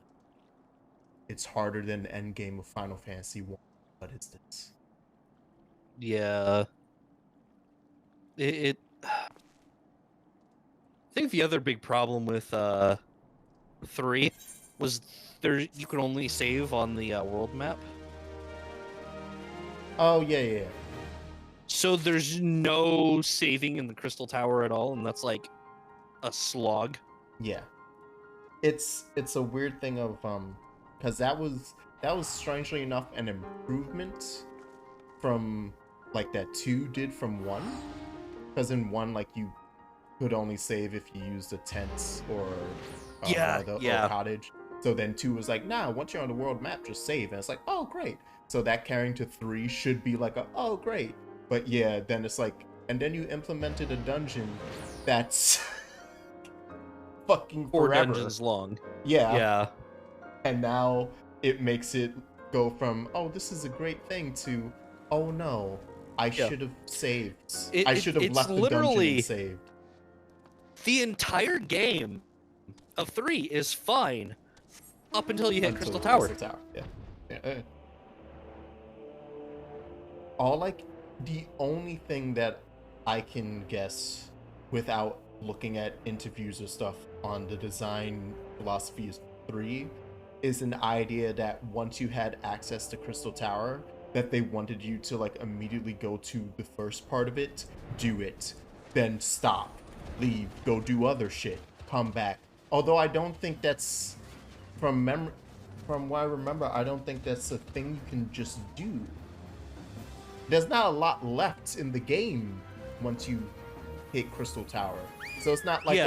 It's harder than the endgame of Final Fantasy 1. What is this? Yeah. I think the other big problem with 3 was you can only save on the world map. Oh, yeah. So there's no saving in the Crystal Tower at all, and that's like a slog. Yeah. It's a weird thing of because that was strangely enough an improvement from like that 2 did from 1. Because in 1, like, you could only save if you used a tent or or cottage. So then 2 was like, nah, once you're on the world map, just save. And it's like, oh, great. So that carrying to 3 should be like oh, great. But yeah, then it's like, and then you implemented a dungeon that's fucking 4 forever. dungeons long. Yeah. And now it makes it go from, oh, this is a great thing, to, oh no, I should have saved. I should have left the dungeon and saved. The entire game of 3 is fine up until you hit Crystal Tower. Yeah. The only thing that I can guess without looking at interviews or stuff on the design philosophy of 3 is an idea that once you had access to Crystal Tower, that they wanted you to like immediately go to the first part of it, do it, then stop, leave, go do other shit, come back. Although I don't think that's, from what I remember, I don't think that's a thing you can just do. There's not a lot left in the game once you hit Crystal Tower. So it's not like,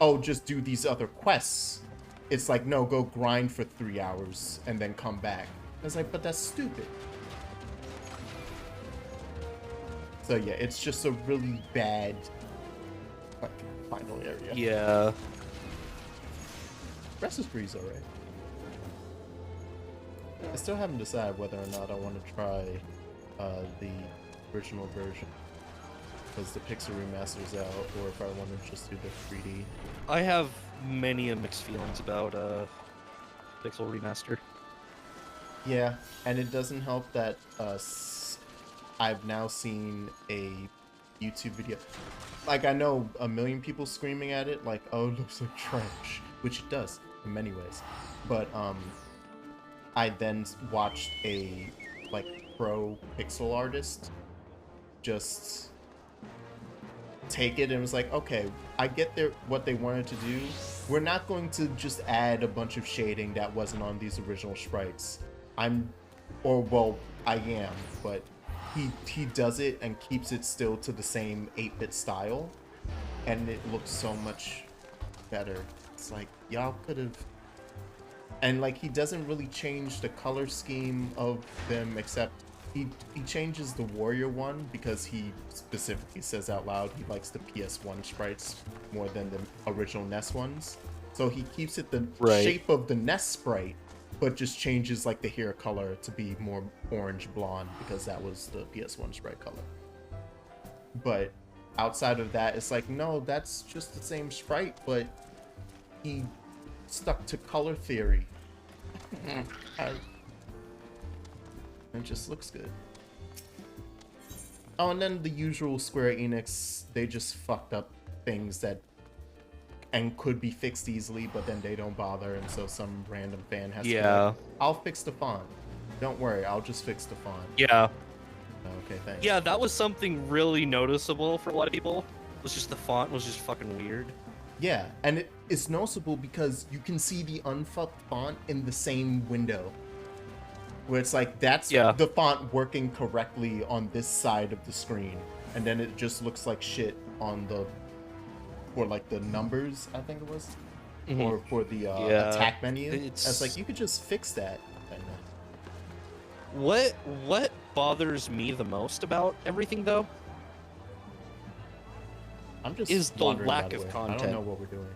oh, just do these other quests. It's like, no, go grind for 3 hours and then come back. It's like, but that's stupid. So yeah, it's just a really bad final area. Yeah. Rest is Free's alright. I still haven't decided whether or not I want to try the original version, because the Pixel remaster's out, or if I want to just do the 3D. I have many mixed feelings about Pixel remaster. Yeah, and it doesn't help that I've now seen a YouTube video. Like, I know a million people screaming at it, like, oh, it looks like trash, which it does in many ways. But I then watched a like pro pixel artist just take it and was like, okay, I get what they wanted to do. We're not going to just add a bunch of shading that wasn't on these original sprites. I am, but he does it and keeps it still to the same 8-bit style, and it looks so much better. It's like, y'all could have And like he doesn't really change the color scheme of them, except he changes the warrior one because he specifically says out loud he likes the PS1 sprites more than the original NES ones. So he keeps it the shape of the NES sprite, but just changes like the hair color to be more orange blonde because that was the PS1 sprite color. But outside of that, it's like, no, that's just the same sprite, but he stuck to color theory. It just looks good. Oh, and then the usual Square Enix, they just fucked up things that and could be fixed easily, but then they don't bother, and so some random fan has to be like, I'll fix the font. Don't worry, I'll just fix the font. Yeah. Okay, thanks. Yeah, that was something really noticeable for a lot of people. It was just the font was just fucking weird. Yeah, and it's noticeable because you can see the unfucked font in the same window. Where it's like, that's the font working correctly on this side of the screen. And then it just looks like shit on the, for like the numbers, I think it was. Or for the attack menu. It's like, you could just fix that. What bothers me the most about everything, though, is the lack of content. I don't know what we're doing.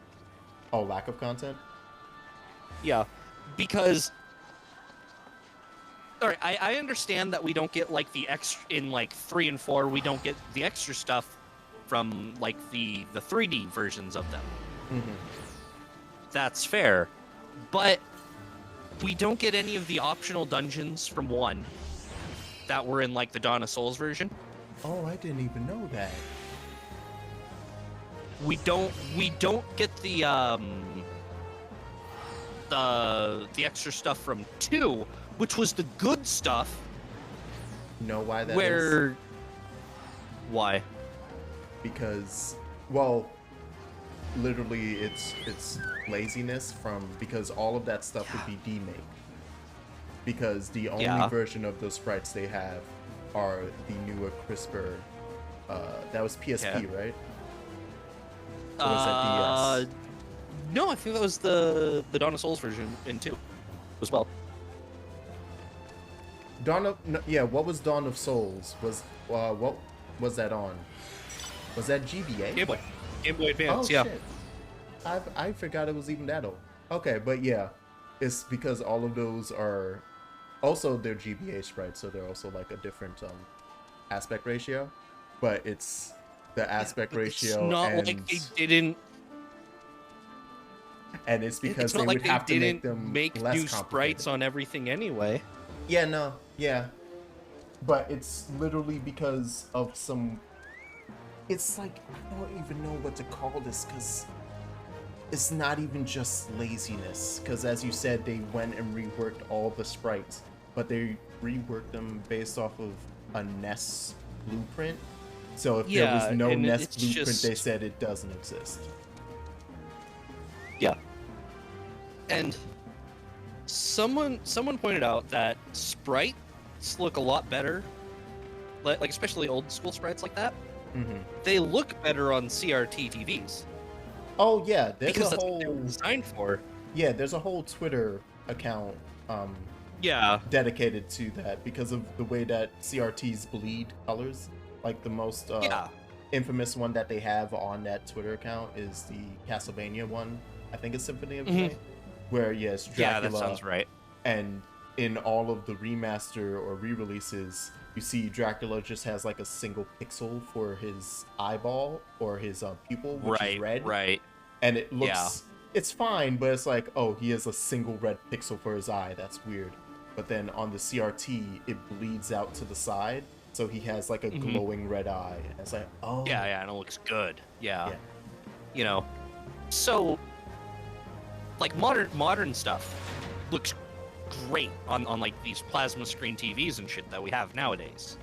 Oh, lack of content? Yeah, because... Alright, I understand that we don't get, like, the extra... In, like, 3 and 4, we don't get the extra stuff from, like, the 3D versions of them. That's fair. But we don't get any of the optional dungeons from 1 that were in, like, the Dawn of Souls version. Oh, I didn't even know that. We don't get the extra stuff from 2, which was the good stuff. Know why that is? Why? Because, well, literally it's laziness because all of that stuff would be demake. Because the only version of those sprites they have are the newer, crisper. That was PSP, right? Or was that DS? No, I think that was the Dawn of Souls version in 2 as well. What was Dawn of Souls? What was that on? Was that GBA? Game Boy Advance, oh, shit. I forgot it was even that old. Okay, but yeah, it's because all of those are also they're GBA sprites, so they're also like a different aspect ratio. But it's the aspect ratio. It's not and, like they didn't. And it's because they would have to make them less new sprites on everything anyway. Yeah, no, yeah. But it's literally because of some... It's like, I don't even know what to call this, because it's not even just laziness. Because as you said, they went and reworked all the sprites, but they reworked them based off of a NES blueprint. So if there was no NES blueprint, they said it doesn't exist. Yeah. And someone pointed out that sprites look a lot better, like especially old school sprites like that. They look better on CRT TVs. Oh yeah, there's because a that's whole what they were designed for. Yeah, there's a whole Twitter account dedicated to that because of the way that CRTs bleed colors. Like the most infamous one that they have on that Twitter account is the Castlevania one. I think it's Symphony of the Night, where yes, Dracula. Yeah, that sounds right. And in all of the remaster or re-releases, you see Dracula just has like a single pixel for his eyeball or his pupil, which is red. Right. And it looks, it's fine, but it's like, oh, he has a single red pixel for his eye. That's weird. But then on the CRT, it bleeds out to the side, so he has like a glowing red eye. And it's like, oh. Yeah, and it looks good. Yeah. You know, so like modern stuff looks great on like these plasma screen TVs and shit that we have nowadays.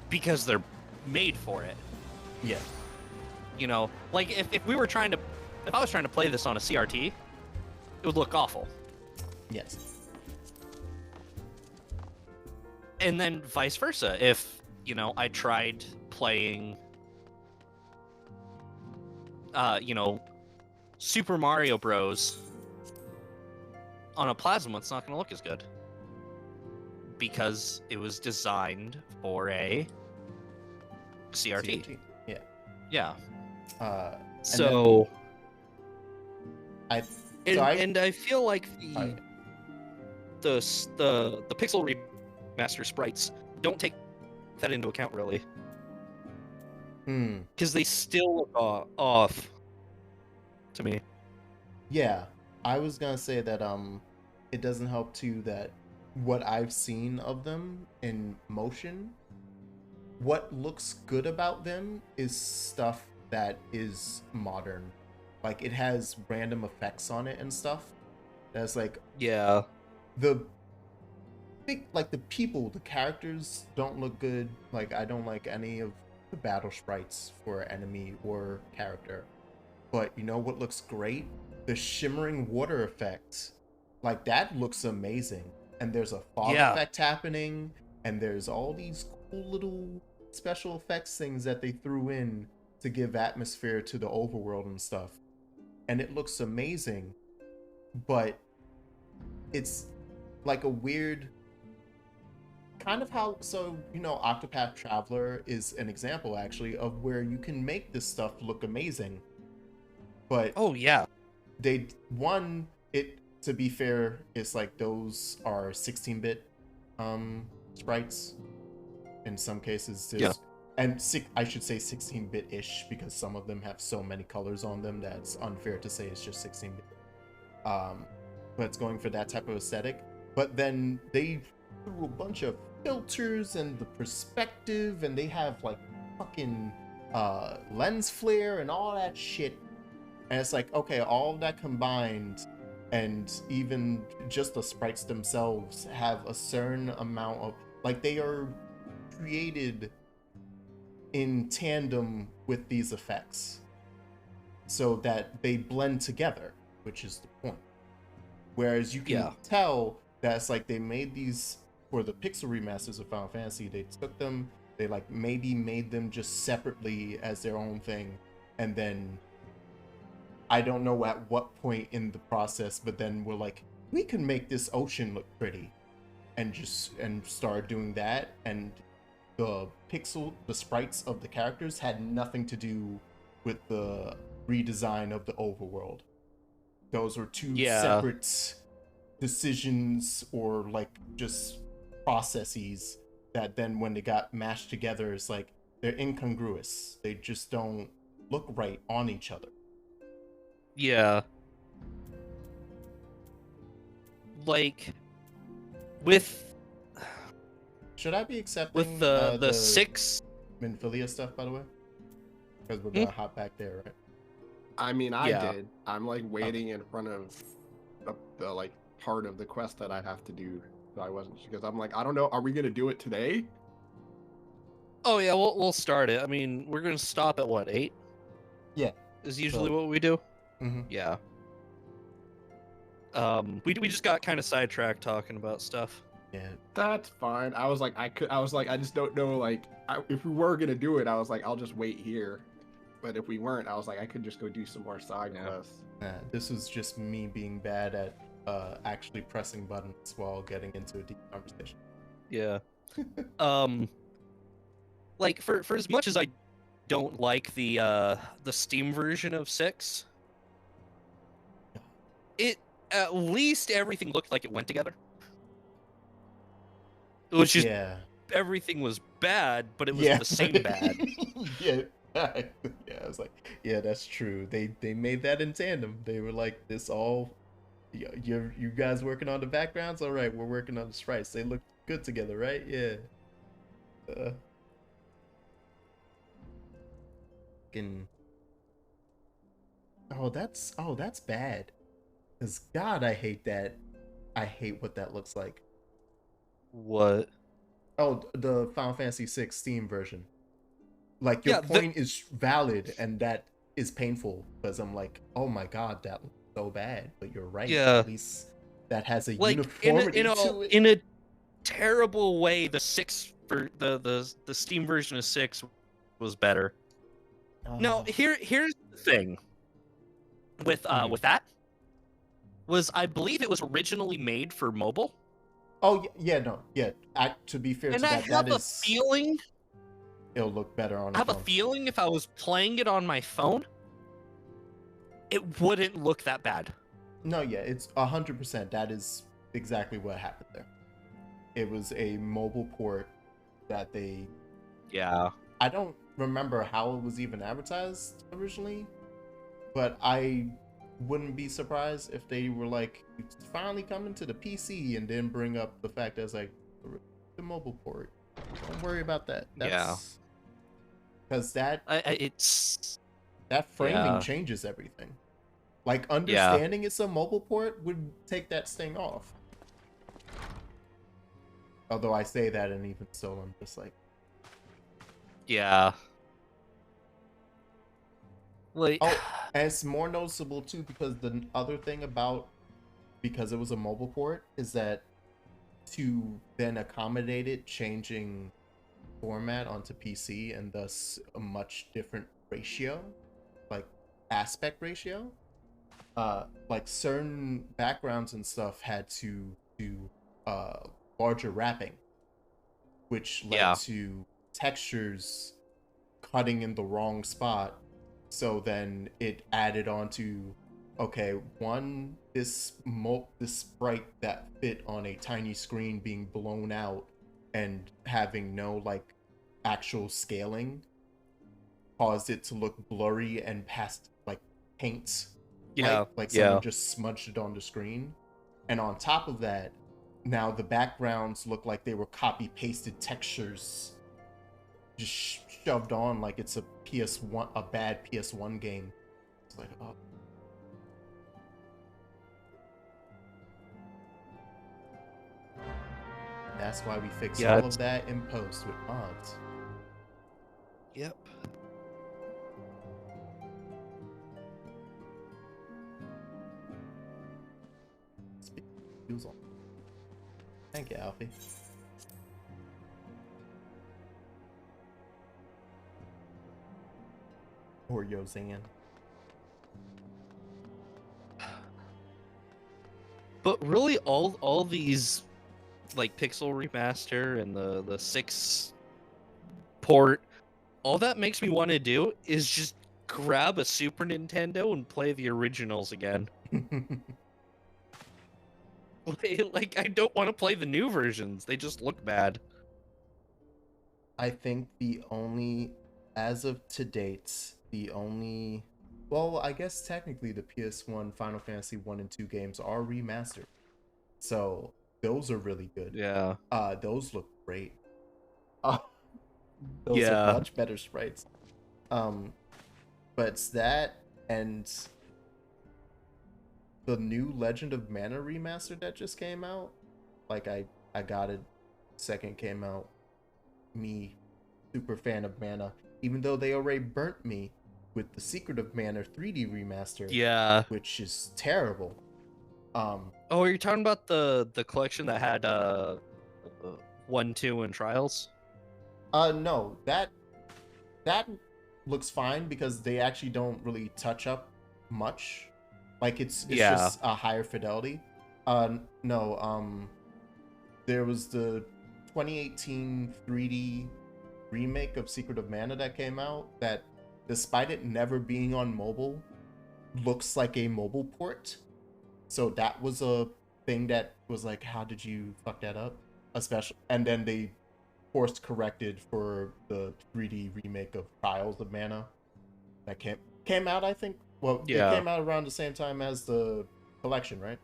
Because they're made for it. Yeah. You know, like if I was trying to play this on a CRT, it would look awful. Yes. And then vice versa. If, you know, I tried playing you know, Super Mario Bros. on a plasma, it's not going to look as good because it was designed for a CRT. Yeah. Yeah. So and I feel like the pixel remaster sprites don't take that into account really. Because they still look off to me. Yeah, I was gonna say that it doesn't help too that what I've seen of them in motion, what looks good about them is stuff that is modern. Like it has random effects on it and stuff. That's like the people, the characters don't look good. Like I don't like any of the battle sprites for enemy or character. But you know what looks great? The shimmering water effect. Like that looks amazing. And there's a fog effect happening, and there's all these cool little special effects things that they threw in to give atmosphere to the overworld and stuff. And it looks amazing, but it's like a weird kind of how, so you know, Octopath Traveler is an example actually of where you can make this stuff look amazing, but they to be fair, it's like those are 16-bit sprites in some cases. And I should say 16-bit-ish because some of them have so many colors on them that's unfair to say it's just 16-bit. But it's going for that type of aesthetic. But then they threw a bunch of filters and the perspective, and they have like fucking lens flare and all that shit. And it's like, okay, all of that combined, and even just the sprites themselves have a certain amount of, like, they are created in tandem with these effects so that they blend together, which is the point. Whereas you can tell that's like they made these for the pixel remasters of Final Fantasy. They took them, they like maybe made them just separately as their own thing, and then I don't know at what point in the process, but then we're like, we can make this ocean look pretty, and start doing that. And the sprites of the characters had nothing to do with the redesign of the overworld. Those were two separate decisions, or like just processes that then when they got mashed together, it's like they're incongruous. They just don't look right on each other. Yeah. Like with should I be accepting with the 6 Minfilia stuff, by the way? Because we're gonna hop back there, right? I mean, I did. I'm like waiting in front of the like part of the quest that I have to do. So I wasn't, because I'm like, I don't know. Are we gonna do it today? Oh yeah, we'll start it. I mean, we're gonna stop at what, 8? Yeah, is usually what we do. Mm-hmm. Yeah. We just got kind of sidetracked talking about stuff. Yeah, that's fine. I was like, I just don't know. Like, if we were gonna do it, I was like, I'll just wait here. But if we weren't, I was like, I could just go do some more side quests. This was just me being bad at actually pressing buttons while getting into a deep conversation. Yeah. Like for as much as I don't like the Steam version of 6, it at least everything looked like it went together. It was just everything was bad, but it was the same bad. I was like, yeah, that's true. They made that in tandem. They were like, this all, you guys working on the backgrounds? All right, we're working on the sprites. They look good together, right? Yeah. That's bad. Because God, I hate that. I hate what that looks like. What? Oh, the Final Fantasy VI Steam version. Like, your point is valid, and that is painful, because I'm like, oh my God, that looks so bad. But you're right. Yeah. At least that has a like, uniformity to it. In a terrible way, the 6 for the Steam version of 6 was better. No, here's the thing with that. was I believe it was originally made for mobile. Oh yeah, no, yeah. To be fair And to I that, have that a is feeling. it'll look better on I a have a phone. feeling if I was playing it on my phone, it wouldn't look that bad. No, yeah, it's 100%. That is exactly what happened there. It was a mobile port that they. Yeah. I don't remember how it was even advertised originally, but I wouldn't be surprised if they were like, it's finally coming to the PC, and then bring up the fact that it's like the mobile port. Don't worry about that. That's, because that It's that framing yeah. changes everything. Like, understanding it's a mobile port would take that sting off. Although I say that, and even still, I'm just like, Yeah. Like, oh, and it's more noticeable too because the other thing about, because it was a mobile port, is that to then accommodate it changing format onto PC and thus a much different ratio, like aspect ratio, like certain backgrounds and stuff had to do larger wrapping, which led to textures cutting in the wrong spot. So then it added on to, okay, one, this sprite that fit on a tiny screen being blown out and having no like actual scaling caused it to look blurry and past like paint. Like someone just smudged it on the screen. And on top of that, now the backgrounds look like they were copy pasted textures just shoved on like it's a PS1, a bad PS1 game. It's like, oh. That's why we fix all of that in post with mods. Yep. Thank you, Alfie. Or Yozan. But really, all these like Pixel remaster and the 6 port, all that makes me want to do is just grab a Super Nintendo and play the originals again. Like, I don't want to play the new versions. They just look bad. I think the only, as of to date, the only, well, I guess technically the PS1 Final Fantasy 1 and 2 games are remastered. So those are really good. Yeah. Those look great. Those are much better sprites. But it's that and the new Legend of Mana remaster that just came out. Like I got it. Second came out. Me, super fan of Mana. Even though they already burnt me with the Secret of Mana 3D remaster. Yeah. Which is terrible. Oh, are you talking about the collection that had 1, 2, and Trials? No, that looks fine because they actually don't really touch up much. Like it's just a higher fidelity. No, there was the 2018 3D remake of Secret of Mana that came out that, despite it never being on mobile, looks like a mobile port. So that was a thing that was like, how did you fuck that up? Especially, and then they course corrected for the 3D remake of Trials of Mana that came out, I think. Well, it came out around the same time as the collection, right?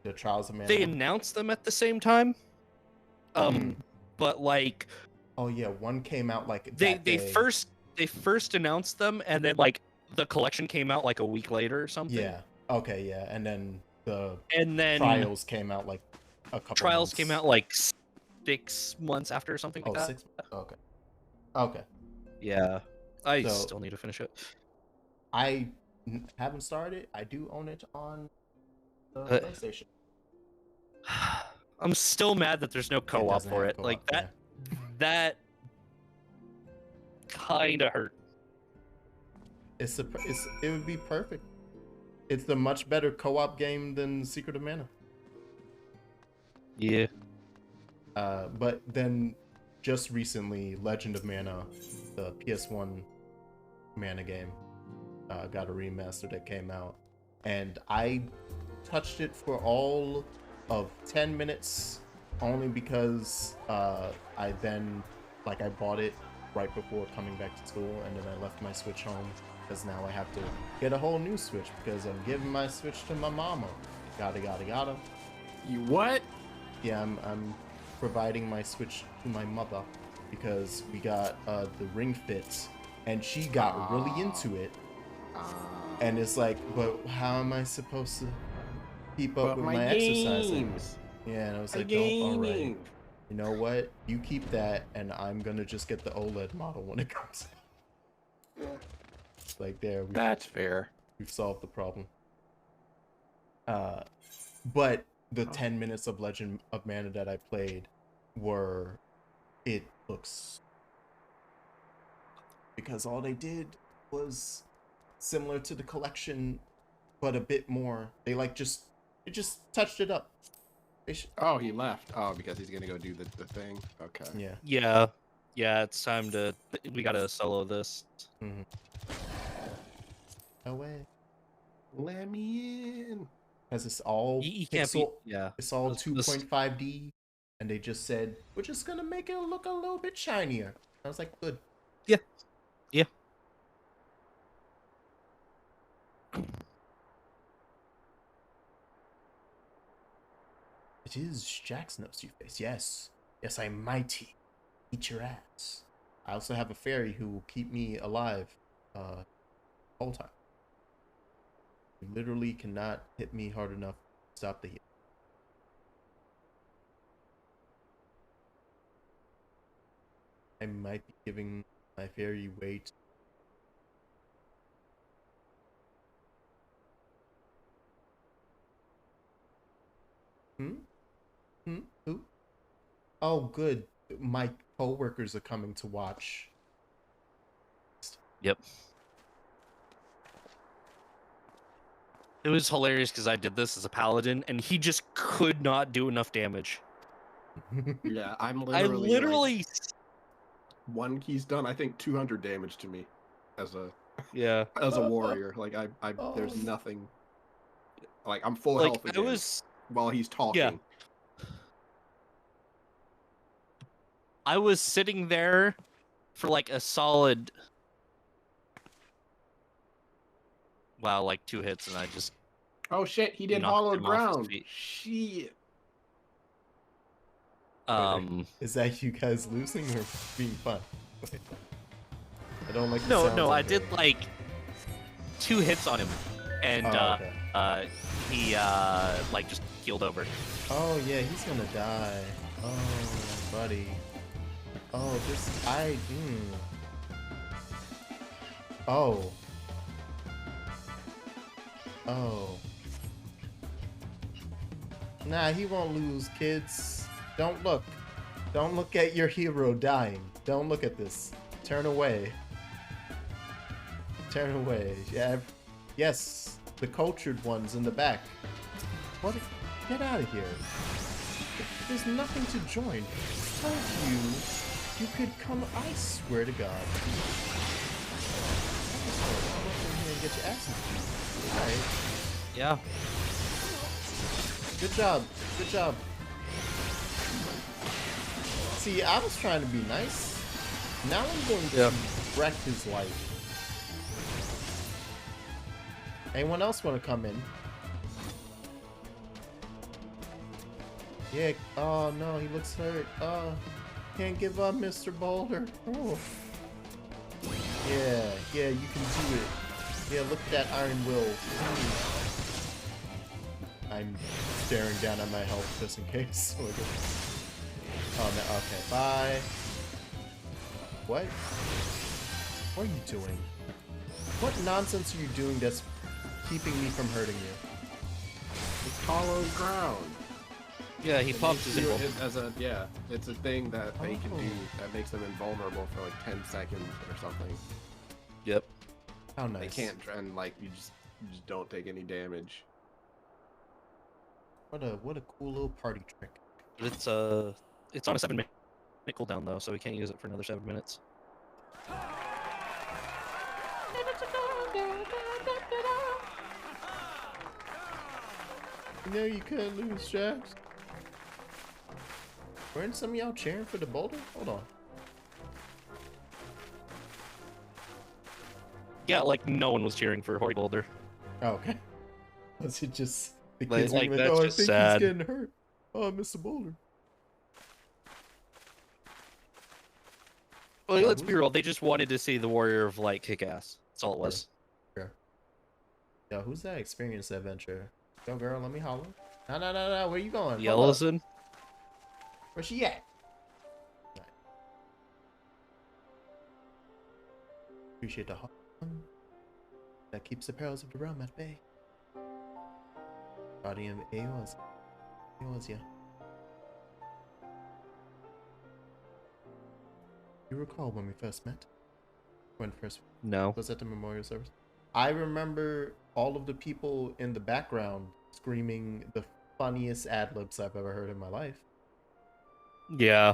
The Trials of Mana. They announced them at the same time. But like, oh yeah, one came out like they first announced them, and then like the collection came out like a week later or something. Yeah. Okay. Yeah, and then Trials came out like a couple. Trials months. came out like 6 months after or something like that. 6 months? Okay. Okay. Yeah, I still need to finish it. I haven't started. I do own it on the PlayStation. I'm still mad that there's no co-op for it. Like that kind of hurt. It would be perfect. It's a much better co-op game than Secret of Mana. Yeah. But then just recently, Legend of Mana, the PS1 Mana game, got a remaster that came out, and I touched it for all of 10 minutes only because I bought it right before coming back to school, and then I left my Switch home because now I have to get a whole new Switch because I'm giving my Switch to my mama. Gotta. You what? Yeah, I'm providing my Switch to my mother because we got the Ring Fit, and she got really into it. And it's like, but how am I supposed to keep up with my exercising? Yeah, and I was like, all right. You know what? You keep that, and I'm gonna just get the OLED model when it comes. Like there, That's fair. We've solved the problem. But the 10 minutes of Legend of Mana that I played it looks, because all they did was similar to the collection, but a bit more. They just touched it up. Oh, he left. Oh, because he's gonna go do the thing. Okay. Yeah. Yeah, it's time to. We gotta solo this. Mm-hmm. Away. Let me in. Because it's all You can't pixel. yeah. It's all 2.5D, and they just said we're just gonna make it look a little bit shinier. I was like, good. Yeah. Yeah. It is Jack's nose you face. Yes. Yes, I'm mighty. Eat your ass. I also have a fairy who will keep me alive whole time. You literally cannot hit me hard enough to stop the heal. I might be giving my fairy weight. Who? Oh, good. My co-workers are coming to watch. Yep. It was hilarious because I did this as a paladin, and he just could not do enough damage. Yeah, I'm I literally. literally. Like, one key's done. I think 200 damage to me as a warrior. Like there's nothing. Like I'm full health again. While he's talking. Yeah. I was sitting there for like a solid. Wow, like 2 hits, and I just. Oh shit! He did knocked hollowed him off his ground. feet. Shit. Is that you guys losing or being fun? I don't like. No, I did like 2 hits on him, and okay. he like just keeled over. Oh yeah, he's gonna die. Oh, buddy. Oh, Oh. Oh. Nah, he won't lose, kids. Don't look. Don't look at your hero dying. Don't look at this. Turn away. Turn away. Yeah. Yes, the cultured ones in the back. What? Get out of here. There's nothing to join. I told you, you could come. I swear to God. Come up in here and get your ass beat. Alright. Yeah. Good job. Good job. See, I was trying to be nice. Now I'm going to wreck his life. Anyone else want to come in? Yeah. Oh no, he looks hurt. Oh, can't give up, Mr. Boulder. Oh. Yeah, you can do it. Yeah, look at that iron will. I'm staring down at my health just in case. Oh no, okay, bye. What? What are you doing? What nonsense are you doing that's keeping me from hurting you? It's hollowed ground. Yeah, he popped his symbol. It's a thing that they can do that makes them invulnerable for like 10 seconds or something. Yep. How nice. They can't, and like you just You just don't take any damage. What a cool little party trick. But it's on a 7-minute cooldown though, so we can't use it for another 7 minutes. No, you couldn't lose, Jax. Weren't some of y'all cheering for the boulder? Hold on. Yeah, like no one was cheering for Hoary Boulder. Oh, okay. Was it just the Like- kids like, being that's oh, I just think sad. he's getting hurt. Oh, Mr. Boulder. Well, let's be real. They just wanted to see the Warrior of Light kick ass. That's all it was. Sure. Yo, who's that experienced adventure? Yo, girl, let me holler. No. Where you going? Hold up. Yellowson? Where's she at? Right. Appreciate the heart. That keeps the perils of the realm at bay. Guardian Eorzea. You recall when we first met? No. Was at the memorial service? I remember all of the people in the background screaming the funniest ad-libs I've ever heard in my life. Yeah.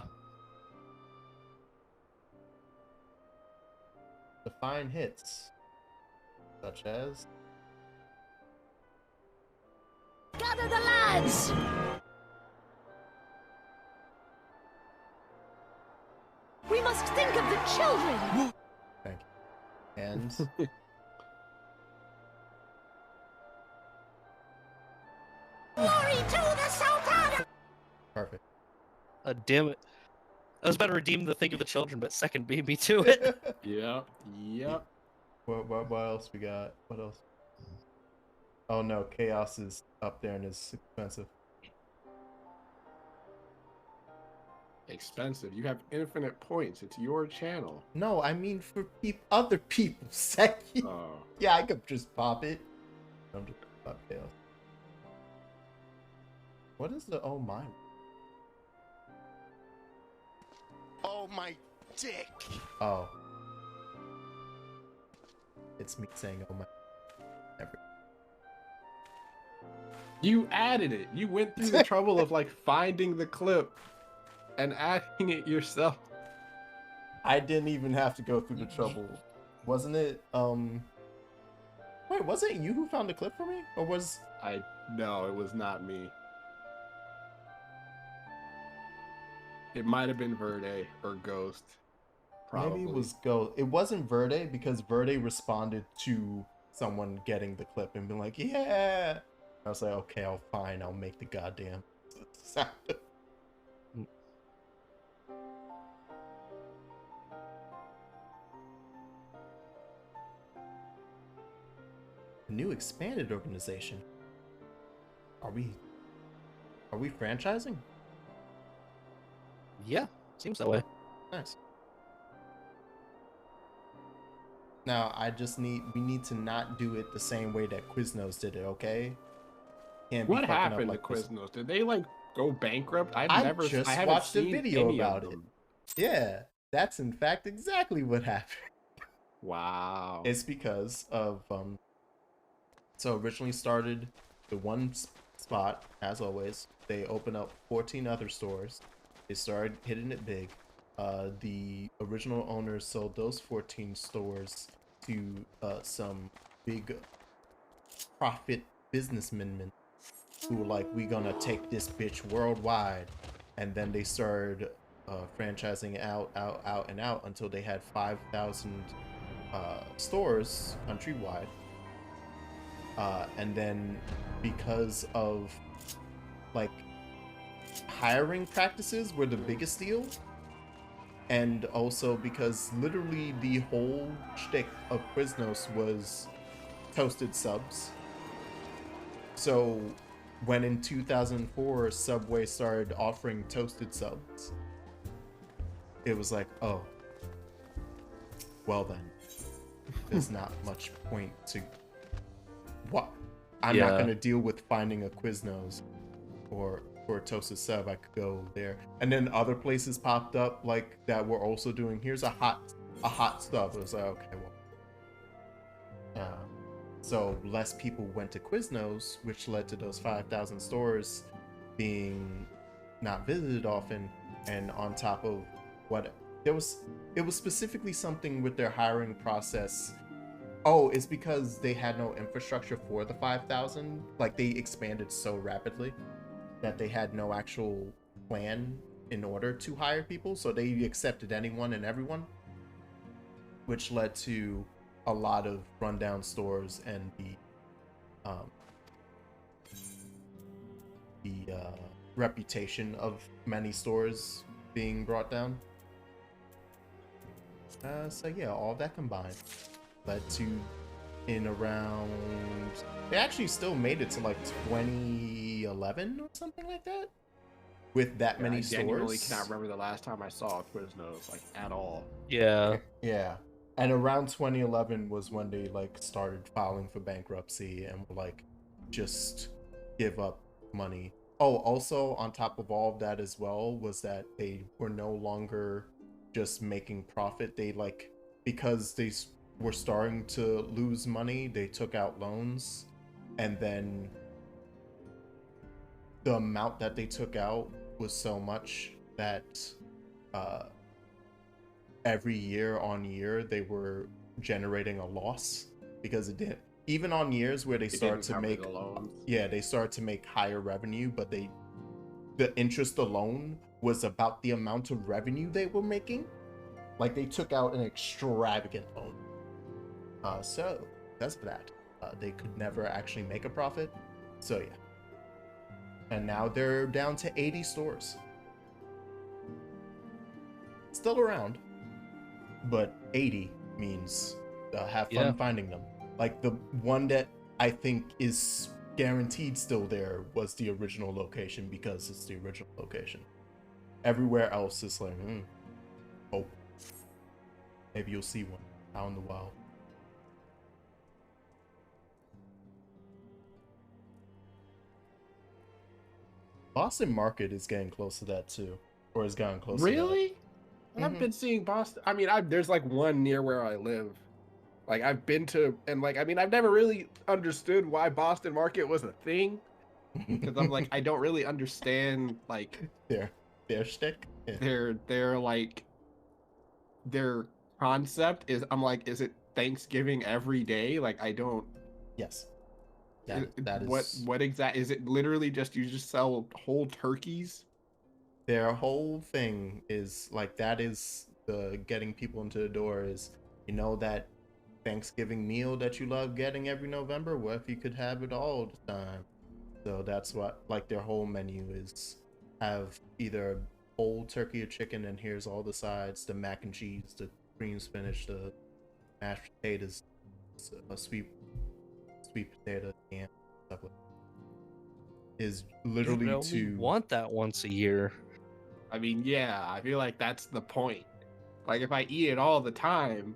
The fine hits, such as Gather the lads! We must think of the children! thank you. And Glory to the Sultan! perfect. Damn it. I was about to redeem the Think of the Children, but second beat me to it. Yep. What else we got? What else? Oh no, Chaos is up there and it's expensive. Expensive. You have infinite points. It's your channel. No, I mean for other people's sake. Oh. Yeah, I could just pop it. I'm just pop Chaos. What is the oh my? Oh my dick! Oh. It's me saying oh my. Never. You added it. You went through the trouble of like finding the clip and adding it yourself. I didn't even have to go through the trouble. Wasn't it wait, was it you who found the clip for me? Or was No, it was not me. It might have been Verde or Ghost. Probably. Maybe it was Ghost. It wasn't Verde because Verde responded to someone getting the clip and being like, yeah. I was like, okay, I'll make the goddamn sound. A new expanded organization. Are we franchising? Yeah, seems that way. Nice. Now, we need to not do it the same way that Quiznos did it, okay? Can't be What fucking up happened like to this. Quiznos? Did they like go bankrupt? I I haven't watched a seen video any about of it. them. Yeah, that's in fact exactly what happened. Wow. It's because of so originally started the one spot, as always. They opened up 14 other stores. They started hitting it big. The original owners sold those 14 stores to some big profit businessmen who were like, we gonna take this bitch worldwide. And then they started franchising out until they had 5,000 stores countrywide. And then because of like hiring practices were the biggest deal, and also because literally the whole shtick of Quiznos was toasted subs. So when in 2004 Subway started offering toasted subs, it was like, oh, well then, there's not much point to what I'm not gonna deal with finding a Quiznos or for a toasted sub. I could go there, and then other places popped up like that were also doing. Here's a hot sub. It was like, okay, well, So less people went to Quiznos, which led to those 5,000 stores being not visited often. And on top of what it was specifically something with their hiring process. Oh, it's because they had no infrastructure for the 5,000. Like, they expanded so rapidly that they had no actual plan in order to hire people. So they accepted anyone and everyone, which led to a lot of rundown stores and the reputation of many stores being brought down. So yeah, all that combined led to, in around, they actually still made it to like 2011 or something like that, with that many I stores. genuinely cannot remember the last time I saw a Quiznos like at all. Yeah. Yeah. And around 2011 was when they like started filing for bankruptcy and were like, just give up money. Oh, also on top of all of that as well was that they were no longer just making profit. They like, because they were starting to lose money, they took out loans, and then the amount that they took out was so much that every year on year they were generating a loss, because it didn't, even on years where they started to make they started to make higher revenue, but the interest alone was about the amount of revenue they were making. Like, they took out an extravagant loan. So that's that. They could never actually make a profit. So yeah. And now they're down to 80 stores. Still around, but 80 means have fun finding them. Like, the one that I think is guaranteed still there was the original location, because it's the original location. Everywhere else is like, oh, maybe you'll see one out in the wild. Boston Market is getting close to that too, or has gotten close. Really? To that. I've been seeing Boston. I mean, there's like one near where I live. Like, I've been to, and like, I mean, I've never really understood why Boston Market was a thing, because I'm like, I don't really understand like their shtick. Yeah. Their like their concept is. I'm like, is it Thanksgiving every day? Like, I don't. Yes. That is what exact is it? Literally just you just sell whole turkeys? Their whole thing is like, that is the getting people into the door is, you know, that Thanksgiving meal that you love getting every November, what if you could have it all the time? So that's what, like, their whole menu is, have either whole turkey or chicken, and here's all the sides, the mac and cheese, the cream spinach, the mashed potatoes, a sweet potato, and stuff like that. Is literally to want that once a year. I mean, yeah, I feel like that's the point. Like, if I eat it all the time,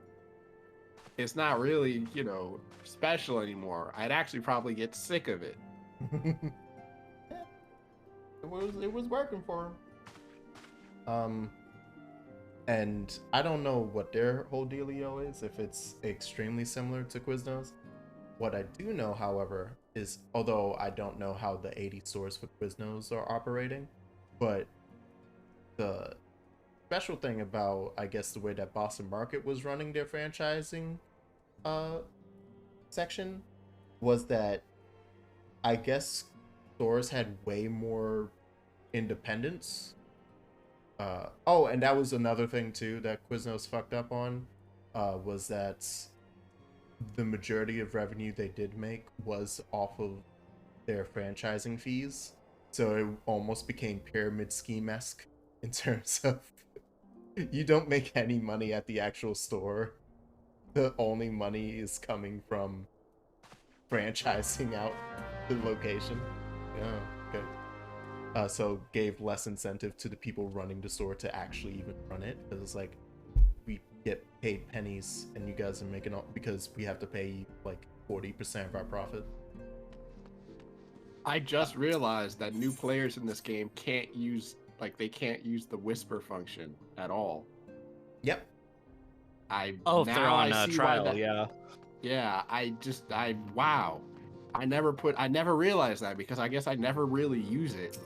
it's not really, you know, special anymore. I'd actually probably get sick of it. It was working for him. And I don't know what their whole dealio is, if it's extremely similar to Quiznos. What I do know, however, is, although I don't know how the 80 stores for Quiznos are operating, but the special thing about, I guess, the way that Boston Market was running their franchising section was that, I guess, stores had way more independence. Oh, and that was another thing too that Quiznos fucked up on, was that the majority of revenue they did make was off of their franchising fees. So it almost became pyramid scheme-esque in terms of you don't make any money at the actual store. The only money is coming from franchising out the location. Yeah, okay. So gave less incentive to the people running the store to actually even run it, because it's like, we get paid pennies and you guys are making all, because we have to pay you like 40% of our profit. I just realized that new players in this game can't use the whisper function at all. Yep. If they're on trial, yeah. Yeah, wow. I never realized that because I guess I never really use it.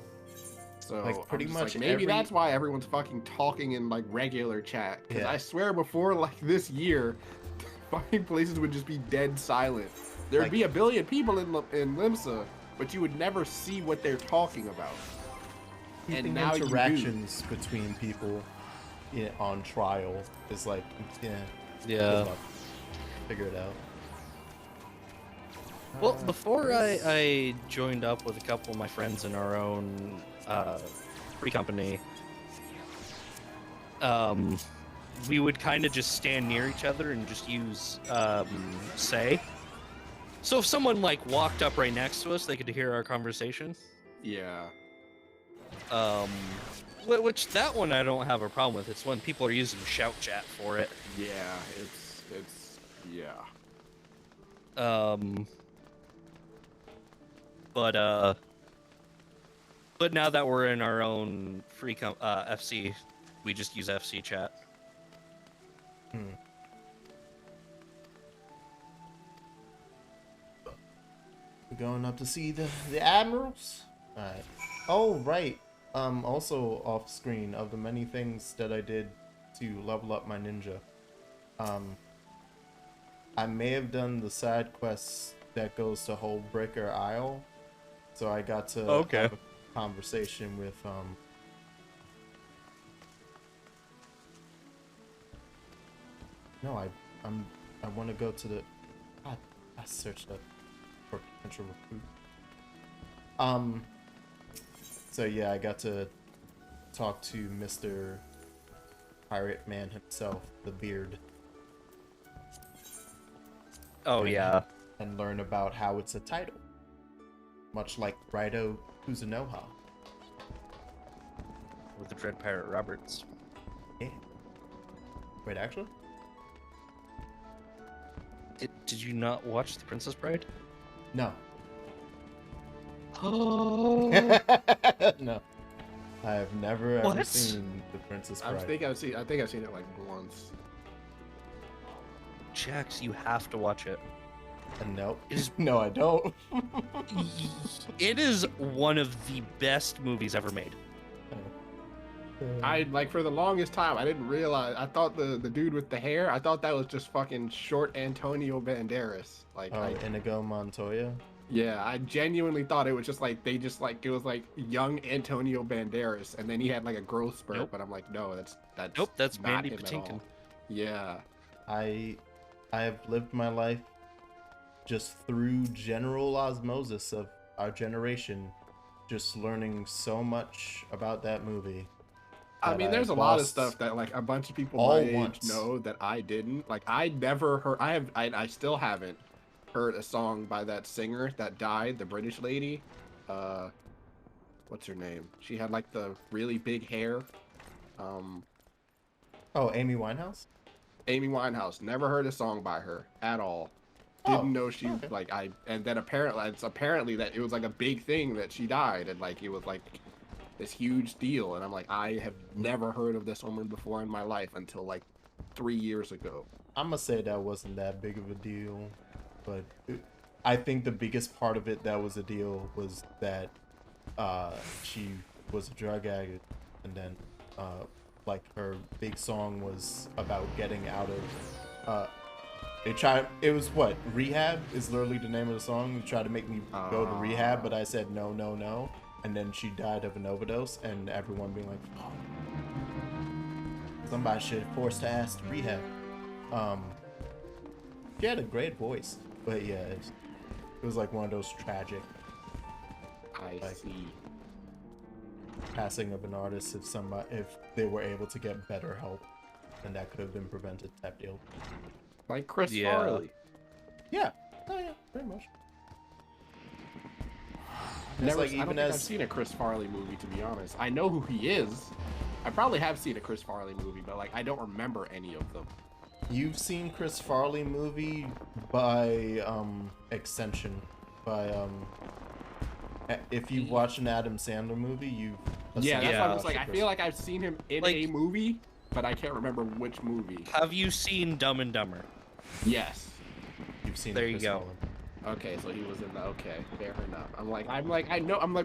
So Like, pretty I'm just much like, maybe every- that's why everyone's fucking talking in like regular chat. Because Yeah. I swear before like this year, fucking places would just be dead silent. There'd Like- be a billion people in Limsa, but you would never see what they're talking about. Keeping now you do. interactions between people on trial is like, yeah. Yeah. good luck. Figure it out. Well, before I joined up with a couple of my friends in our own free company, we would kind of just stand near each other and just use say. So if someone like walked up right next to us, they could hear our conversation. Yeah. Which that one I don't have a problem with. It's when people are using shout chat for it. Yeah, it's yeah. But now that we're in our own free FC, we just use FC chat. We're going up to see the admirals. All right. Oh right. Also off screen, of the many things that I did to level up my ninja, I may have done the side quests that goes to Hullbreaker Isle. So I got to have a conversation with No, I want to go to the. I searched up for potential recruit. So yeah, I got to talk to Mr. Pirate Man himself, the Beard. Oh yeah. And learn about how it's a title, much like Raido Kuzunoha. With the Dread Pirate Roberts. Yeah. Wait, actually? Did you not watch The Princess Bride? No. Oh. No. I have never ever What? seen The Princess Bride. I think I've seen it like once. Jax, you have to watch it. Nope. Is- No, I don't. It is one of the best movies ever made. I like for the longest time I didn't realize. I thought the dude with the hair. I thought that was just fucking short Antonio Banderas. Like, Inigo Montoya. yeah, I genuinely thought it was just like it was like young Antonio Banderas, and then he had like a growth spurt. Nope. But I'm like, no, that's Nope, that's not Mandy him at Patinkin. all. Yeah. I have lived my life just through general osmosis of our generation, just learning so much about that movie. I mean, there's a lot of stuff that like a bunch of people my age know that I didn't. Like, I never heard. I still haven't heard a song by that singer that died, the British lady. What's her name? She had like the really big hair. Oh, Amy Winehouse? Amy Winehouse. Never heard a song by her at all. Didn't know she like and then apparently that it was like a big thing that she died, and like it was like this huge deal, and I'm like, I have never heard of this woman before in my life until like 3 years ago. I'm gonna say that wasn't that big of a deal, but I think the biggest part of it that was a deal was that she was a drug addict, and then like her big song was about getting out of it was what, rehab is literally the name of the song. You tried to make me go to rehab, but I said no, no, no, and then she died of an overdose, and everyone being like, oh, somebody should force her ass to rehab. She had a great voice, but yeah, it was like one of those tragic passing of an artist. If they were able to get better help, then that could have been prevented type deal. Like Chris Farley. Yeah. Oh yeah, pretty much. I don't think I've seen a Chris Farley movie, to be honest. I know who he is. I probably have seen a Chris Farley movie, but like I don't remember any of them. You've seen Chris Farley movie by extension. By if you watch an Adam Sandler movie, you've yeah, that's what I was like. I feel like I've seen him in a movie, but I can't remember which movie. Have you seen Dumb and Dumber? Yes. You've seen There the you Chris go. Nolan. Okay, so he was in the. Okay, fair enough. I'm like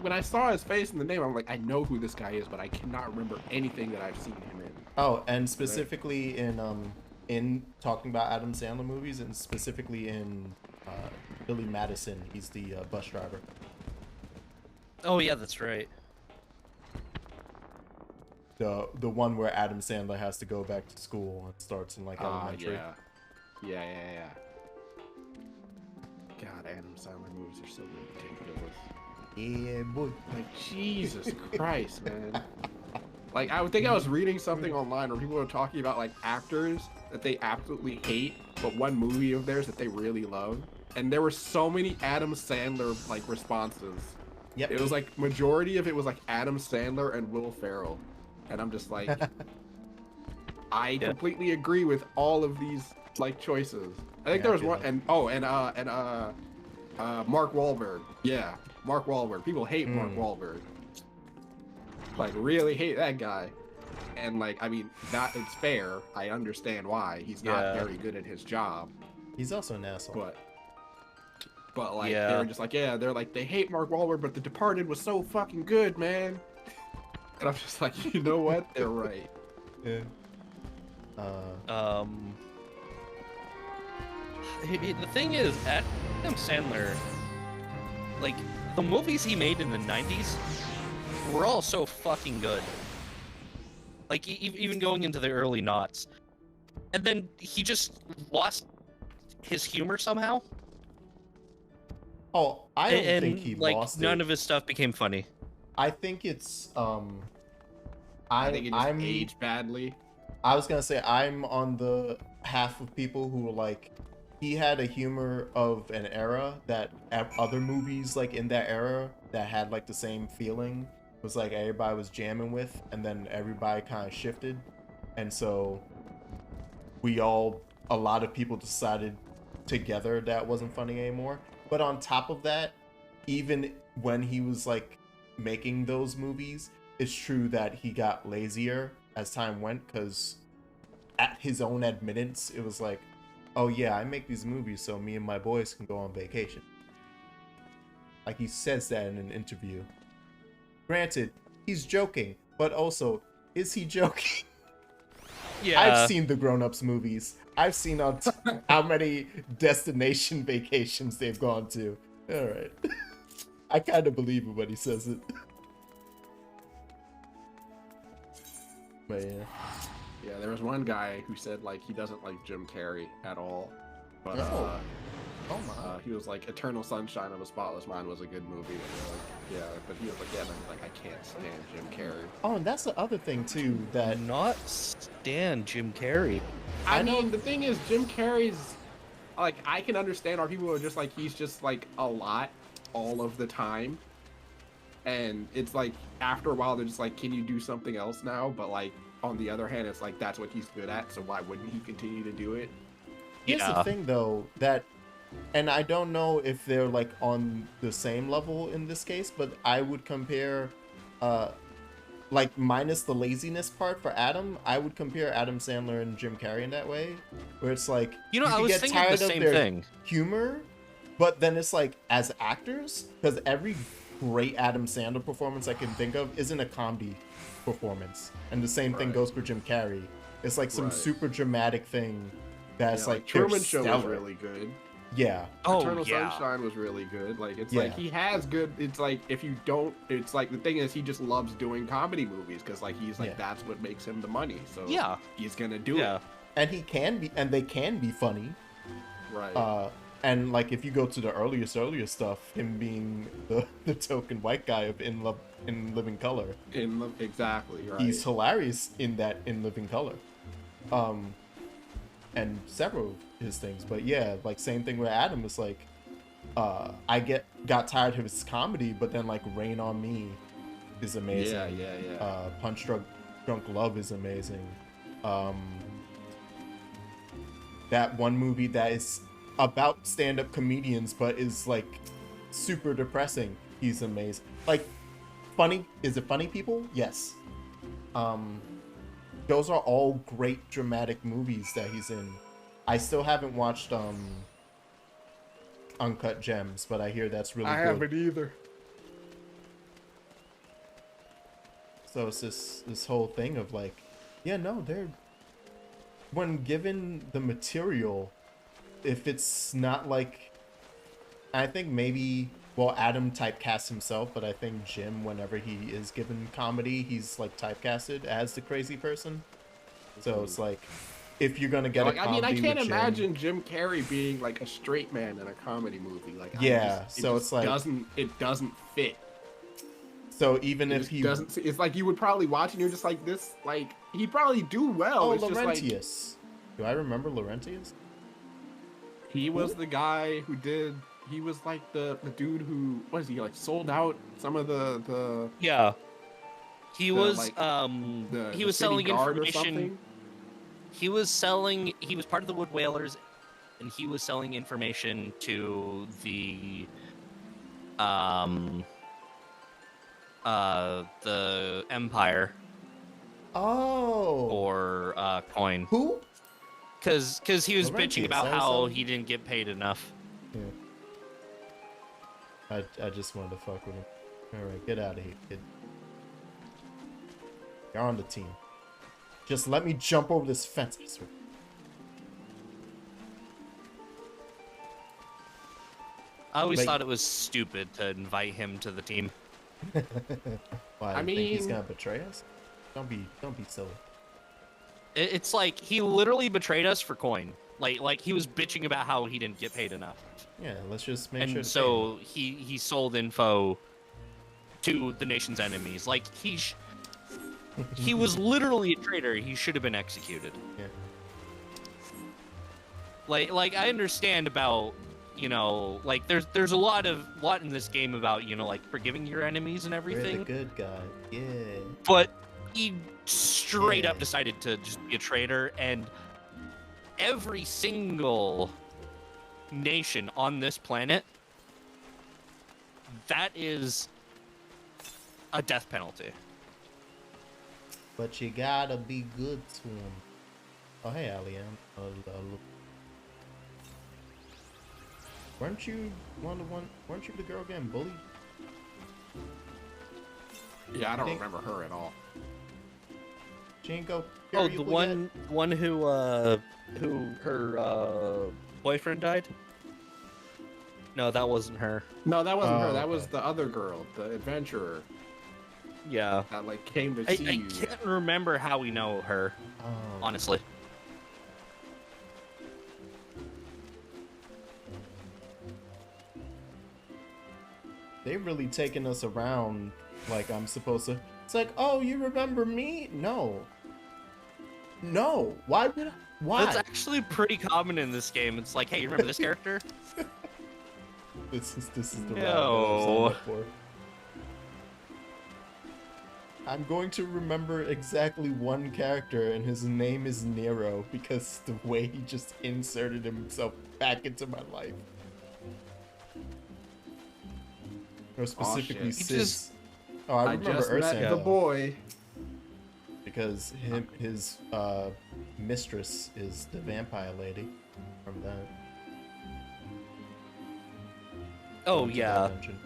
when I saw his face and the name, I'm like, I know who this guy is, but I cannot remember anything that I've seen him in. Oh, and specifically in talking about Adam Sandler movies, and specifically in Billy Madison, he's the bus driver. Oh yeah, that's right. The one where Adam Sandler has to go back to school and starts in like elementary. Yeah. God, Adam Sandler movies are so ridiculous. Yeah, boy. Like, Jesus Christ, man. Like, I would think I was reading something online where people were talking about, like, actors that they absolutely hate, but one movie of theirs that they really love. And there were so many Adam Sandler, like, responses. Yep. It was, like, majority of it was, like, Adam Sandler and Will Ferrell. And I'm just like, I completely agree with all of these, like, choices. I think there was one, and Mark Wahlberg. Yeah, Mark Wahlberg. People hate Mark Wahlberg. Like, really hate that guy. And, like, I mean, that it's fair. I understand why. He's not very good at his job. He's also an asshole. But like, they were just like, they're like, they hate Mark Wahlberg, but The Departed was so fucking good, man. And I'm just like, you know what? They're right. Yeah. The thing is, Adam Sandler, like, the movies he made in the 90s were all so fucking good. Like, even going into the early noughts. And then he just lost his humor somehow. Oh, I don't think he like, lost none it. of his stuff became funny. I think it's I think it just aged badly. I was gonna say I'm on the half of people who were like, he had a humor of an era that other movies like in that era that had like the same feeling was like everybody was jamming with, and then everybody kind of shifted, and so a lot of people decided together that wasn't funny anymore. But on top of that, even when he was like making those movies, it's true that he got lazier as time went, because at his own admittance, it was like, oh yeah, I make these movies so me and my boys can go on vacation. Like, he says that in an interview. Granted, he's joking, but also, is he joking? Yeah. I've seen the Grown Ups movies. I've seen how many destination vacations they've gone to. All right. I kind of believe it when he says it. But yeah. Yeah, there was one guy who said, like, he doesn't like Jim Carrey at all. But he was like, Eternal Sunshine of a Spotless Mind was a good movie. And but he was like, I can't stand Jim Carrey. Oh, and that's the other thing too, that Not stand Jim Carrey. I mean, the thing is, Jim Carrey's, like, I can understand how people are just like, he's just like a lot all of the time. And it's like, after a while, they're just like, can you do something else now? But like, on the other hand, it's like, that's what he's good at, so why wouldn't he continue to do it? Here's the thing though, that, and I don't know if they're like on the same level in this case, but I would compare, like, minus the laziness part for Adam, I would compare Adam Sandler and Jim Carrey in that way, where it's like, I can was get thinking tired the of same their thing. humor, but then it's like, as actors, because every great Adam Sandler performance I can think of isn't a comedy performance, and the same thing goes for Jim Carrey. It's like some super dramatic thing that's like Truman Show was really good. Yeah. Eternal Sunshine was really good. Like, it's like, he has good, it's like, if you don't, it's like, the thing is, he just loves doing comedy movies, because like, he's like, that's what makes him the money, so he's gonna do it. And he can be, and they can be funny. Right. And like, if you go to the earlier stuff, him being the token white guy of In Living Color. Exactly, right. He's hilarious in that In Living Color. And several of his things. But yeah, like, same thing with Adam. It's like, I got tired of his comedy, but then like Rain on Me is amazing. Yeah. Punch Drunk Love is amazing. That one movie that is about stand-up comedians but is like super depressing, he's amazing. Like, funny, is it Funny People? Yes. Those are all great dramatic movies that he's in. I still haven't watched Uncut Gems, but I hear that's really I good. haven't either. So it's this whole thing of like, yeah, no, they're when given the material, if it's not like, I think maybe, well, Adam typecasts himself, but I think Jim, whenever he is given comedy, he's like typecasted as the crazy person. So it's like, if you're gonna get Like, a I comedy mean, I can't with imagine Jim Carrey being like a straight man in a comedy movie. Like, Yeah, so it's like- it doesn't fit. So even It if just he doesn't. It's like you would probably watch and you're just like this. Like he'd probably do well. oh, It's just like Laurentius. Do I remember Laurentius? he was the guy who did. He was like the dude who was he like sold out some of the Yeah. He was like, he the was city selling guard or information. something? He was part of the Wood Whalers, and he was selling information to the Empire Oh. or Coin. Who? Because he was bitching Laurentius, about I how saw- he didn't get paid enough. Yeah. I just wanted to fuck with him. Alright, get out of here, kid. You're on the team. Just let me jump over this fence. I swear. I always Like- thought it was stupid to invite him to the team. Why, I you think he's mean- gonna betray us? Don't be silly. It's like he literally betrayed us for coin. Like he was bitching about how he didn't get paid enough. Yeah, let's just make sure. And so he sold info to the nation's enemies. Like he was literally a traitor. He should have been executed. Yeah. Like I understand about, you know, like there's a lot in this game about, you know, like forgiving your enemies and We're everything. the good guy. Yeah. But he straight up Yeah. decided to just be a traitor, and every single nation on this planet, that is a death penalty. But you gotta be good to him. Oh, hey, Aliam. Weren't you weren't you the girl getting bullied? Yeah, I don't think- remember her at all. She ain't go. Oh, period the yet? one who her boyfriend died? No, that wasn't her. No, that wasn't her. Oh, That was okay. the other girl, the adventurer Yeah. that like came to I see you. can't remember how we know her, Oh, honestly. they really taking us around like I'm supposed to. It's like, oh, you remember me? No. No. Why would I? Why? That's actually pretty common in this game. It's like, hey, you remember this character? This is the route that I No. signed up for. I'm going to remember exactly one character, and his name is Nero, because the way he just inserted himself back into my life. Or specifically shit. Sis. Oh, I remember just met Ursula, the boy. because his mistress is the vampire lady from that. Oh, From that yeah. dungeon.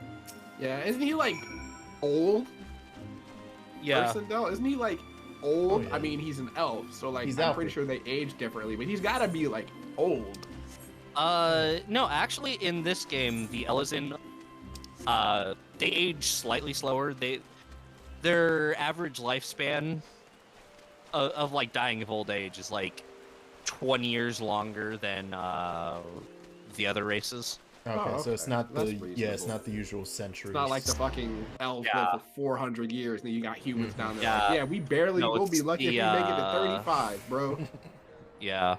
Yeah, isn't he like old? Yeah. Person though, isn't he like old? Oh, yeah. I mean, he's an elf, so like He's I'm pretty Alfred. sure they age differently, but he's gotta be like old. No, actually, in this game, the Elysian, they age slightly slower. Their average lifespan of like dying of old age is like 20 years longer than the other races. Okay, so it's not the That's it's reasonable. not the usual centuries. It's not like the fucking elves Yeah. live for 400 years, and then you got humans down there. Yeah. Like, yeah, we barely No, will be it's lucky if the, we make it to 35, bro. Yeah.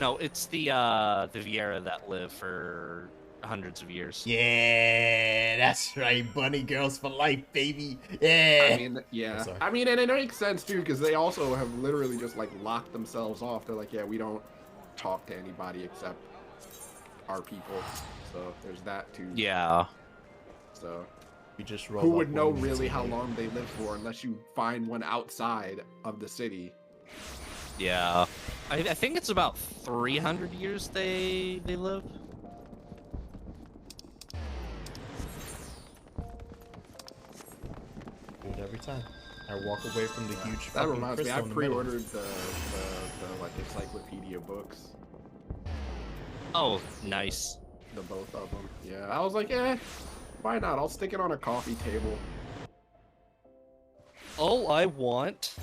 No, it's the Viera that live for hundreds of years. Yeah, that's right, bunny girls for life, baby. Yeah. I mean, yeah. I'm sorry. I mean, and it makes sense too, because they also have literally just like locked themselves off. They're like, yeah, we don't talk to anybody except our people. So there's that too. Yeah. So we just roll who up would know when we really need how to. long they live for unless you find one outside of the city? Yeah. I think it's about 300 years they live. every time. I walk away from the huge That fucking reminds me, crystal I in the middle. pre-ordered the like encyclopedia books. Oh, nice. The both of them. Yeah, I was like, why not? I'll stick it on a coffee table. All I want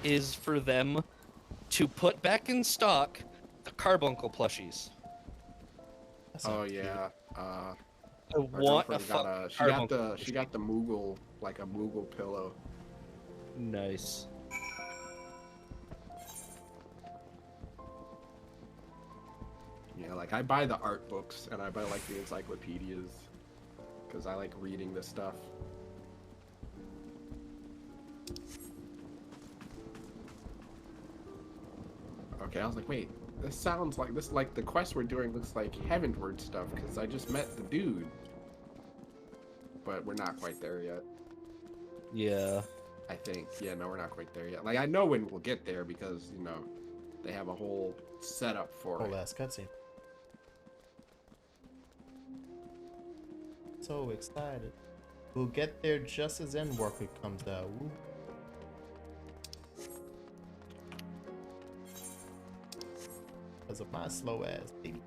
is for them to put back in stock the Carbuncle plushies. Oh yeah. I Our want a girlfriend got fucking she got Carbuncle the she got the Moogle, like a Moogle pillow. Nice. Yeah, like I buy the art books and I buy like the encyclopedias because I like reading this stuff. Okay, I was like, wait, this sounds like this, like the quest we're doing looks like Heavenward stuff because I just met the dude, but we're not quite there yet. Yeah. I think. Yeah, no, we're not quite there yet. Like I know when we'll get there because you know they have a whole setup for Whole it. ass cutscene. So excited. We'll get there just as Endwalker comes out. Woo. Because of my slow ass baby.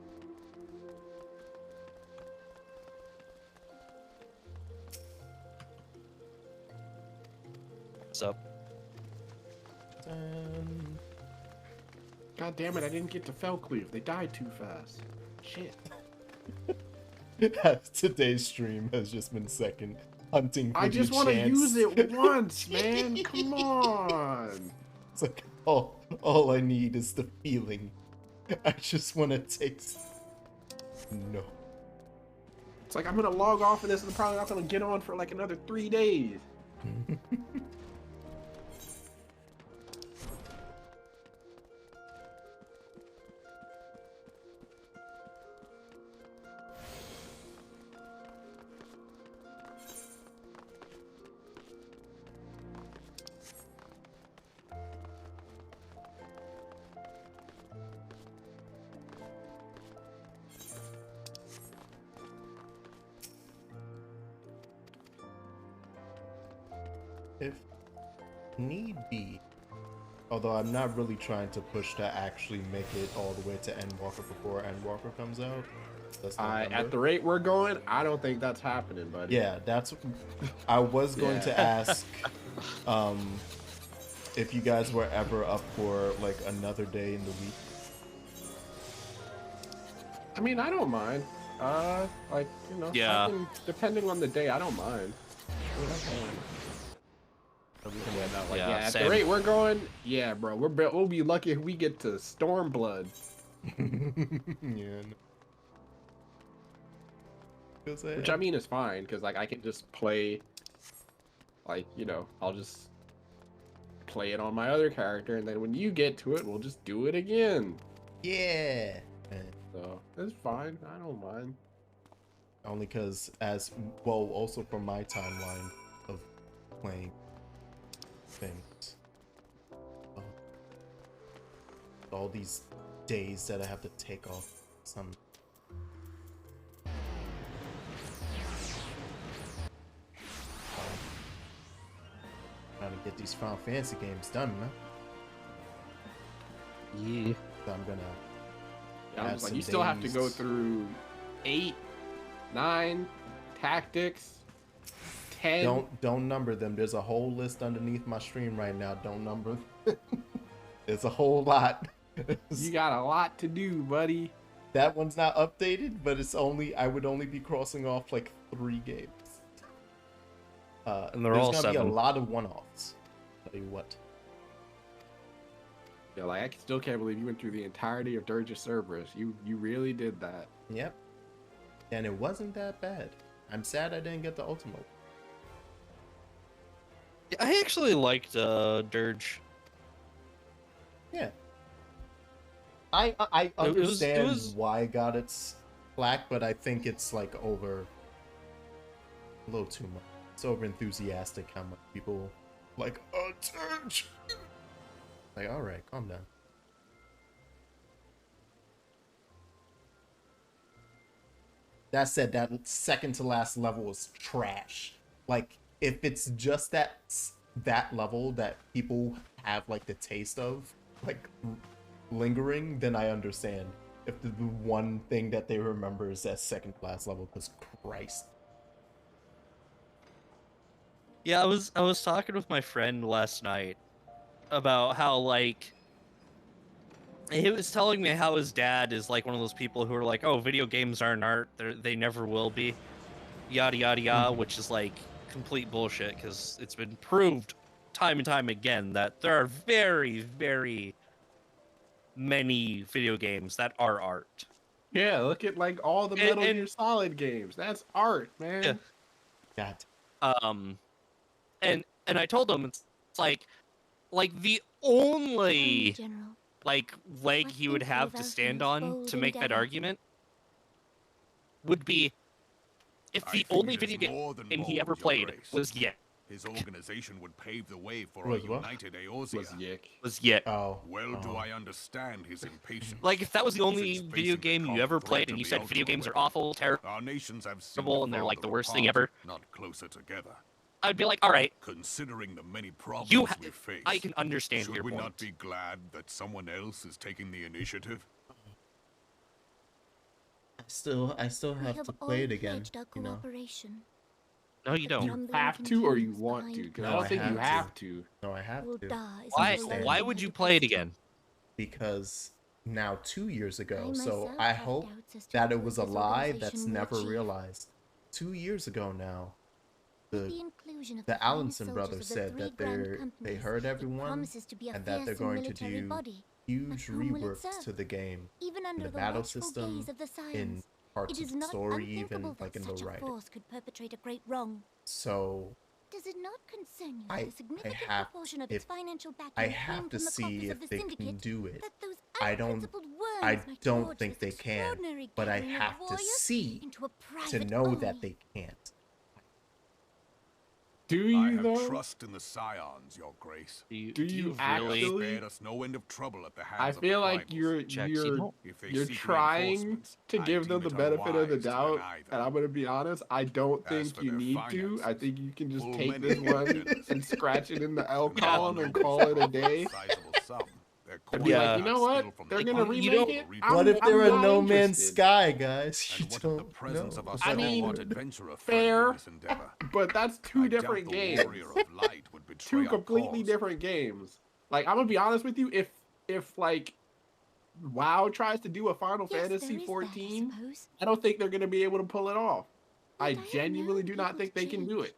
What's up? God damn it! I didn't get to Felcleave. They died too fast. Shit. Today's stream has just been second hunting for I just want to chance. use it once, man. Come on. It's like all I need is the feeling. I just want to taste. No. It's like I'm gonna log off of this and I'm probably not gonna get on for like another 3 days. If need be, although I'm not really trying to push to actually make it all the way to Endwalker before Endwalker comes out. That's At the rate we're going, I don't think that's happening, buddy. Yeah, that's. I was going to ask, if you guys were ever up for like another day in the week. I mean, I don't mind. Like you know, Yeah. depending on the day, I don't mind. Yeah, no, like, Yeah, yeah, at same. the rate we're going, yeah, bro, we'll be lucky if we get to Stormblood. Yeah. Which I mean is fine, because like I can just play, like you know, I'll just play it on my other character, and then when you get to it, we'll just do it again. Yeah. So it's fine. I don't mind. Only because, as well, also from my timeline of playing things, all these days that I have to take off some. Trying to get these Final Fantasy games done, man. Yeah. So I'm gonna. Yeah, I'm add just like, some you still have to days. go through 8, 9 tactics, 10. Don't number them. There's a whole list underneath my stream right now. Don't number them. There's a whole lot. You got a lot to do, buddy. That one's not updated, but it's only I would only be crossing off like 3 games. And they're there's all gonna be 7. a lot of one-offs. Tell you what. Yeah, like I still can't believe you went through the entirety of Dirge Cerberus. You really did that. Yep. And it wasn't that bad. I'm sad I didn't get the ultimate. I actually liked Dirge. Yeah. I It was- understand why it got its flack, but I think it's like over a little too much. It's over enthusiastic how much people like Dirge. Like, alright, calm down. That said, that second to last level was trash. Like, if it's just that level that people have like the taste of, like lingering, then I understand. If the one thing that they remember is that second class level, because Christ. Yeah, I was talking with my friend last night about how, like, he was telling me how his dad is like one of those people who are like, oh, video games aren't art, they never will be, yada yada yada, which is like complete bullshit, because it's been proved time and time again that there are very, very many video games that are art. Yeah, look at like all the Metal And- Gear Solid games. That's art, man. Yeah. God. And I told him it's like the only General, like leg he would have to stand on to make that argument would be if I the think only it is video game more than he bold, ever Your played Grace. was Yet. His organization would pave the way for Was a what? united Was Eorzea. Yick. Was Yet. Oh. Well, do Oh. I understand his impatience? Like, if that was the Since only facing video the game you common ever threat played of and you the said video ultimate games are weapon, awful, terrible, our nations have and they're like the worst thing ever, not closer together. I'd be like, all right, Considering the many problems you we face, I can understand should your we point. not be glad that someone else is taking the initiative? I still we have have to all play it again, pledged our you know. cooperation. No, you don't. You have to or you want to? Because I No, don't I think you have have to. No, I have to. Why? understand. Why would you play it again? Because now 2 years ago, so myself I have hope doubts as to that it what was a this lie organization that's will never achieve. realized. 2 years ago now, The the inclusion of the finest Allenson soldiers brothers of the said three that grand they companies, heard it everyone promises to be a and that they're fearsome going to military do body. huge But whom will it reworks serve? to the game, Even in under the the battle watchful system, gaze of the in science, parts it of is the not story, even unthinkable like in that the such a writing. force could perpetrate a great wrong. So Does it not concern you that I a significant have proportion of if its financial backing I came have to from the see coffers if of the they can syndicate? do it. That those I don't unprincipled worms I might don't forge think this they can, extraordinary but I gathering of have to warriors see into a to private know that only. they can't. Do I you have though? trust in the Scions, Your Grace. Do you Do you really? actually? Spared us no end of trouble at the hands I of the feel like primals. you're Jax, you you're don't- If they you're seek trying reinforcements, to I give them deem the it benefit of the unwise to doubt, deny them. and I'm gonna be honest. I don't As think for you their need to. I finances, think you can just full take many this of one millions. and scratch it in the L Yeah. column and call it a day. Sizable sum. They're And be quite like, you know what? still from They're the gonna bottom. you remake don't- it. What if I'm they're a not No Man's interested. Sky, guys? You And what of the don't presence know. of our I mean, stalwart adventurer friend fair. in this endeavor? But that's I two doubt different the games. warrior of light would betray Two our completely cause. different games. Like I'm gonna be honest with you, if like WoW tries to do a Final Yes, Fantasy there is that, I 14, suppose. I don't think they're gonna be able to pull it off. Yet I I have genuinely known do not people think to they can do change. it.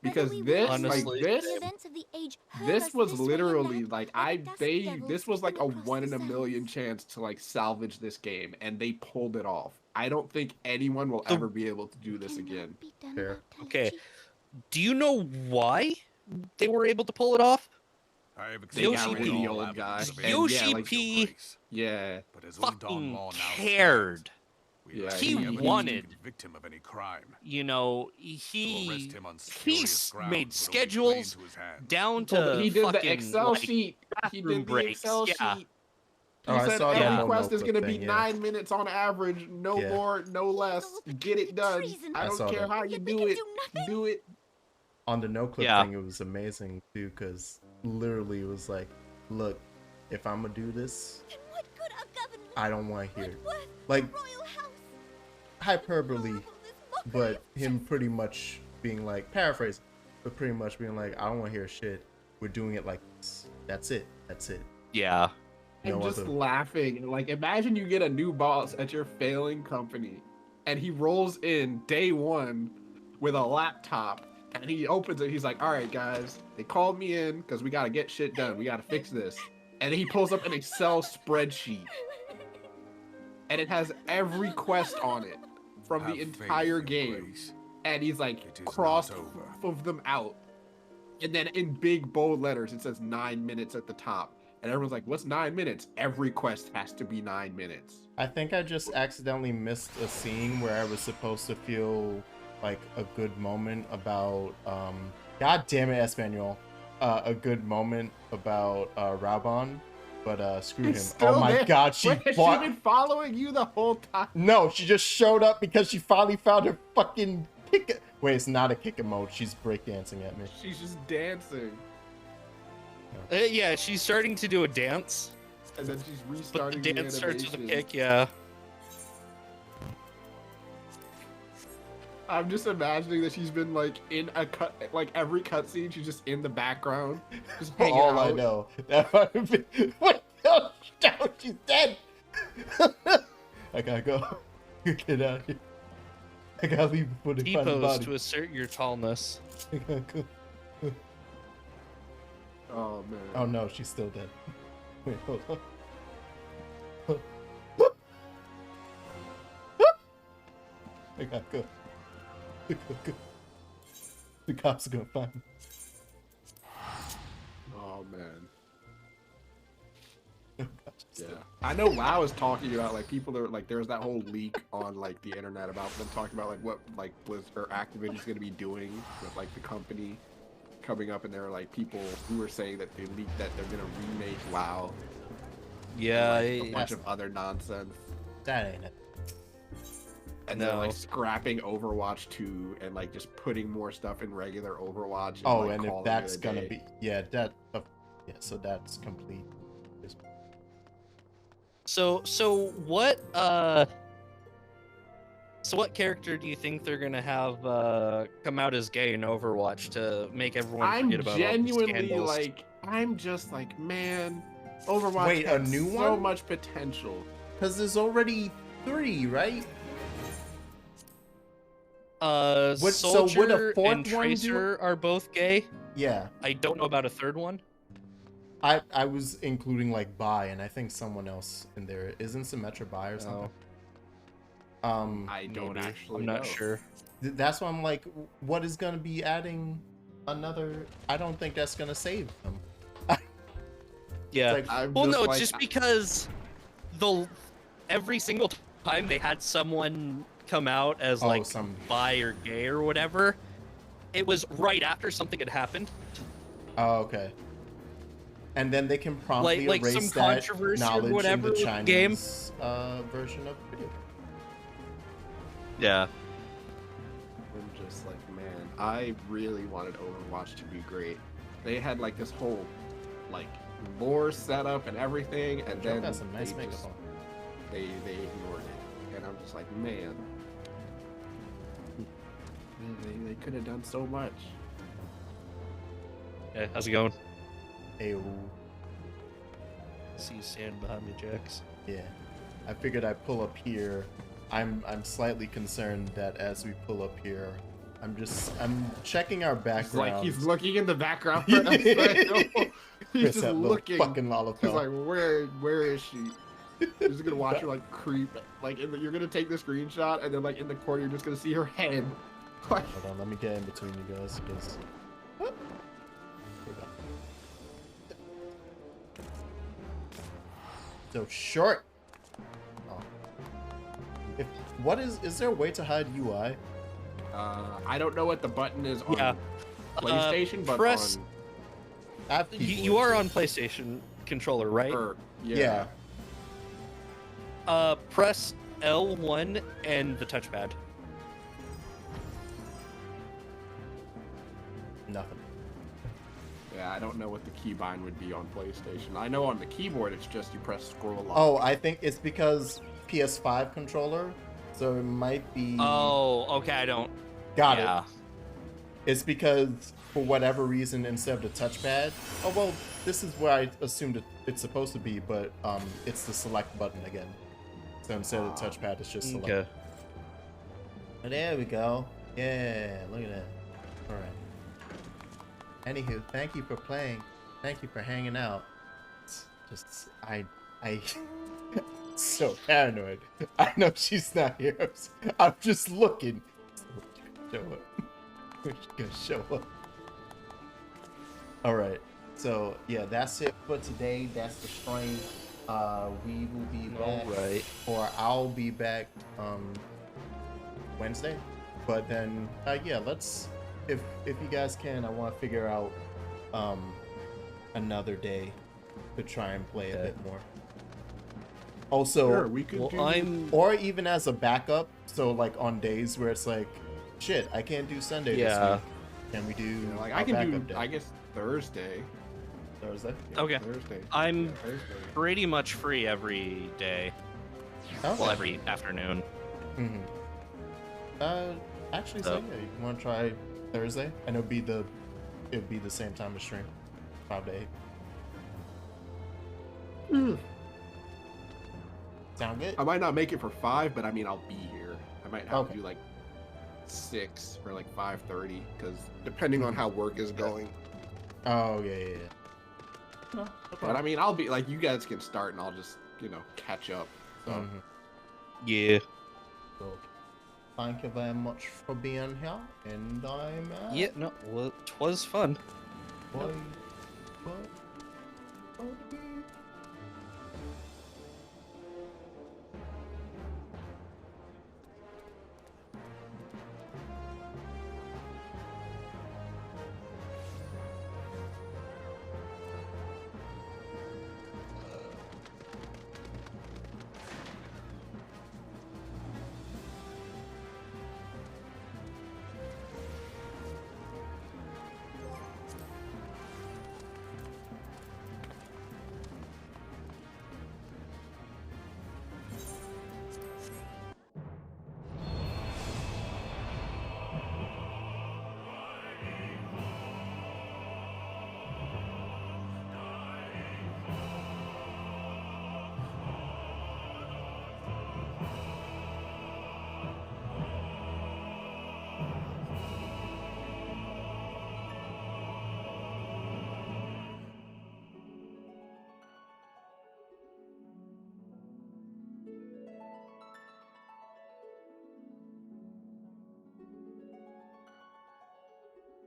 Because Whether we this, will or Honestly. not, like the events of the age hurl this us was this way and literally that, like like the dust devils this was like a across 1 in the a million sands. chance to like salvage this game, and they pulled it off. I don't think anyone will So- ever be able to do this Cannot again. be done Fair. about Okay. Taichi. Do you know why they were able to pull it off? I have They got examined rid of the all old guy. avenues And available yeah, to like- your grace. Yeah. But as old Don Fucking Law now cared. stands, we Yeah, lack he the evidence to wanted- convict him of any crime. You know, To arrest he him on he spurious grounds made would only play schedules into his hands. down Oh, to he did fucking the Excel like, sheet. He bathroom did the breaks, Excel yeah. sheet. He Oh, I said saw that every no quest is notebook gonna be thing, yeah. 9 minutes on average, no Yeah. more, no less. Get it done. Treason. I I don't saw care that. how you Yet they do can it. do nothing? Do it. On the no clip Yeah. thing, it was amazing too, because literally it was like, look, if I'm gonna do this, Then what good a government? I don't want to hear it. What worth Like, the royal house? hyperbole, Marvel, this mockery but of him justice. pretty much being like, paraphrase, but pretty much being like, I don't want to hear shit. We're doing it like this. That's it. That's it. Yeah. No I'm just other. laughing. Like, imagine you get a new boss at your failing company, and he rolls in day one with a laptop, and he opens it. He's like, "All right, guys, they called me in because we gotta get shit done. We gotta fix this." And he pulls up an Excel spreadsheet, and it has every quest on it from Have the faith entire in game. grace. And he's It like is crossed not over. of them out. And then in big bold letters, it says 9 minutes at the top. And everyone's like, what's 9 minutes? Every quest has to be 9 minutes. I think I just accidentally missed a scene where I was supposed to feel like a good moment about God damn it, Espanol. A good moment about Raubahn, but screw him. It's Oh still my there. god, she Wait, has bought she been following you the whole time? No, she just showed up because she finally found her fucking pick. Wait, it's not a kicking mode. She's breakdancing at me. She's just dancing. Yeah, she's starting to do a dance. And then she's But restarting the dance starts with a animation. kick, yeah. I'm just imagining that she's been like in a cut, like every cutscene, she's just in the background, just For hanging all out. I know. That might have been... Wait, no, she's dead! I gotta go. Get out of here. I gotta leave before they find the T-pose body. to assert your tallness. I gotta go. Oh man. Oh no, she's still dead. Wait, hold on. I gotta go. The cops are gonna find me. Oh man. Oh, gosh, Yeah. I know WoW is talking about like people are like there's that whole leak on like the internet about them talking about like what like Activision's gonna be doing with like the company coming up, and there are like people who are saying that they leaked that they're gonna remake WoW. Yeah, And, like, a bunch of other nonsense. That ain't it. And then like scrapping Overwatch 2 and like just putting more stuff in regular Overwatch. And, Oh, like, and if calling it that's a gonna day. be, yeah, that, yeah, so that's complete. So what character do you think they're gonna have come out as gay in Overwatch to make everyone I'm forget about genuinely all the scandals? like, I'm just like, man, Overwatch Wait, a has new so one? much potential. Because there's already 3, right? So would a Soldier fourth and one do Tracer are both gay. Yeah. I don't know about a third one. I was including like Bai, and I think someone else in there. Isn't Symmetra Bai or something? I don't Maybe. actually I'm not know. sure. That's why I'm like, what is gonna be adding another? I don't think that's gonna save them. Yeah. Like, Well, no, just because every single time they had someone come out as Oh, like some- bi or gay or whatever, it was right after something had happened. Oh, okay. And then they can promptly Like erase some that controversy or knowledge whatever in with the the Chinese game. version of the video. Yeah. I'm just like, man, I really wanted Overwatch to be great. They had like this whole like lore setup and everything, and Joe then got some nice they makeup just- on. they ignored it, and I'm just like, man, they could have done so much. Yeah, how's it going? Ayo. See sand behind me, Jax. Yeah. I figured I'd pull up here. I'm slightly concerned that as we pull up here, I'm checking our It's background. like he's looking in the background for us. Like, he's Chris, just that little looking. fucking lollipop. He's like, where is she? You're just gonna watch her like creep. Like you're gonna take the screenshot, and then like in the corner, you're just gonna see her head. Like, Hold on, let me get in between you guys, because... So short. Oh. Is there a way to hide UI? I don't know what the button is on Yeah. PlayStation, but press- on I have keyboard, You are too. on PlayStation controller, right? yeah. Press L1 and the touchpad. Nothing. Yeah, I don't know what the keybind would be on PlayStation. I know on the keyboard it's just you press scroll up. Oh, I think it's because PS5 controller, so it might be... Oh, okay, I don't... Got yeah. it. It's because, for whatever reason, instead of the touchpad... Oh, well, this is where I assumed it's supposed to be, but it's the select button again. So instead of the touchpad, it's just select. Okay. Oh, there we go. Yeah, look at that. All right. Anywho, thank you for playing. Thank you for hanging out. It's just, I so paranoid. I know she's not here. I'm just looking. Show up. She's gonna show up. All right. So yeah, that's it for today. That's the stream. We will be back. Alright. Or I'll be back Wednesday. But then yeah, let's if you guys can, I want to figure out another day to try and play a bit more. Also, Sure, we could do... I'm... or even as a backup, so like on days where it's like Shit, I can't do Sunday Yeah. this week. Can we do? Yeah, like our I can backup do, day? I guess Thursday. Thursday. Yeah, Okay. Thursday. I'm Yeah, Thursday. pretty much free every day. Okay. Well, every afternoon. Mm-hmm. Actually, So- so yeah, you want to try Thursday? I know it would be the same time as stream, 5 to 8. Sound good? I might not make it for 5, but I mean I'll be here. I might have Okay. to do like 6 or like 5:30 because depending on how work is going. Oh yeah. No, no But problem. I mean I'll be like you guys can start and I'll just catch up. So Mhm. Yeah. So, thank you very much for being here, and I'm Yeah, no, well, it was fun. Bye. Bye. Bye.